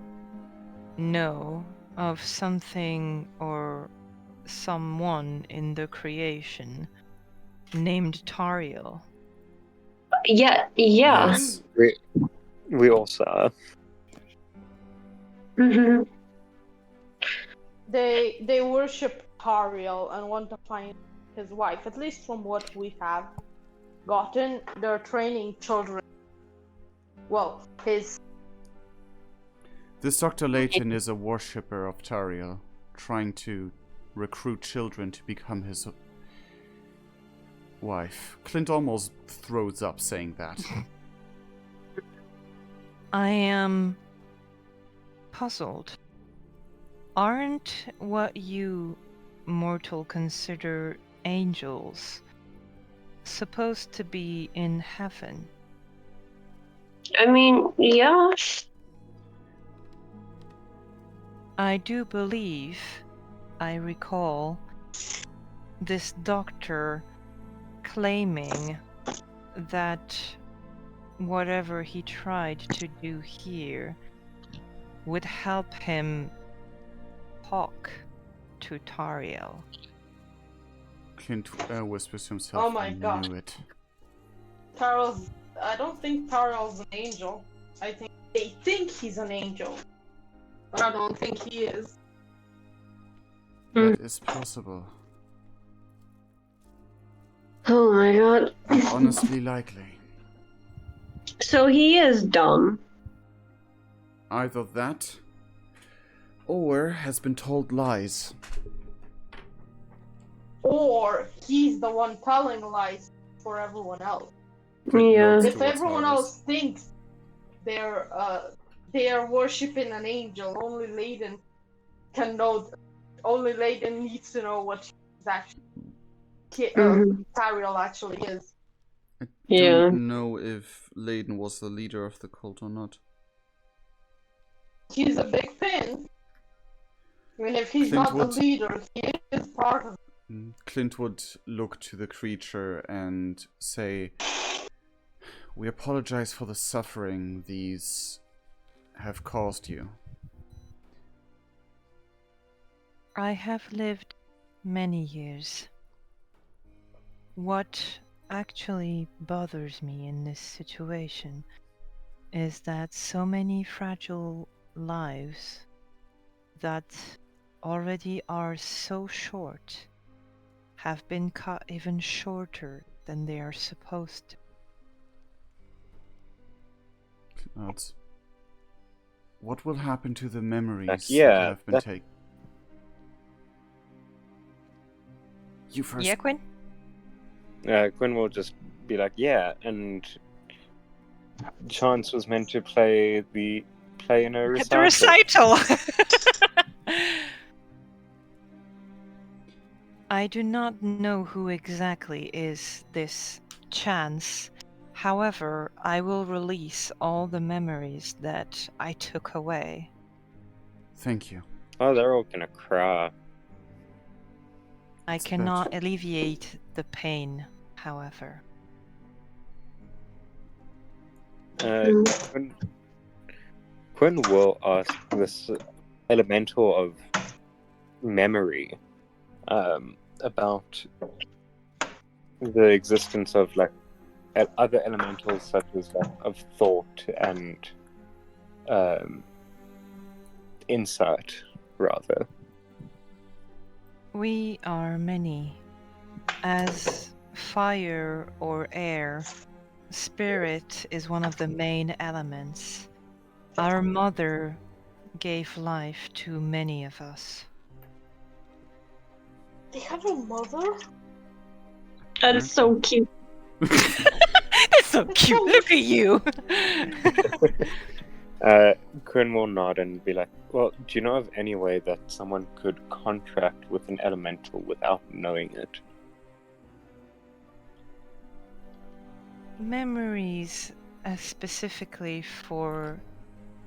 know of something or someone in the creation named Tariel? yeah. Yes. We also are. Mhm. They worship Tariel and want to find his wife. At least from what we have gotten, they're training children. Well, his This Dr. Layton is a worshipper of Tariel, trying to recruit children to become his wife. Clint almost throws up saying that. I am puzzled. Aren't what you mortal consider angels supposed to be in heaven? I mean, yeah. I do believe I recall this doctor claiming that whatever he tried to do here would help him talk to Tariel. Clint whispers to himself, Oh my I God. knew it. Tariel's. I don't think Tariel's an angel. I think they think he's an angel, but I don't think he is. That is possible. Oh my god. And honestly likely. So he is dumb. Either that, or has been told lies. Or he's the one telling lies for everyone else. Clint Yeah. nods If towards everyone Harvest. else thinks they are worshiping an angel, only Layden can know. Only Layden needs to know what he's actually Mhm. Tariel actually is. I Yeah. don't know if Layden was the leader of the cult or not. He's a big fan. I mean, if he's Clint not the would- leader, he is part of. Clint would look to the creature and say, we apologize for the suffering these have caused you. I have lived many years. What actually bothers me in this situation is that so many fragile lives that already are so short have been cut even shorter than they are supposed to. That's... What will happen to the memories yeah, that have been that- taken? You first. Yeah, Quinn? Quinn will just be like, yeah, and Chance was meant to play in a recital. The recital! I do not know who exactly is this Chance. However, I will release all the memories that I took away. Thank you. Oh, they're all gonna cry. I It's cannot alleviate the pain, however. Quinn will ask this elemental of memory about the existence of like other elementals such as like of thought and insight, rather. We are many. As fire or air, spirit is one of the main elements. Our mother gave life to many of us. They have a mother? That's so cute. That's so cute. Look at you. Quinn will nod and be like, well, do you know of any way that someone could contract with an elemental without knowing it? Memories, specifically for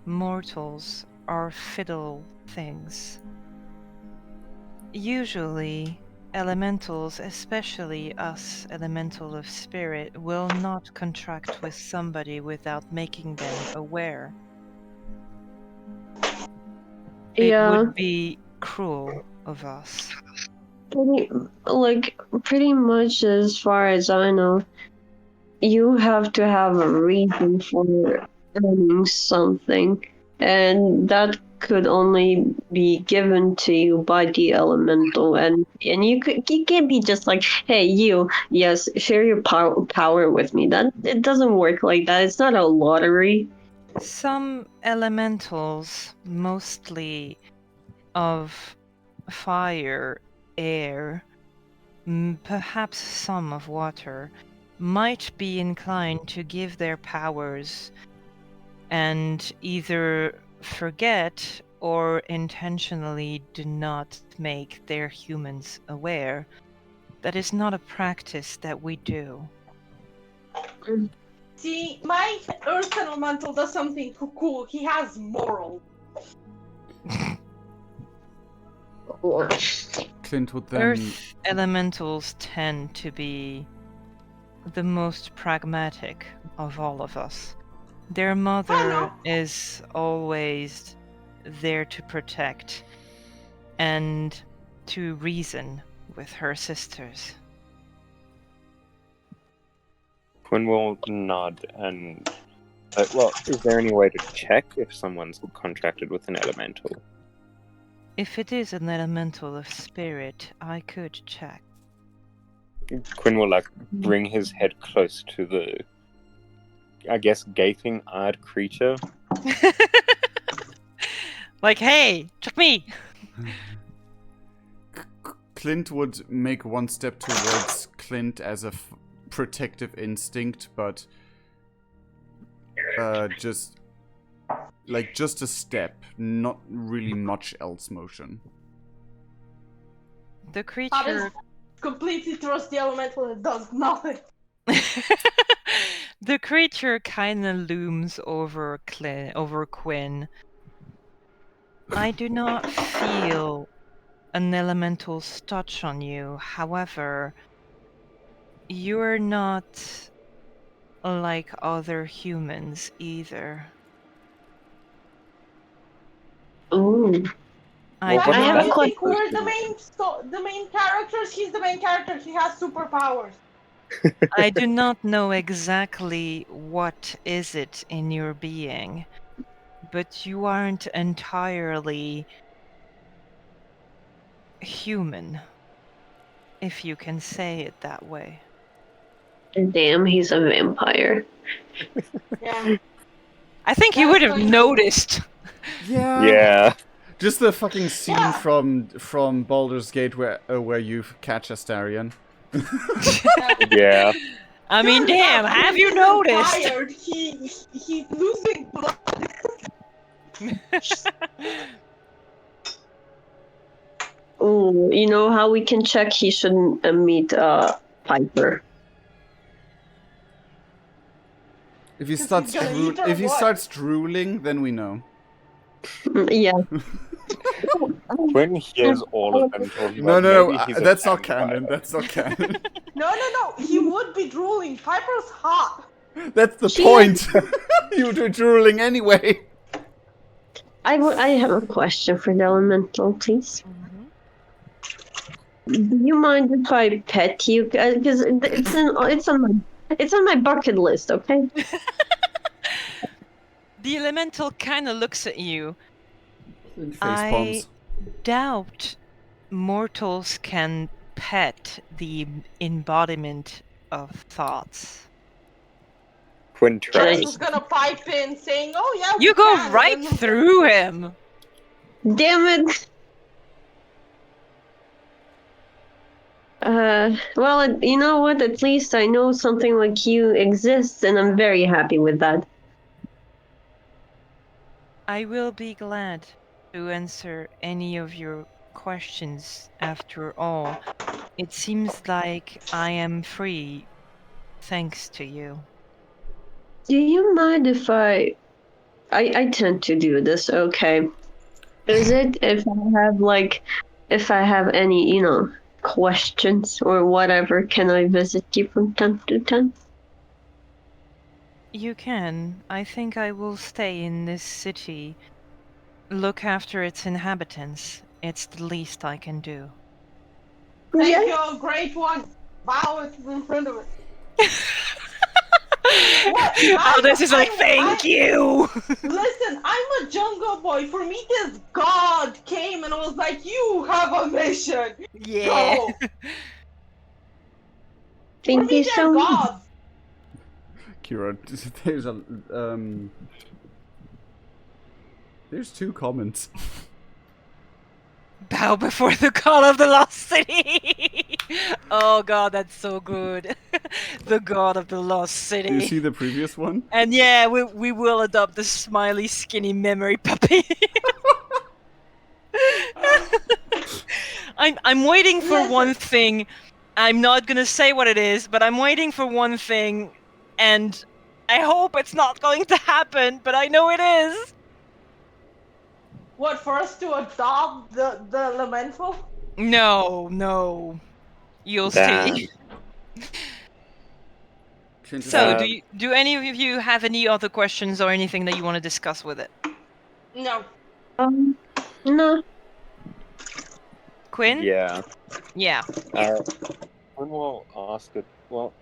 mortals, are fiddle things. Usually, elementals, especially us, elemental of spirit, will not contract with somebody without making them aware. It Yeah, would be cruel of us. pretty much as far as I know, you have to have a reason for earning something, and that could only be given to you by the elemental, and you can't be just like, hey, yes, share your power with me. That it doesn't work like that. It's not a lottery. Some elementals, mostly of fire, air, perhaps some of water, might be inclined to give their powers and either forget or intentionally do not make their humans aware. That is not a practice that we do. See, my Earth Elemental does something cool. He has moral. Clint would then. Earth elementals tend to be the most pragmatic of all of us. Their mother is always there to protect and to reason with her sisters. Quinn will nod and well, is there any way to check if someone's contracted with an elemental? If it is an elemental of spirit, I could check. Quinn will like bring his head close to the, I guess, gaping-eyed creature. Like, hey, check me! Clint would make one step towards Clint as a protective instinct, but just a step, not really much else motion. The creature Completely trust the elemental and it does nothing. the creature kind of looms over Quinn. I do not feel an elemental's touch on you. However, you're not like other humans either. Ooh. I Well, do I have not. a You think question. we're the main characters? He's the main character. He has superpowers. I do not know exactly what is it in your being, but you aren't entirely human, if you can say it that way. Damn, he's a vampire. Yeah. I think you That's would have kind of- noticed. Yeah. Yeah. Just the fucking scene Yeah. from Baldur's Gate where you catch Astarion. Yeah. I mean, Turns damn, out have when you he's noticed? inspired, he's losing blood. Ooh, you know how we can check he shouldn't meet Piper. If he 'Cause starts he's gonna eat her if he what? starts drooling, then we know. Yeah. When he hears all of them talking No, about no, maybe he's a that's not vampire. canon. That's not canon. No, he would be drooling. Piper's hot. That's the She point. You were drooling anyway. I have a question for the elemental, please. Do you mind if I pet you? Because it's on my bucket list. Okay. The elemental kind of looks at you. Face I palms. doubt mortals can pet the embodiment of thoughts. Quinn Can I- Alex tries. was gonna pipe in saying, "Oh yeah, we You go can," and right then- through him. Damn it. Well, you know what? At least I know something like you exists, and I'm very happy with that. I will be glad to answer any of your questions. After all, it seems like I am free thanks to you. Do you mind if I tend to do this, okay? Is it if I have any, questions or whatever, can I visit you from time to time? You can. I think I will stay in this city. Look after its inhabitants. It's the least I can do. Thank you, great one. Bow it in front of it. What? Oh, this is like, I'm- thank you! Listen, I'm a jungle boy. For me, this god came and was like, "You have a mission. Yeah. Go." For Thank me, you they're so much. gods. Kira, there's two comments. Bow before the call of the lost city. Oh god, that's so good. The god of the lost city. Do you see the previous one? And yeah, we will adopt the smiley, skinny memory puppy. I'm waiting for Listen. one thing. I'm not gonna say what it is, but I'm waiting for one thing, and I hope it's not going to happen, but I know it is. What, for us to adopt the elemental? No. You'll Damn. see. Clint is So, like, do any of you have any other questions or anything that you want to discuss with it? No. No. Quinn? Yeah. Yeah. Quinn will ask it. Well,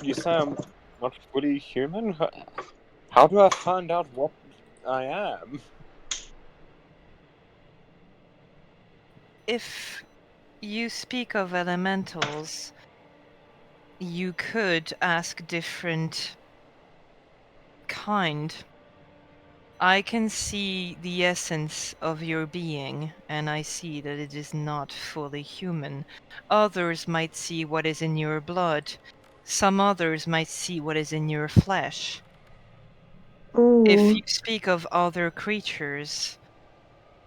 you say I'm not fully human? How do I find out what I am? If you speak of elementals, you could ask different kind. I can see the essence of your being, and I see that it is not fully human. Others might see what is in your blood. Some others might see what is in your flesh. Ooh. If you speak of other creatures,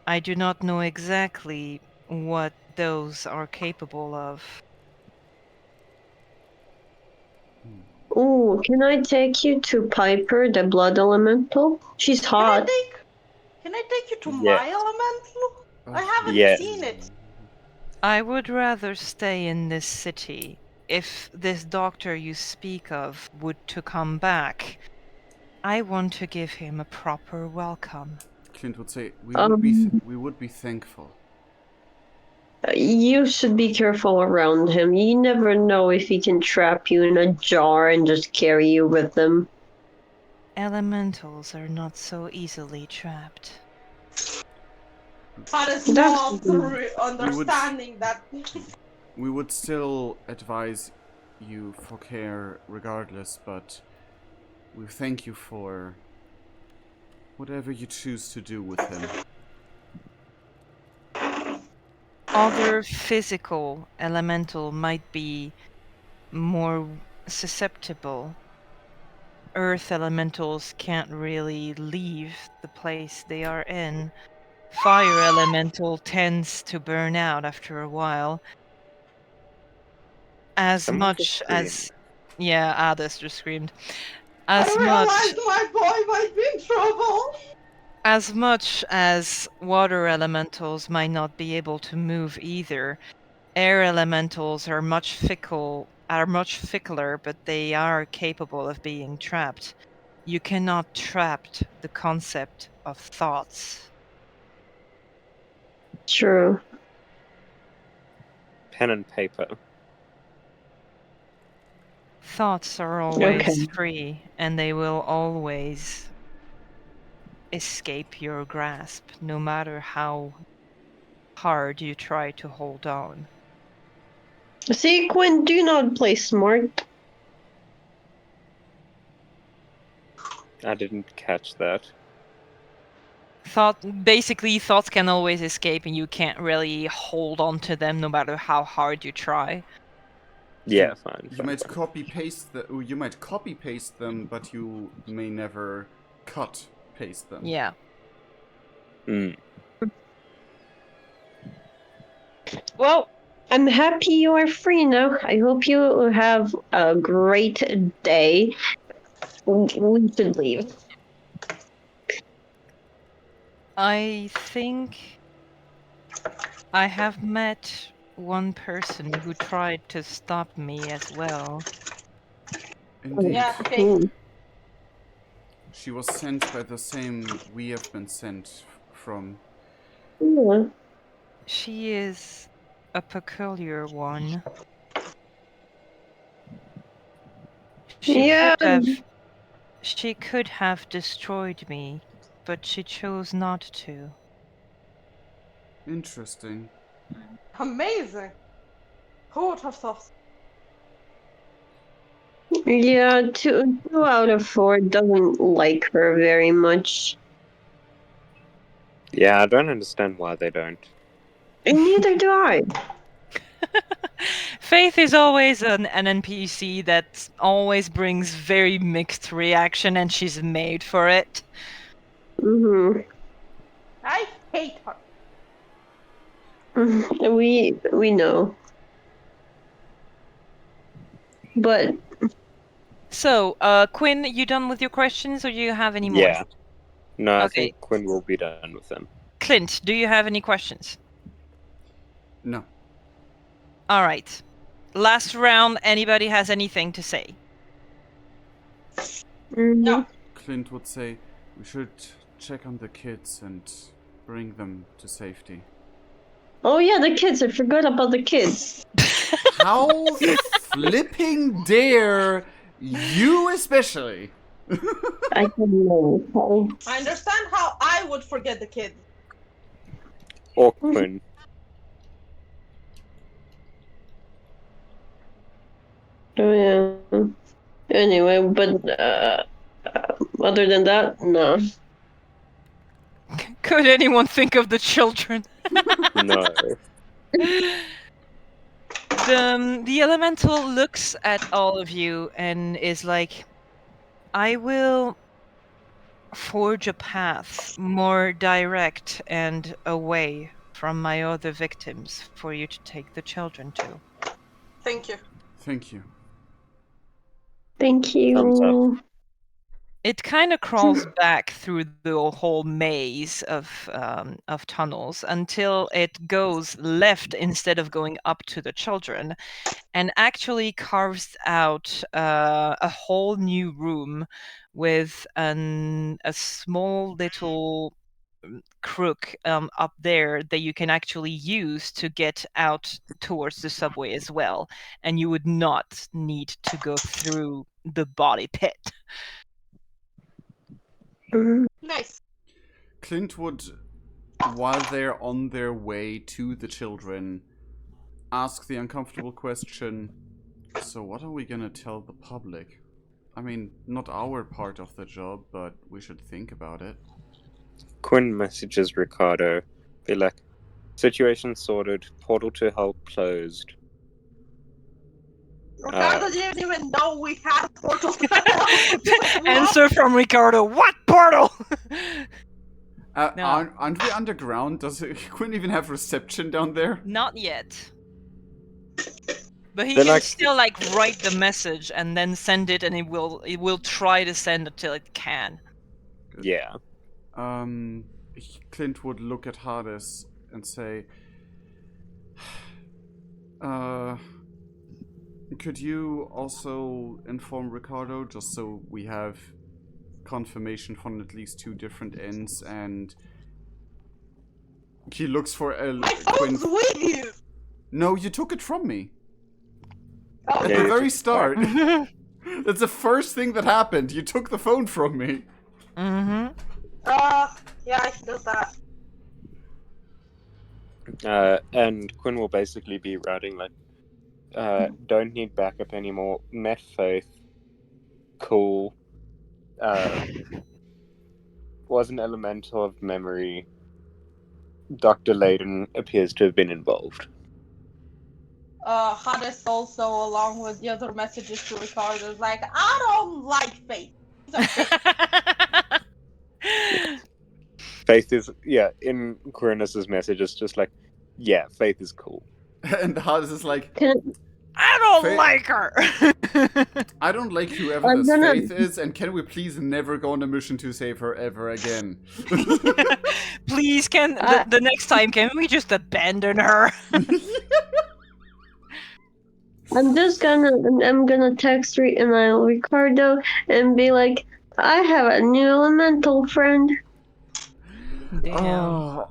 I do not know exactly what those are capable of. Ooh, can I take you to Piper, the blood elemental? She's hot. Can I take you to Yes. my elemental? I haven't Yes. seen it. I would rather stay in this city. If this doctor you speak of would to come back, I want to give him a proper welcome. Clint would say, we Um, would be thankful. You should be careful around him. You never know if he can trap you in a jar and just carry you with him. Elementals are not so easily trapped. That is That's- not understanding that. We would still advise you for care regardless, but we thank you for whatever you choose to do with him. Other physical elemental might be more susceptible. Earth elementals can't really leave the place they are in. Fire elemental tends to burn out after a while. As Someone much just as screamed. yeah, Adis just screamed. I As realized much my boy might be in trouble. as water elementals might not be able to move either. Air elementals are much fickler, but they are capable of being trapped. You cannot trap the concept of thoughts. True. Pen and paper. Thoughts are always Okay. free, and they will always escape your grasp, no matter how hard you try to hold on. See, Quinn, do not play smart. I didn't catch that. Thoughts can always escape, and you can't really hold on to them no matter how hard you try. Yeah, fine. You might copy paste them, but you may never cut paste them. Yeah. Mm. Well, I'm happy you are free now. I hope you have a great day. We should leave. I think I have met one person who tried to stop me as well. Indeed. Yeah, Hmm. She was sent by the same we have been sent from. Yeah. She is a peculiar one. Yeah. She could have destroyed me, but she chose not to. Interesting. Amazing. Who would have thought? Yeah, two out of four doesn't like her very much. Yeah, I don't understand why they don't. And neither do I. Faith is always an NPC that always brings very mixed reaction, and she's made for it. Hmm. I hate her. We know. But So, Quinn, you done with your questions, or do you have any more? Yeah. No, I Okay. think Quinn will be done with them. Clint, do you have any questions? No. All right. Last round. Anybody has anything to say? No. Clint would say we should check on the kids and bring them to safety. oh yeah, the kids. I forgot about the kids. How flipping dare you, especially? I don't know. I understand how I would forget the kids. Or Quinn. Oh yeah. Anyway, but other than that, no. Could anyone think of the children? No. The elemental looks at all of you and is like, I will forge a path more direct and away from my other victims for you to take the children to. Thank you. Thank you. Thank Thumbs up. you. It kind of crawls back through the whole maze of tunnels until it goes left instead of going up to the children, and actually carves out a whole new room with a small little crook up there that you can actually use to get out towards the subway as well, and you would not need to go through the body pit. Nice. Clint would, while they're on their way to the children, ask the uncomfortable question, so what are we gonna tell the public? I mean, not our part of the job, but we should think about it. Quinn messages Ricardo. Be like, situation sorted, portal to hell closed. Ricardo didn't even know we had portals. Like, Answer from Ricardo, what portal? No. Aren't we underground? Does Quinn even have reception down there? Not yet. But he Then can I- still like write the message and then send it, and it will try to send until it can. Yeah. Clint would look at Hades and say, could you also inform Ricardo, just so we have confirmation from at least 2 different ends? And he looks for my Quinn. phone's with you. No, you took it from me. Oh, At Yeah, the you very took it start. That's the first thing that happened. You took the phone from me. Mm-hmm. yeah, he does that. And Quinn will basically be writing like, don't need backup anymore. Met Faith. Cool. Was an elemental of memory. Dr. Layden appears to have been involved. Hades also, along with the other messages to Ricardo, is like, I don't like Faith. He's a bitch. Faith is, in Quirinus's message, it's just like, yeah, Faith is cool. And Hades is like, I don't Faith- like her. I don't like whoever I'm this gonna- Faith is, and can we please never go on a mission to save her ever again? Please, the next time, can we just abandon her? I'm gonna text Ricardo and be like, I have a new elemental friend. Oh,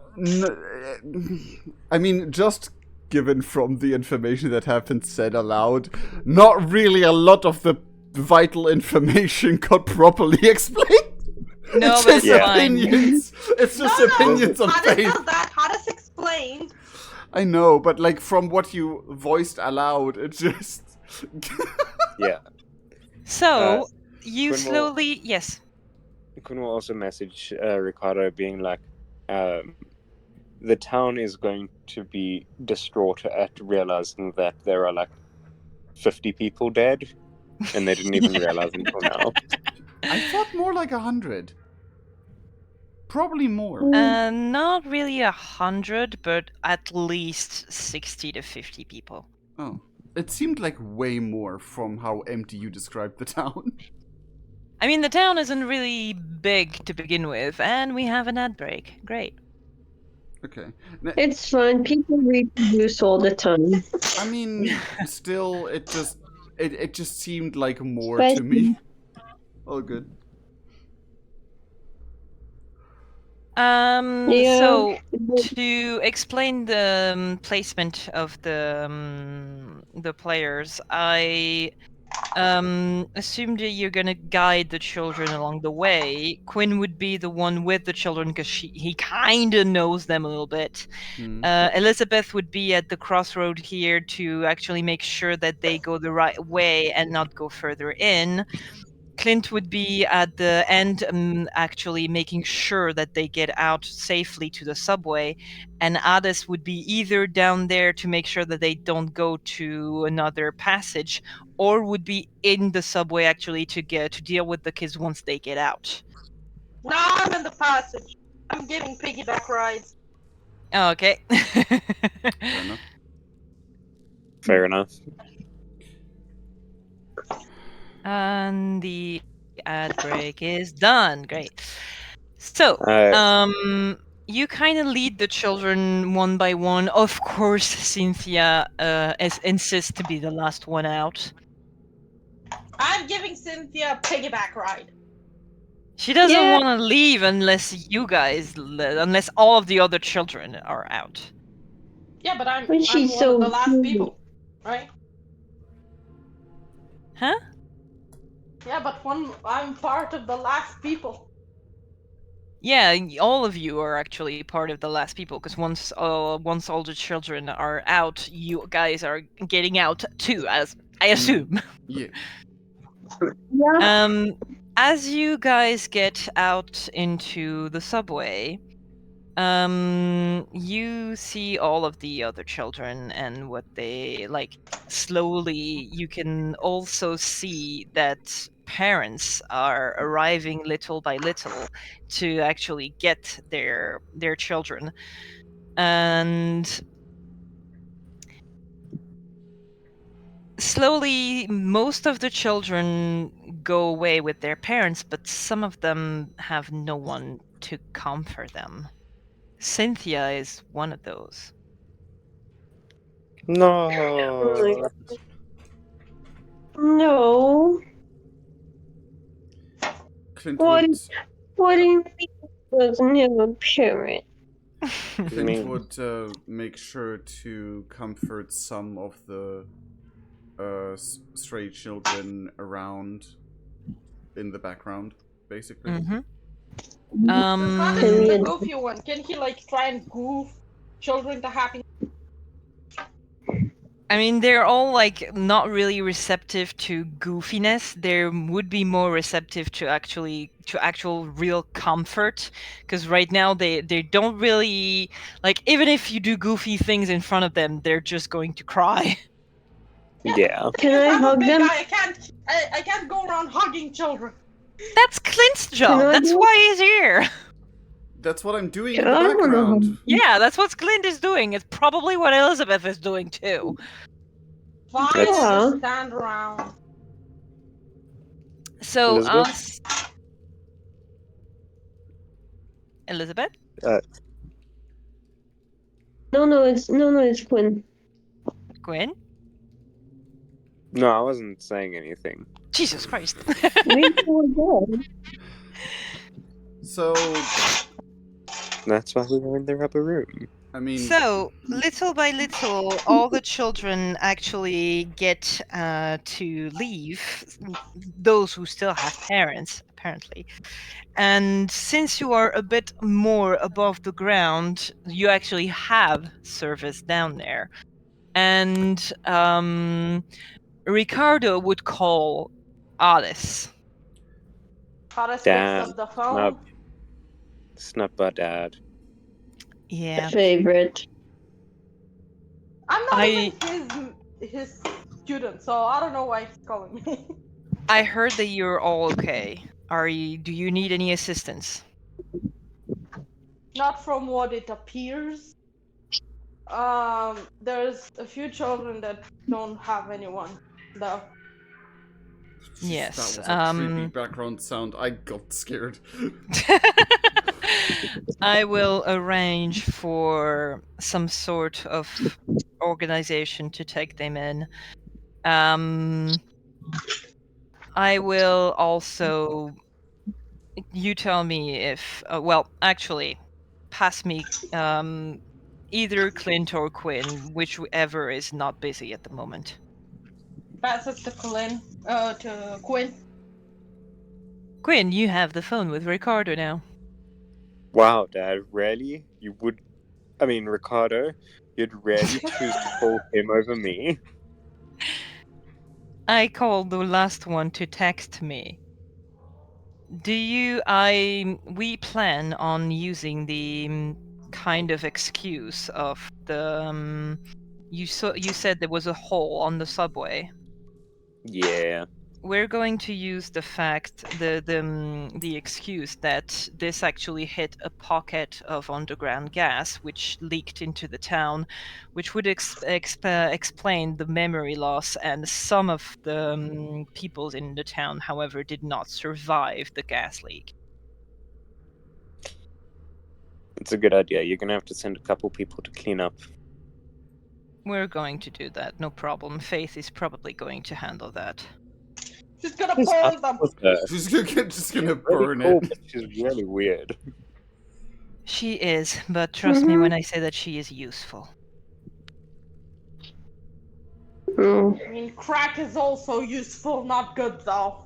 I mean, just given from the information that have been said aloud, not really a lot of the vital information got properly explained. No, It's but just it's fine. opinions. It's just opinions on Hades Faith. does that. Hades explained. I know, but like from what you voiced aloud, it just. Yeah. So, you Quinn will- slowly... Yes. Quinn will also message Ricardo being like, the town is going to be distraught at realizing that there are like 50 people dead, and they didn't even realize until now. I thought more like 100. Probably more. Not really 100, but at least 60 to 50 people. Oh. It seemed like way more from how empty you described the town. I mean, the town isn't really big to begin with, and we have an ad break. Great. Okay. It's fine. People reproduce all the time. I mean, still, it just seemed like more But- to me. All good. Yeah. So to explain the placement of the players, I assumed that you're gonna guide the children along the way. Quinn would be the one with the children because he kind of knows them a little bit. Hmm. Elizabeth would be at the crossroad here to actually make sure that they go the right way and not go further in. Clint would be at the end, actually making sure that they get out safely to the subway, and Hades would be either down there to make sure that they don't go to another passage, or would be in the subway actually to deal with the kids once they get out. No, I'm in the passage. I'm giving piggyback rides. Okay. Fair enough. Fair enough. And the ad break is done. Great. So, you kind of lead the children one by one. Of course, Cynthia insists to be the last one out. I'm giving Cynthia a piggyback ride. She doesn't Yeah. want to leave unless unless all of the other children are out. Yeah, but I'm But she's one of the so last cute. people, right? Huh? Yeah, but I'm part of the last people. Yeah, all of you are actually part of the last people, because once all the children are out, you guys are getting out too, as I assume. Yeah. Yeah. As you guys get out into the subway, you see all of the other children and what they like. Slowly, you can also see that parents are arriving little by little to actually get their children, and slowly most of the children go away with their parents, but some of them have no one to comfort them. Cynthia is one of those. No. No. Clint What? would What do you mean? Doesn't have a parent. Clint mean- would make sure to comfort some of the stray children around in the background, basically. Mm-hmm. Hades is the Period. goofy one. Can he like try and goof children to happiness? I mean, they're all like not really receptive to goofiness. They would be more receptive to actual real comfort, because right now they don't really like. Even if you do goofy things in front of them, they're just going to cry. Yeah. Can I I'm a hug big them? guy. I can't go around hugging children. That's Clint's Can job. I That's do- why he's here. That's what I'm doing Can in the I wanna background. hug? Yeah, that's what Clint is doing. It's probably what Elizabeth is doing too. Fine, That's- I Yeah. just stand around. So, Elizabeth? Elizabeth? No, it's Quinn. Gwen? No, I wasn't saying anything. Jesus Christ. We were good. So, That's why we were in the rubber room. I mean, So, little by little, all the children actually get to leave, those who still have parents, apparently. And since you are a bit more above the ground, you actually have service down there. And Ricardo would call Alice. Hades picks Damn. up the phone. It's not my dad. Yeah. Favorite. I'm not I even his student, so I don't know why he's calling me. I heard that you're all okay. Do you need any assistance? Not from what it appears. There's a few children that don't have anyone, though. Yes. that was a creepy background sound. I got scared. I will arrange for some sort of organization to take them in. I will also. You tell me if. Well, actually, pass me either Clint or Quinn, whichever is not busy at the moment. Pass it to Quinn. Quinn, you have the phone with Ricardo now. Wow, Dad, really? You would. I mean, Ricardo, you'd really choose to call him over me? I called the last one to text me. We plan on using the kind of excuse of the you said there was a hole on the subway. Yeah. We're going to use the fact the excuse that this actually hit a pocket of underground gas which leaked into the town, which would explain the memory loss, and some of the people in the town, however, did not survive the gas leak. It's a good idea. You're gonna have to send a couple people to clean up. We're going to do that, no problem. Faith is probably going to handle that. She's gonna What's burn up them. with her? She's gonna Really burn cool, it. but she's really weird. She is, but trust me Mhm. when I say that she is useful. Mm. I mean, crack is also useful, not good though.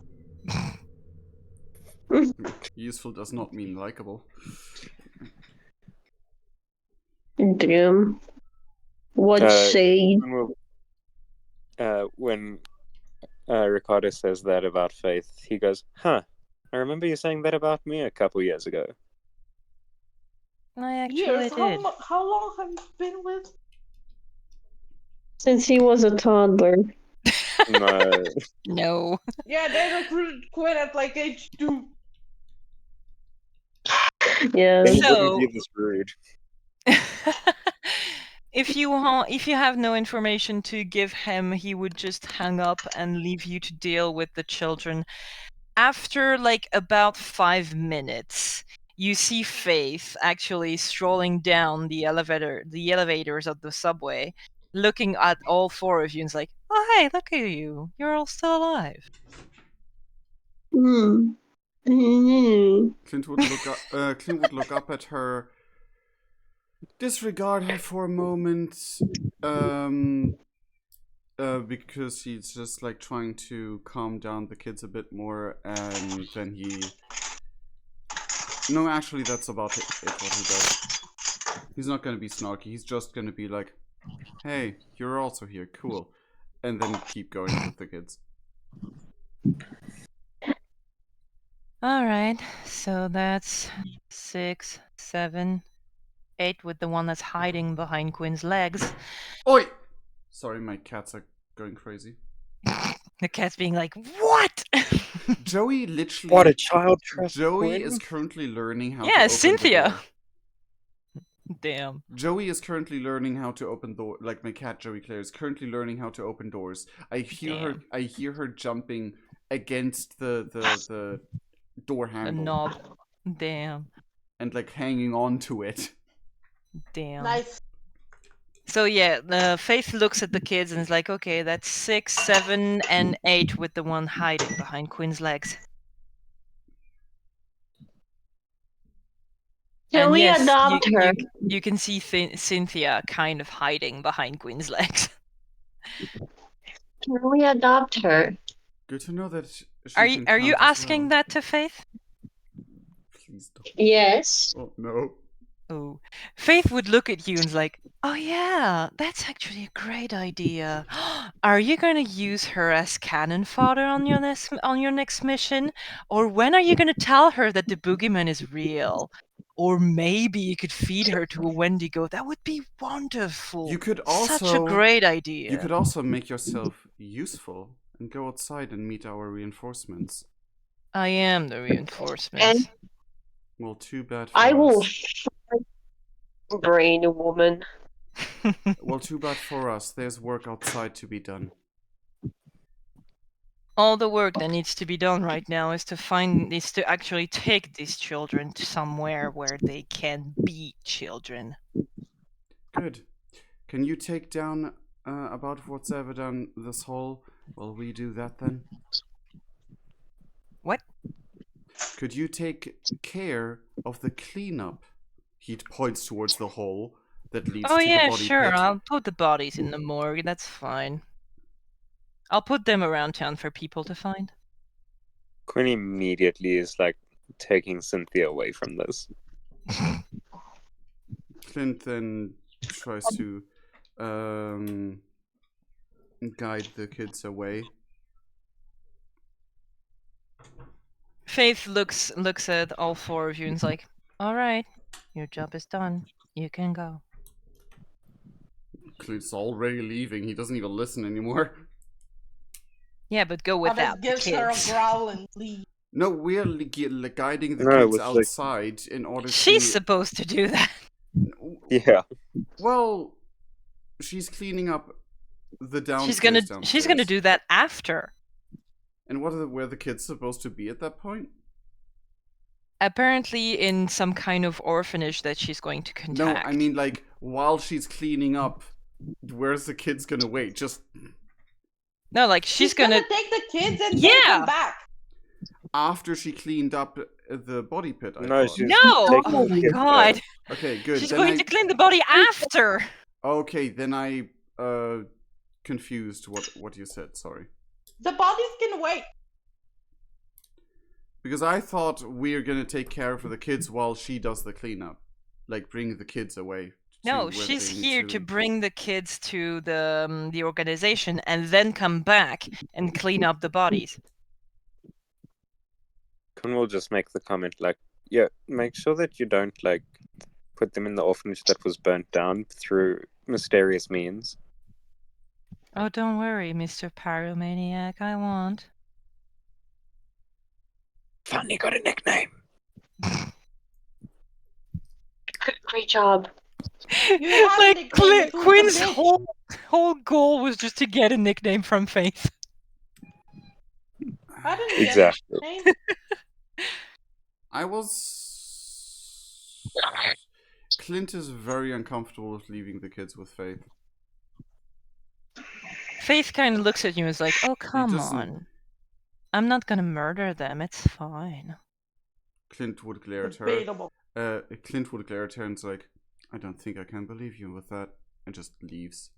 Useful does not mean likable. Damn. What Uh, shade? when Ricardo says that about Faith, he goes, "Huh, I remember you saying that about me a couple years ago." I actually Years? did. How long have you been with? Since he was a toddler. No. No. Yeah, they recruited Quinn at like age 2. Yeah. Then he So- wouldn't be this rude. if you have no information to give him, he would just hang up and leave you to deal with the children. After like about 5 minutes, you see Faith actually strolling down the elevators of the subway, looking at all 4 of you and is like, "Oh hey, look at you! You're all still alive." Hmm. Mm. Clint would look up at her, disregard her for a moment, because he's just like trying to calm down the kids a bit more, and then he. No, actually, that's about it what he does. He's not gonna be snarky. He's just gonna be like, "Hey, you're also here, cool," and then keep going with the kids. All right, so that's 6, 7, 8 with the one that's hiding behind Quinn's legs. Oi! Sorry, my cats are going crazy. The cat's being like, "What?" Joey literally. What a child trust. Joey Quinn. is currently learning how to Yeah, open Cynthia. the door. Damn. Joey is currently learning how to open door. Like my cat Joey Claire is currently learning how to open doors. I hear her jumping against the door The handle knob. Damn. and like hanging on to it. Damn. Nice. So yeah, Faith looks at the kids and is like, "Okay, that's 6, 7, and 8 with the one hiding behind Quinn's legs." Can And we yes, adopt her? you can see Cynthia kind of hiding behind Quinn's legs. Can we adopt her? Good to know that she Are can you count as asking well. that to Faith? Please don't. Yes. Oh no. Oh, Faith would look at you and is like, "Oh yeah, that's actually a great idea. Are you going to use her as cannon fodder on your next mission, or when are you going to tell her that the boogeyman is real? Or maybe you could feed her to a Wendigo. That would be wonderful. You could Such a also great idea." You could also make yourself useful and go outside and meet our reinforcements. I am the reinforcements. Well, too bad for I will us. brain a woman. Well, too bad for us. There's work outside to be done. All the work that needs to be done right now is to actually take these children to somewhere where they can be children. Good. Can you take down about what's ever down this hall while we do that then? What? Could you take care of the cleanup? He points towards the hole that leads Oh to yeah, the body sure. pit. I'll put the bodies in the morgue. That's fine. I'll put them around town for people to find. Quinn immediately is like taking Cynthia away from this. Clint then tries to guide the kids away. Faith looks at all 4 of you and is like, "All right, your job is done. You can go." Clint's already leaving. He doesn't even listen anymore. Yeah, but go Others without the gives her a kids. growl and leave. No, we're guiding the No, kids with, like- outside in order She's to. supposed to do that. Yeah. Well, she's cleaning up the downstairs. She's gonna do that after. And were the kids supposed to be at that point? Apparently in some kind of orphanage that she's going to contact. No, I mean like while she's cleaning up, where's the kids gonna wait? Just No, like she's gonna. take the kids and then Yeah. come back. After she cleaned up the body pit, I No, thought. she's No! taking Oh the my kids god! back. Okay, good. She's then going I... to clean the body after! Okay, then I confused what you said, sorry. The bodies can wait. Because I thought we're gonna take care of the kids while she does the cleanup. Like, bring the kids away. No, where she's they need here to bring the kids to the organization and then come back and clean up the bodies. Kun will just make the comment like, yeah, make sure that you don't like put them in the orphanage that was burnt down through mysterious means. Oh, don't worry, Mr. Pyromaniac, I won't. Finally got a nickname. Great job. You have a Like, nickname, it was the Quinn's bitch. whole goal was just to get a nickname from Faith. I didn't Exactly. get a name. I was... Clint is very uncomfortable with leaving the kids with Faith. Faith kind of looks at you and is like, oh, come doesn't- on. I'm not gonna murder them, it's fine. Clint would glare at her. Debatable. Clint would glare at her and is like, I don't think I can believe you with that. And just leaves.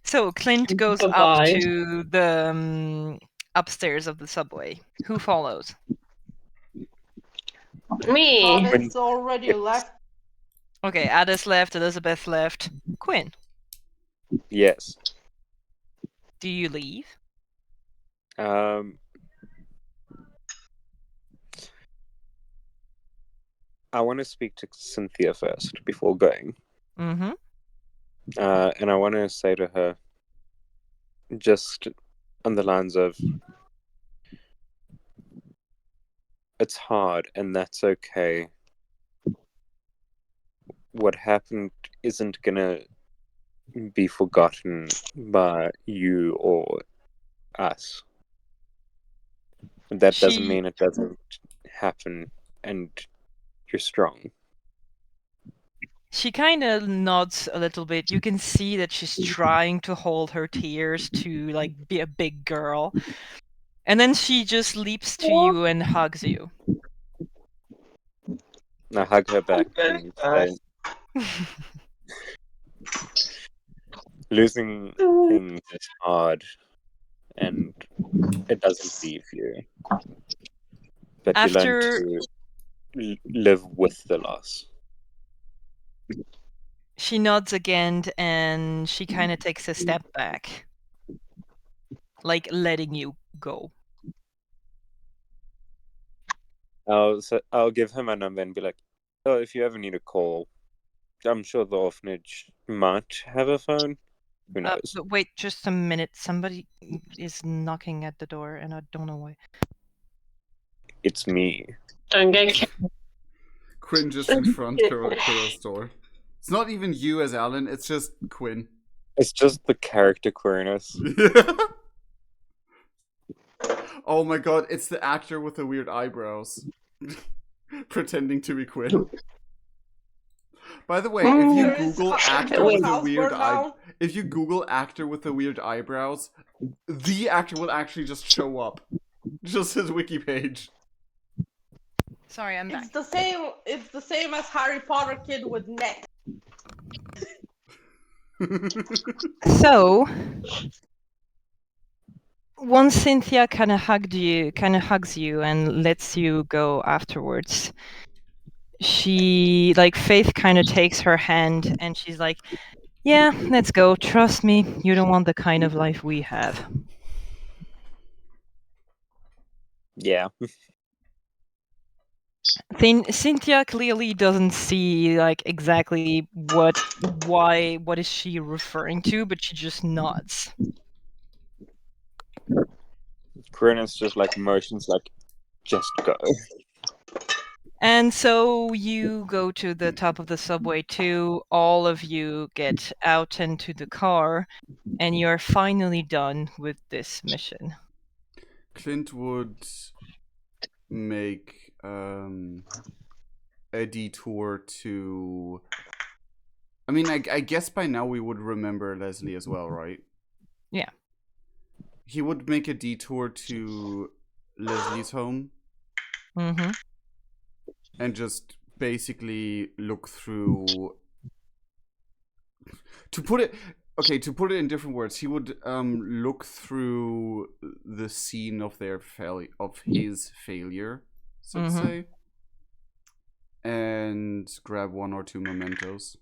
So Clint goes up Bye-bye. to the upstairs of the subway. Who follows? Me. It's already left. Okay, Addis left, Elizabeth left. Quinn, Yes. do you leave? I want to speak to Cynthia first before going. Mm-hmm. And I want to say to her, just on the lines of, it's hard and that's okay. What happened isn't gonna be forgotten by you or us. That doesn't mean it doesn't happen and you're strong. She kind of nods a little bit. You can see that she's trying to hold her tears to like be a big girl. And then she just leaps to you and hugs you. I hug her back and say, losing things is hard and it doesn't leave you. But you learn to live with the loss. She nods again and she kind of takes a step back. Like letting you go. I'll give her my number and be like, oh, if you ever need a call, I'm sure the orphanage might have a phone. Who knows? But wait just a minute. Somebody is knocking at the door and I don't know why. It's me. Don't get Quinn just in front Kura's door. It's not even you as Alan, it's just Quinn. It's just the character queerness. Oh my god, it's the actor with the weird eyebrows. Pretending to be Quinn. By the way, if you Google actor with the weird if you Google actor with the weird eyebrows, the actor will actually just show up. Just his wiki page. Sorry, I'm back. It's the same as Harry Potter kid with neck. So once Cynthia kind of hugs you and lets you go afterwards, she, like, Faith kind of takes her hand and she's like, yeah, let's go. Trust me, you don't want the kind of life we have. Yeah. Cynthia clearly doesn't see like exactly what is she referring to, but she just nods. Queerness just like motions like, just go. And so you go to the top of the subway too. All of you get out into the car, and you're finally done with this mission. Clint would make a detour to I mean, I guess by now we would remember Leslie as well, right? Yeah. He would make a detour to Leslie's home Mm-hmm. and just basically look through. To put it in different words, he would look through the scene of his failure, so to say, and grab one or two mementos.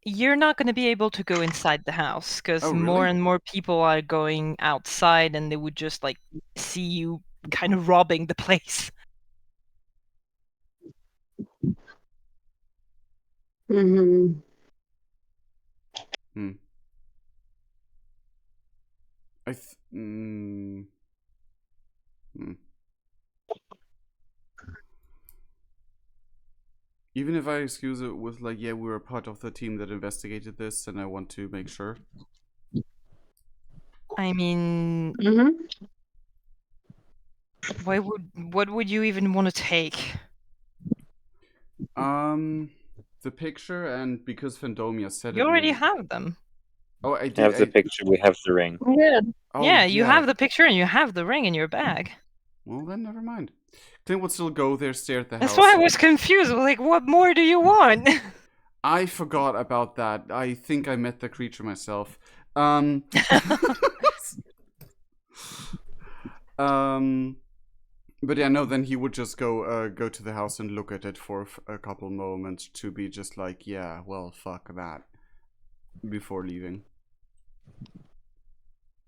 You're not going to be able to go inside the house because Oh, more really? and more people are going outside, and they would just like see you kind of robbing the place. Mm-hmm. I th- mm, hmm. Even if I excuse it with like, yeah, we were part of the team that investigated this, and I want to make sure. I mean, Mm-hmm. what would you even want to take? The picture, and because Fandomia said You it already made. have them. Oh, I We did. have the picture, we have the ring. Yeah. Oh, yeah, you have the picture and you have the ring in your bag. Well, then never mind. Clint would still go there, stare at the That's house. why I was confused. Like, what more do you want? I forgot about that. I think I met the creature myself. But yeah, no. Then he would just go to the house and look at it for a couple moments to be just like, yeah, well, fuck that, before leaving.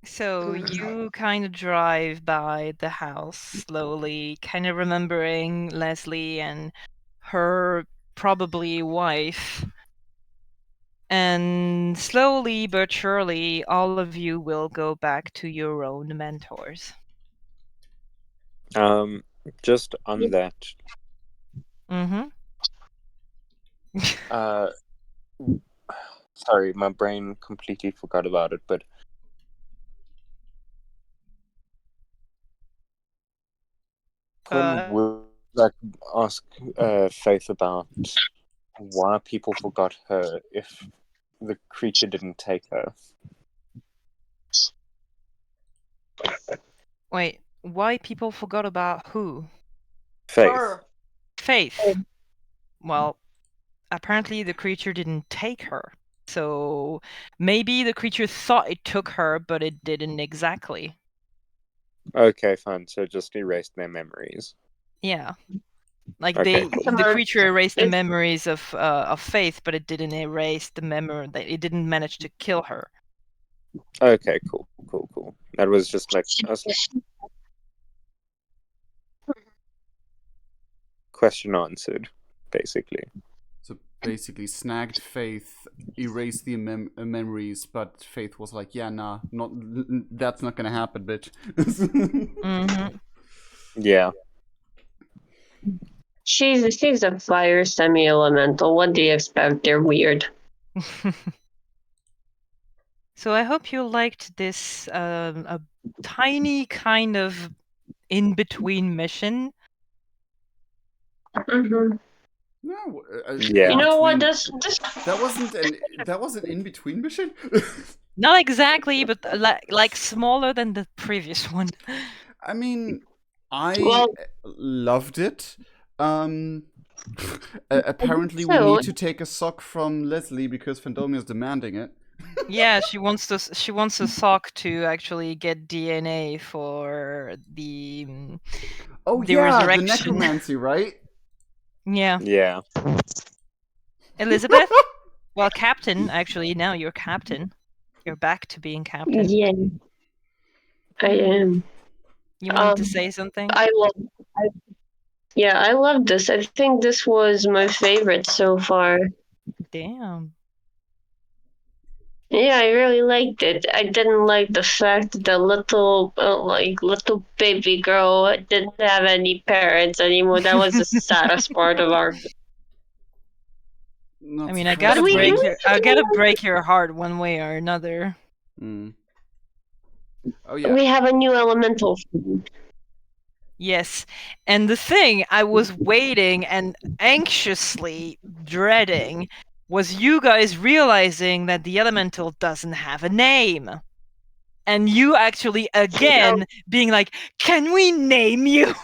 So you kind of drive by the house slowly, kind of remembering Leslie and her probably wife. And slowly but surely, all of you will go back to your own mentors. Just on that, Mm-hmm. sorry, my brain completely forgot about it, but would like ask Faith about why people forgot her if the creature didn't take her. Wait, why people forgot about who? Faith. Her. Faith. Well, apparently the creature didn't take her. So maybe the creature thought it took her, but it didn't exactly. Okay, fine. So just erase their memories. Yeah. Like Okay, the creature erased the memories of Faith, but it didn't erase the memory. That it didn't manage to kill her. Okay, cool. That was just like question answered, basically. So basically, snagged Faith, erased the memories, but Faith was like, "Yeah, nah, that's not gonna happen, bitch." Mm-hmm. Yeah. She's a fire semi-elemental. What do you expect? They're weird. So I hope you liked this a tiny kind of in-between mission. Mm-hmm. No, Yeah. You know what? That wasn't in between mission. Not exactly, but like smaller than the previous one. I mean, I loved it. Apparently, we need to take a sock from Leslie because Fandomia is demanding it. Yeah, she wants a sock to actually get DNA for the the resurrection. The necromancy, right? Yeah. Yeah. Elizabeth? Well, captain, actually, now you're captain. You're back to being captain. Yeah, I am. You wanted to say something? I love this. I think this was my favorite so far. Damn. Yeah, I really liked it. I didn't like the fact that the little baby girl didn't have any parents anymore. That was the saddest part of our. Not I mean, I surprisingly. gotta break your heart one way or another. Mm. Oh yeah. We have a new elemental. Yes, and the thing I was waiting and anxiously dreading was you guys realizing that the elemental doesn't have a name. And you actually, again, being like, can we name you?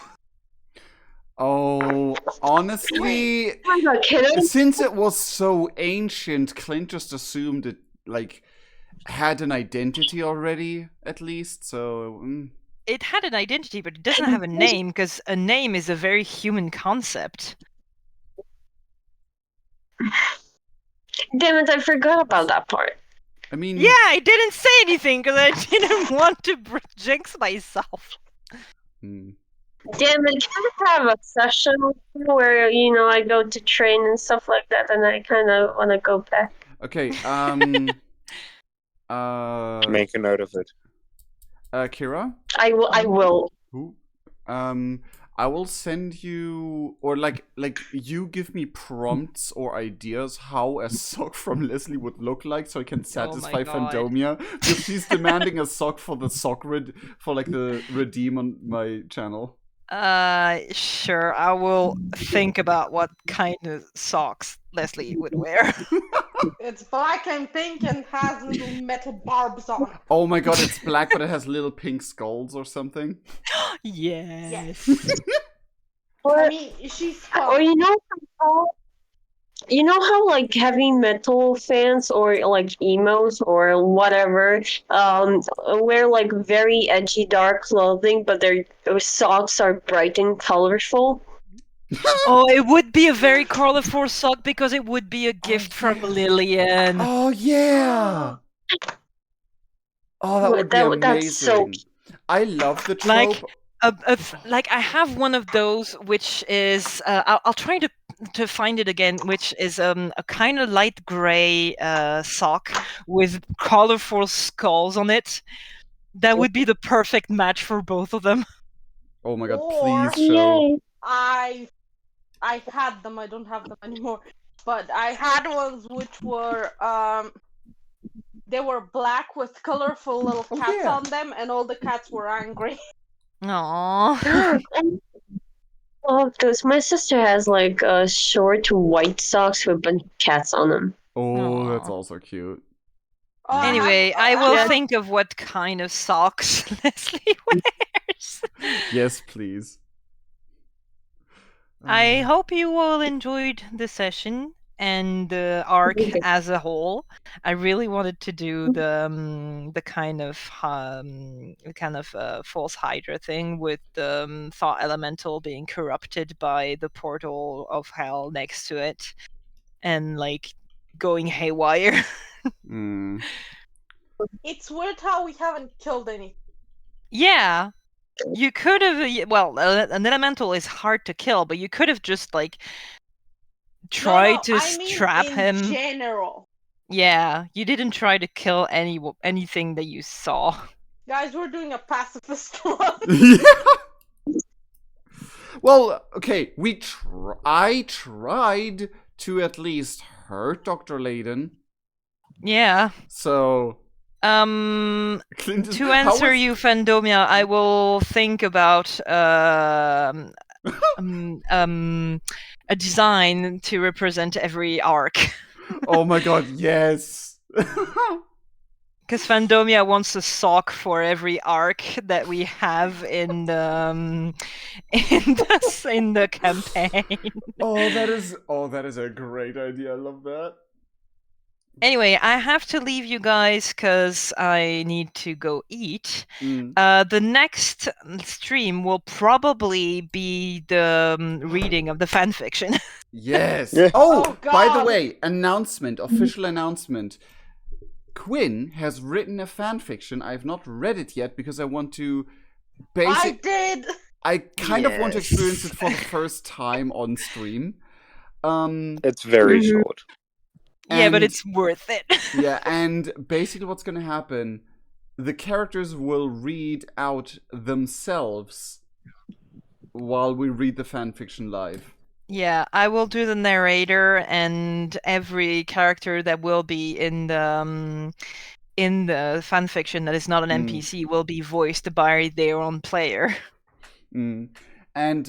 Oh, honestly, Oh my God, can I? since it was so ancient, Clint just assumed it, like, had an identity already, at least, so... It had an identity, but it doesn't have a name, because a name is a very human concept. Damn it, I forgot about that part. I mean... Yeah, I didn't say anything, because I didn't want to jinx myself. hmm. Damn it, can I have a session where, I go to train and stuff like that, and I kind of want to go back? Okay, Make a note of it. Kira? I will. Who? I will send you, or like you give me prompts or ideas how a sock from Leslie would look like, so I can satisfy God. Fandomia, because she's demanding a sock for the for like the redeem on my channel. Sure, I will think about what kind of socks Leslie would wear. It's black and pink and has little metal barbs on it. Oh my god, it's black, but it has little pink skulls or something. Yes. I mean, she's Or fun. how like heavy metal fans or like emos or whatever wear like very edgy dark clothing, but their socks are bright and colorful. Oh, it would be a very colorful sock because it would be a gift from yeah. Lillian. Oh yeah. Oh, that would be amazing. That's so I love the trope. Like I have one of those, which is I'll try to find it again, which is a kind of light gray sock with colorful skulls on it. That would be the perfect match for both of them. Oh my god, Or- please show. Yay. I had them. I don't have them anymore. But I had ones which were they were black with colorful little cats yeah. on them, and all the cats were angry. Aww. Oh, those. My sister has like short white socks with a bunch of cats on them. Oh, that's Aw. also cute. Anyway, I will Yeah. think of what kind of socks Leslie wears. Yes, please. I hope you all enjoyed the session and the arc as a whole. I really wanted to do the kind of false Hydra thing with the thought elemental being corrupted by the portal of hell next to it, and like going haywire. Mm. It's weird how we haven't killed any. Yeah. You could have, well, an elemental is hard to kill, but you could have just like tried to I mean trap in him. general. Yeah, you didn't try to kill anything that you saw. Guys, we're doing a pacifist club. Yeah. Well, okay, I tried to at least hurt Dr. Layden. Yeah. So To Clint is, answer you, Fandomia, I will think about a design to represent every arc. Oh my god, yes. Because Fandomia wants a sock for every arc that we have in the in the campaign. that is a great idea. I love that. Anyway, I have to leave you guys because I need to go eat. The next stream will probably be the reading of the fanfiction. Yes. Yeah. Oh, by the God. way, official announcement. Quinn has written a fanfiction. I have not read it yet because I want to I did. I kind of want to Yes. experience it for the first time on stream. It's very Mhm. short. Yeah, but And- it's worth it. Yeah, and basically what's gonna happen, the characters will read out themselves while we read the fanfiction live. Yeah, I will do the narrator, and every character that will be in the fanfiction that is not an NPC will be voiced by their own player. Mm. And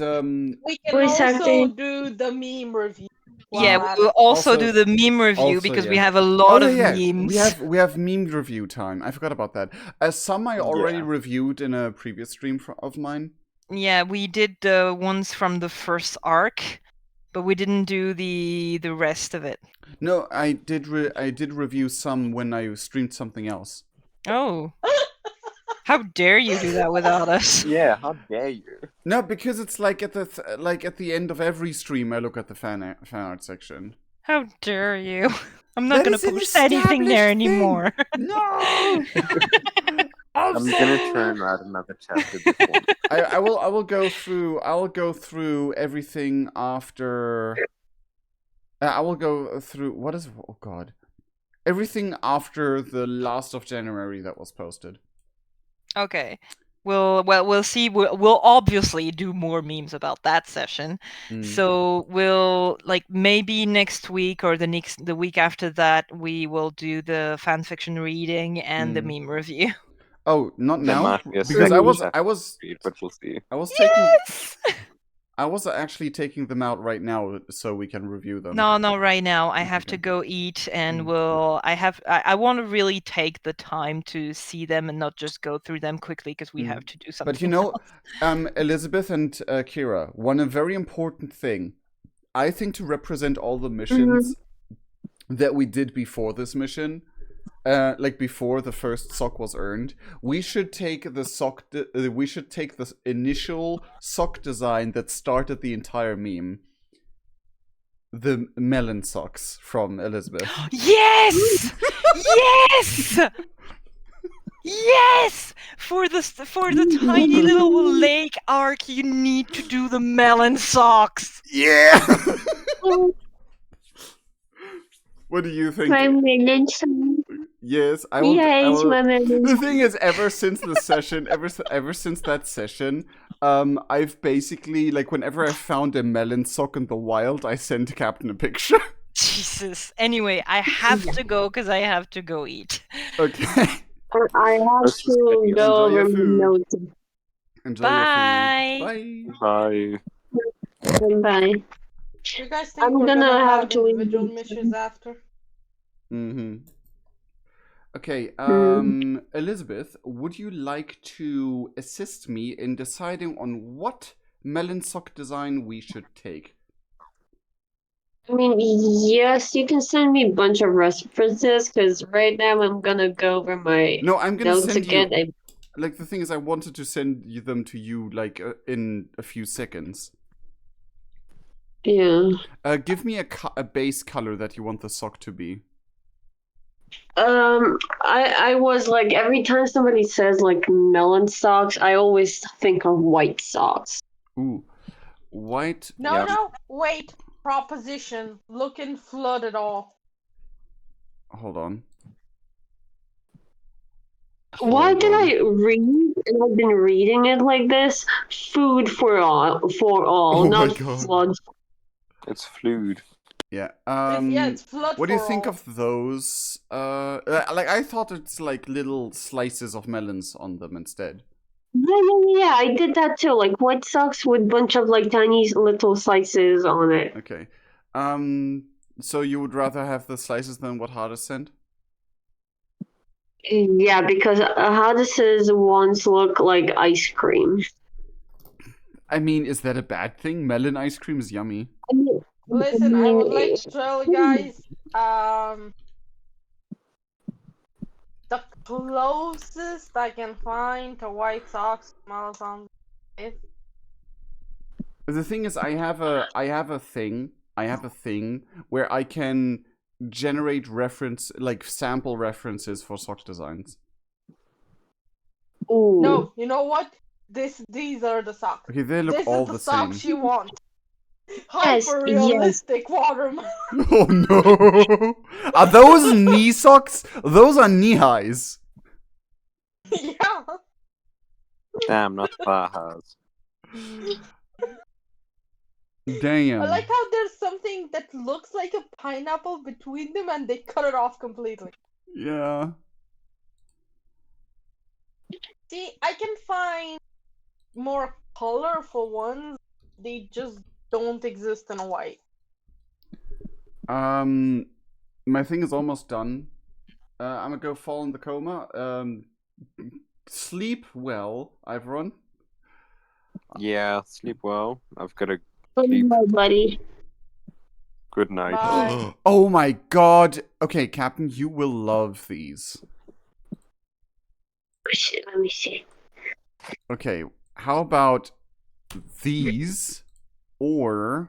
We can Voice also acting. do the meme review. Yeah, while at we will it. also, Also- do the meme review also, because we yeah. have a lot oh of yeah, memes. we have meme review time. I forgot about that. Some I already Yeah. reviewed in a previous stream of mine. Yeah, we did the ones from the first arc, but we didn't do the rest of it. No, I did review some when I streamed something else. Oh. How dare you do that without us? Yeah, how dare you? No, because it's like at the end of every stream, I look at the fan art section. How dare you? I'm not That gonna is an post anything there established thing. anymore. No. I'm gonna try and write another chapter before. I will go through. I will go through everything after. I will go through what is oh god, everything after the last of January that was posted. Okay. We'll see. We'll obviously do more memes about that session. Mm. So we'll maybe next week or the week after that we will do the fanfiction reading and the meme review. Oh, not There now might be a because second I chapter was read, but we'll see. taking. Yes! I was actually taking them out right now so we can review them. No, not right now. I have to Okay. go eat, and Mm. I want to really take the time to see them and not just go through them quickly because we have to do something. But you know, else. Elizabeth and Kira, one a very important thing, I think, to represent all the missions that we did before this mission, before the first sock was earned, we should take the sock. We should take the initial sock design that started the entire meme. The melon socks from Elizabeth. Yes! Yes! Yes! For the tiny little lake arc, you need to do the melon socks. Yeah. What do you think? My melon. Yes, I will. I Yes, will. my melon. The thing is, ever since the session, ever since that session, I've basically whenever I found a melon sock in the wild, I sent Captain a picture. Jesus. Anyway, I have to go because I have to go eat. Okay. I have This is to good. go Enjoy your over my food. notes. Enjoy Bye. your food. Bye. Bye. Do you guys think I'm we're gonna gonna have have to leave individual this missions after? Mm-hmm. Okay. Elizabeth, would you like to assist me in deciding on what melon sock design we should take? I mean, yes, you can send me a bunch of references because right now I'm gonna go over my No, I'm gonna notes send again. you. The thing is, I wanted to send them to you in a few seconds. Yeah. Give me a base color that you want the sock to be. I was like, every time somebody says melon socks, I always think of white socks. Ooh, white. No, Yeah. no, wait. Proposition. Looking flooded all. Hold on. Why Hold did on. I read, and I've been reading it like this? Food for all, Oh my not God. flood. It's fluid. Yeah. It's flood What do you for think all. of those? I thought it's little slices of melons on them instead. Yeah, I did that too. Like white socks with bunch of tiny little slices on it. Okay. So you would rather have the slices than what Hardest sent? Yeah, because Hadis's ones look like ice cream. I mean, is that a bad thing? Melon ice cream is yummy. Listen, I would like to tell you guys, the closest I can find to white socks smells on it. The thing is, I have a thing where I can generate sample references for sock designs. Ooh. No, you know what? These are the socks. Okay, they look This all is the the socks same. you want. Yes, Hyper realistic watermelon. Oh no! Are those knee socks? Those are knee highs. Yeah. Damn, not Bajas. Damn. I like how there's something that looks like a pineapple between them and they cut it off completely. Yeah. See, I can find more colorful ones they just don't exist in Hawaii. My thing is almost done. I'm gonna go fall in the coma. Sleep well, everyone. Yeah, sleep well. I've got to Good keep. night, buddy. Good night. Bye. Oh my god. Okay, Captain, you will love these. Let me see. Okay, how about these or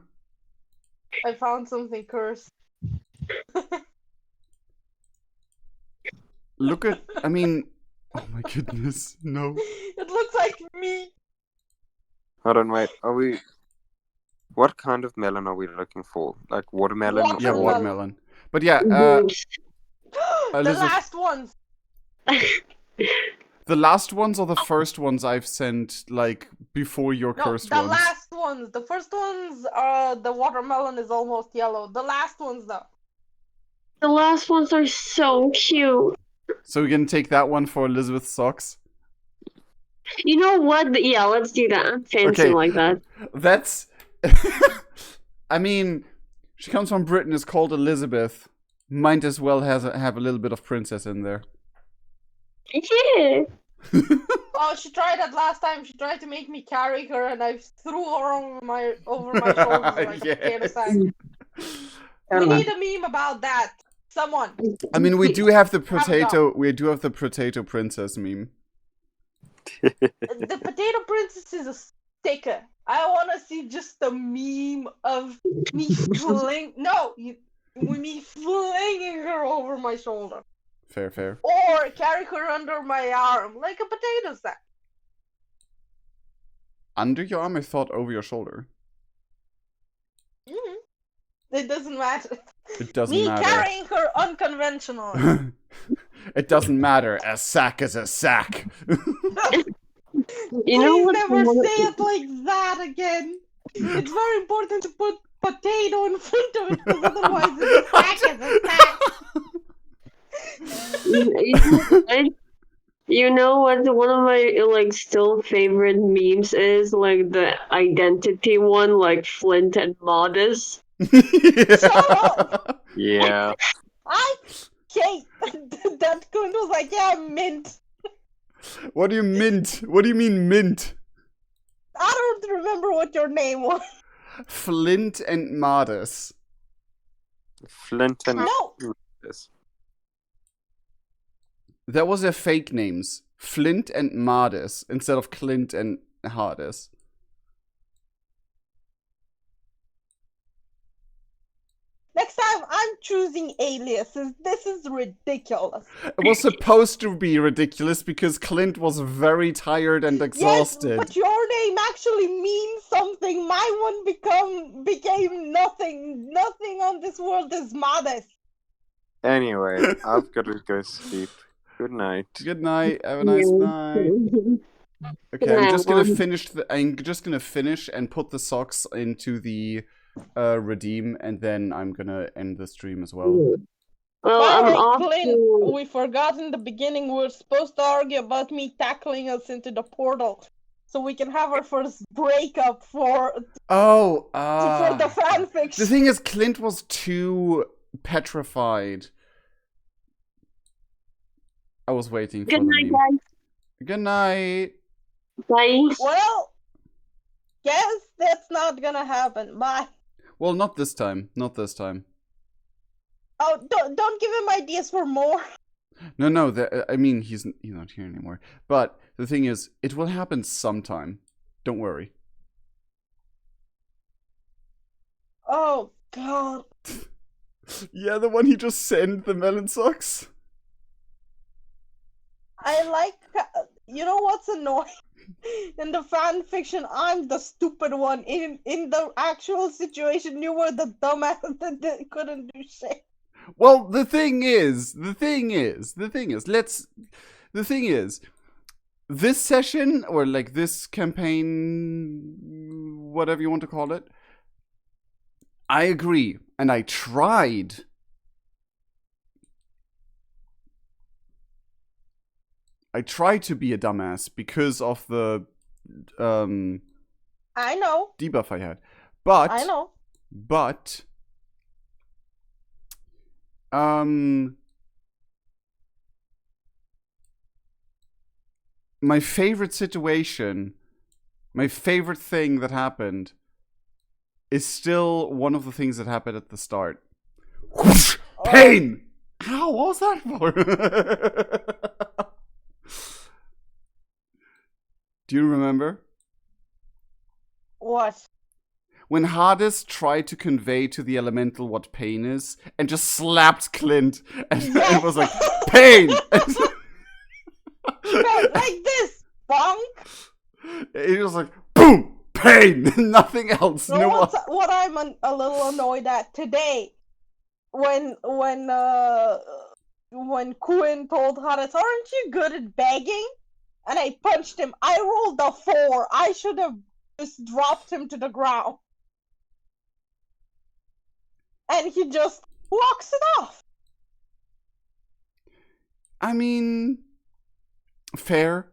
I found something cursed. look at I mean oh my goodness, no. It looks like me. Hold on, wait. Are we? What kind of melon are we looking for? Like watermelon? Yeah, or- watermelon. But yeah, Boobs. The Elizabeth- last ones. the last ones or the first ones I've sent like before your No, cursed the ones? last ones. The first ones, the watermelon is almost yellow. The last ones, though. The last ones are so cute. So we're gonna take that one for Elizabeth's socks. You know what? Yeah, let's do that. I'm fancy Okay. like that. That's I mean, she comes from Britain, is called Elizabeth. Might as well have a little bit of princess in there. Yeah. Oh, she tried that last time. She tried to make me carry her, and I threw her over my shoulders like a potato Yes. sack. We need a meme about that. Someone. I mean, we do have the Have a go. potato. We do have the potato princess meme. The potato princess is a sticker. I want to see just a meme of me me flinging her over my shoulder, Fair. or carry her under my arm like a potato sack. Under your arm, I thought over your shoulder. It doesn't matter. It doesn't Me matter. carrying her unconventionally. It doesn't matter. A sack is a sack. You know Please what? never say it like that again. It's very important to put potato in front of it, because otherwise it's a sack is a sack. You know what? One of my still favorite memes is like the identity one, like Flint and Modest. Yeah. Okay, that kind was like, yeah, mint. What do you mint? What do you mean mint? I don't remember what your name was. Flint and Modest. Flint and. No, Yes. That was their fake names. Flint and Modest instead of Clint and Hardest. next time I'm choosing aliases. This is ridiculous. It was supposed to be ridiculous because Clint was very tired and exhausted. Yes, but your name actually means something. My one became nothing. Nothing on this world is modest. Anyway, I've got to go sleep. Good night. Good night. Have a nice night. Okay, I'm just gonna finish and put the socks into the redeem, and then I'm gonna end the stream as well. Well, By I'm the way, off Clint, to... we forgot in the beginning we were supposed to argue about me tackling us into the portal, so we can have our first breakup for the fanfiction. The thing is, Clint was too petrified. I was waiting for Good the night, meme. guys. Good night. Bye. Well, guess that's not gonna happen. Bye. Well, not this time. Not this time. Oh, don't give him ideas for more. No. I mean, he's not here anymore. But the thing is, it will happen sometime. Don't worry. Oh God. Yeah, the one he just sent, the melon socks. I like. You know what's annoying? In the fan fiction, I'm the stupid one. In the actual situation, you were the dumbass that couldn't do shit. Well, the thing is, this session, or like this campaign, whatever you want to call it, I agree, and I tried. I tried to be a dumbass because of the I know. debuff I had. But I know. But my favorite situation, my favorite thing that happened is still one of the things that happened at the start. Whoosh! Pain! Ow, what was that for? Do you remember? What? When Hades tried to convey to the elemental what pain is, and just slapped Clint, and it was like, pain! Like this, bonk. It was like, boom! Pain! Nothing else. You know No. what I'm a little annoyed at today? When Quinn told Hades, aren't you good at begging? And I punched him. I rolled a 4. I should have just dropped him to the ground. And he just walks it off. I mean, fair.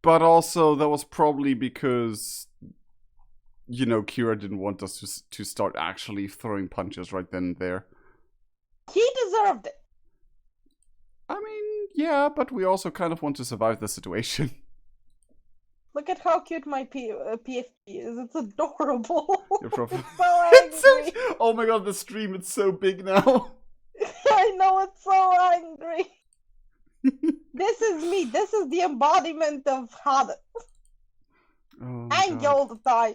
But also, that was probably because, you know, Kira didn't want us to start actually throwing punches right then and there. He deserved it. I mean, yeah, but we also kind of want to survive the situation. Look at how cute my PFP is. It's adorable. You're probably... It's so It's angry. so... Oh my god, the stream, it's so big now. I know, it's so angry. This is me. This is the embodiment of Hades. Oh Angry god. all the time.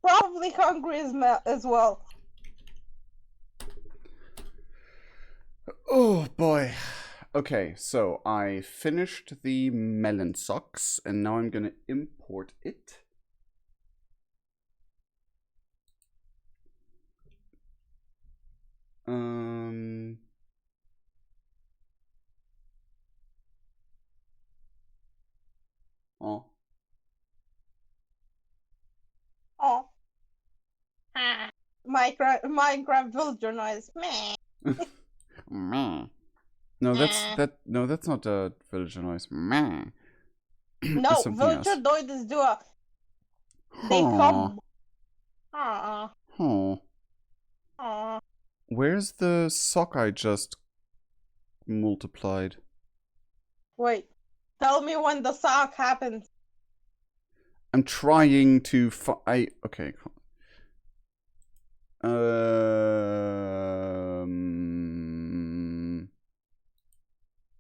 Probably hungry as well. Oh boy. Okay, so I finished the melon socks, and now I'm gonna import it. Oh. Oh. Minecraft villager noise. Meh. Meh. No, that's not a villager noise. Meh. No, It's something villager else. noises do a... They Huh. come. Aw. Huh. Aw. Where's the sock I just multiplied? Wait. Tell me when the sock happens. I'm trying to okay.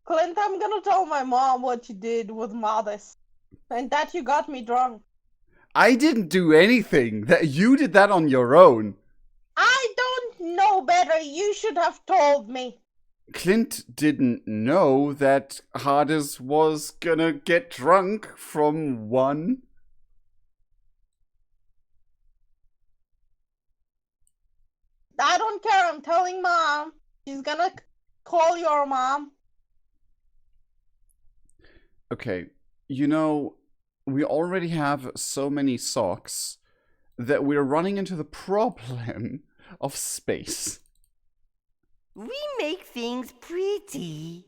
Clint, I'm gonna tell my mom what you did with Modest. And that you got me drunk. I didn't do anything. That you did that on your own. I don't know better. You should have told me. Clint didn't know that Hades was gonna get drunk from 1. I don't care. I'm telling mom. She's gonna call your mom. Okay, you know, we already have so many socks that we're running into the problem of space. We make things pretty.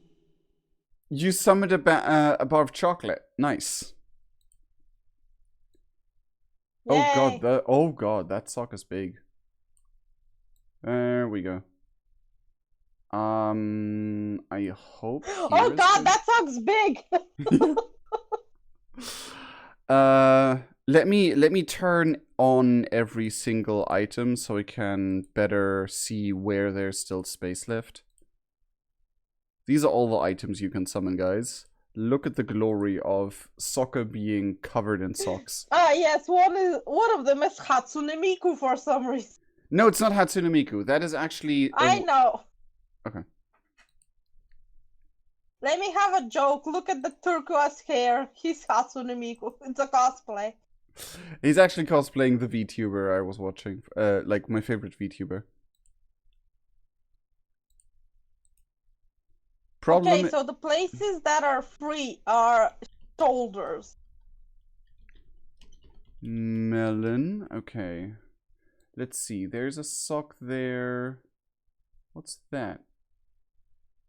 You summoned a bar of chocolate. Nice. Yay. Oh god, that sock is big. There we go. I hope. Oh god, that sounds big. Let me turn on every single item so we can better see where there's still space left. These are all the items you can summon, guys. Look at the glory of Sokka being covered in socks. Yes, one of them is Hatsune Miku for some reason. No, it's not Hatsune Miku. That is actually... I know. Okay. Let me have a joke. Look at the turquoise hair. He's Hatsune Miku. It's a cosplay. He's actually cosplaying the VTuber I was watching. Like, my favorite VTuber. Okay, so the places that are free are shoulders. Melon. Okay. Let's see. There's a sock there. What's that?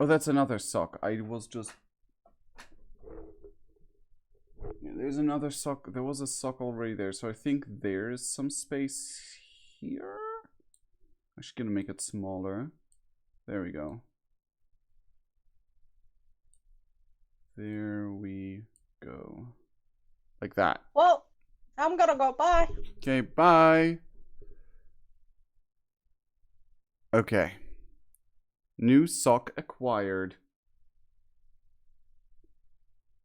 Oh, that's another sock. I was just... There's another sock. There was a sock already there, so I think there's some space here. I'm just gonna make it smaller. There we go. There we go. Like that. Well, I'm gonna go. Bye. Okay, bye. Okay. New sock acquired.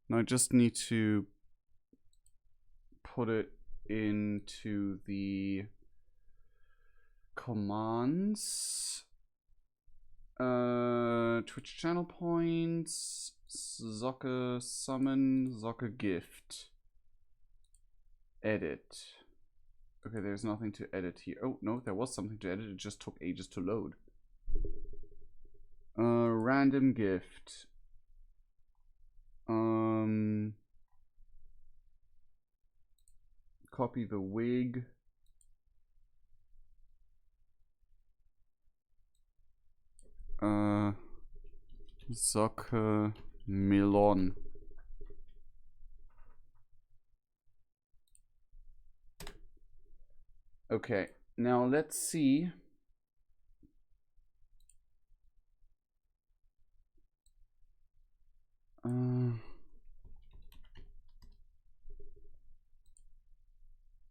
Now I just need to put it into the commands. Twitch channel points. Soccer summon. Soccer gift. Edit. Okay, there's nothing to edit here. Oh, no, there was something to edit. It just took ages to load. Random gift. Copy the wig. Socke Melon. Okay, now let's see.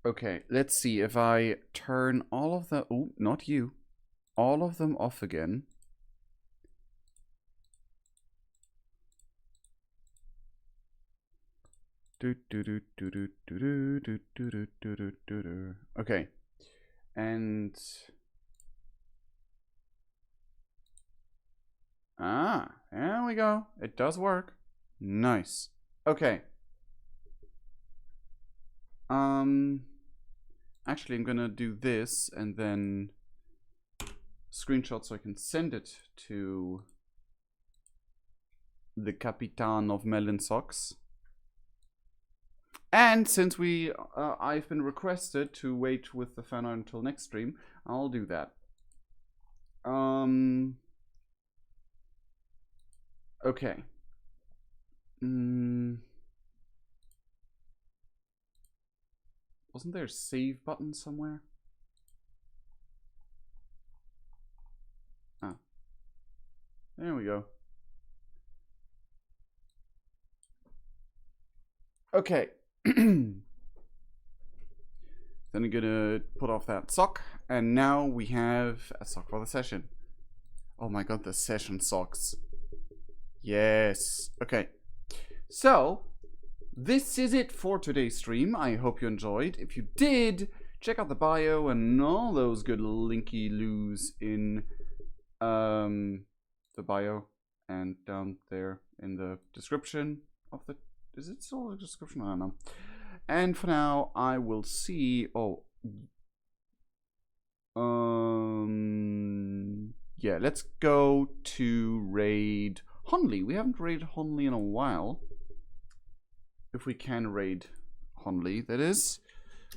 Okay, let's see if I turn all of the... Oh, not you. All of them off again. Okay. And... Ah, there we go. It does work. Nice. Okay. Actually, I'm gonna do this and then screenshot so I can send it to the Capitan of Melon Socks. And since I've been requested to wait with the fan art until next stream, I'll do that. Okay. Wasn't there a save button somewhere? Ah. There we go. Okay. Then I'm gonna put off that sock, and now we have a sock for the session. Oh my god, the session socks. Yes. Okay. So, this is it for today's stream. I hope you enjoyed. If you did, check out the bio and all those good linky loos in the bio and down there in the description of the... Is it still a description? I don't know. And for now, I will see... Oh. Yeah, let's go to raid Honley. We haven't raided Honley in a while. If we can raid Honley, that is.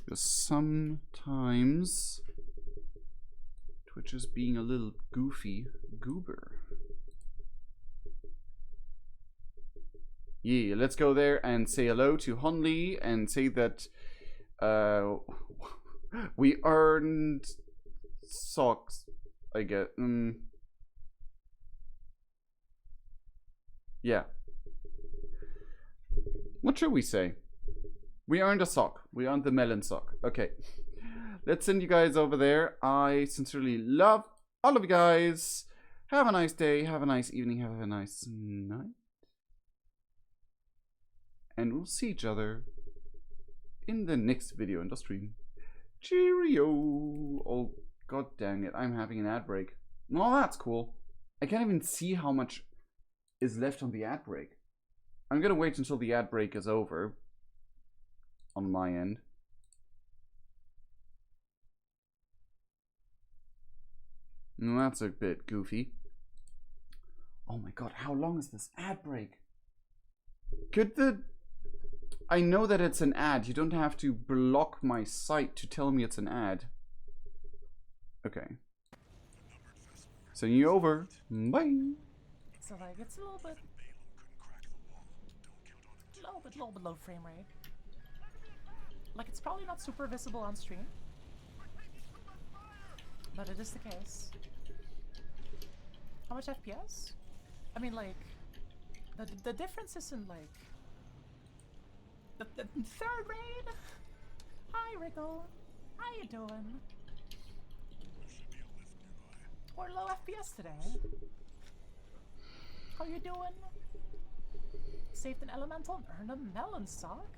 Because sometimes Twitch is being a little goofy goober. Yeah, let's go there and say hello to Honley and say that we earned socks, I guess. Yeah. What should we say? We earned a sock. We earned the melon sock. Okay. Let's send you guys over there. I sincerely love all of you guys. Have a nice day. Have a nice evening. Have a nice night. And we'll see each other in the next video in the stream. Cheerio. Oh, god dang it. I'm having an ad break. Oh, that's cool. I can't even see how much is left on the ad break. I'm gonna wait until the ad break is over on my end. No, that's a bit goofy. Oh my god, how long is this ad break? Could the... I know that it's an ad. You don't have to block my site to tell me it's an ad. Okay. Sending you over. Bye. So like it's a little bit low frame rate. Like, it's probably not super visible on stream, but it is the case. How much FPS? I mean, like, the difference isn't like the third raid. Hi, Wriggle. How you doing? We're low FPS today. How you doing? Saved an elemental and earned a melon sock?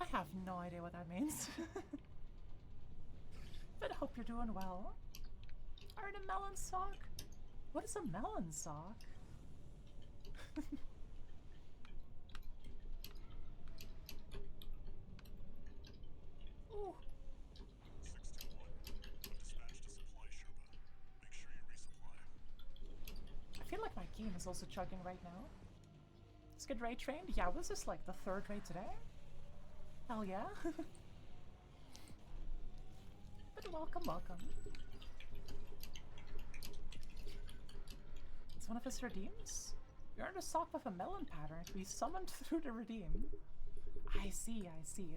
I have no idea what that means. But I hope you're doing well. Earn a melon sock? What is a melon sock? Ooh. I feel like my game is also chugging right now. Let's get raid trained. Yeah, was this like the third raid today? Hell yeah. But welcome, welcome. It's one of his redeems. You earned a sock with a melon pattern to be summoned through the redeem. I see, I see.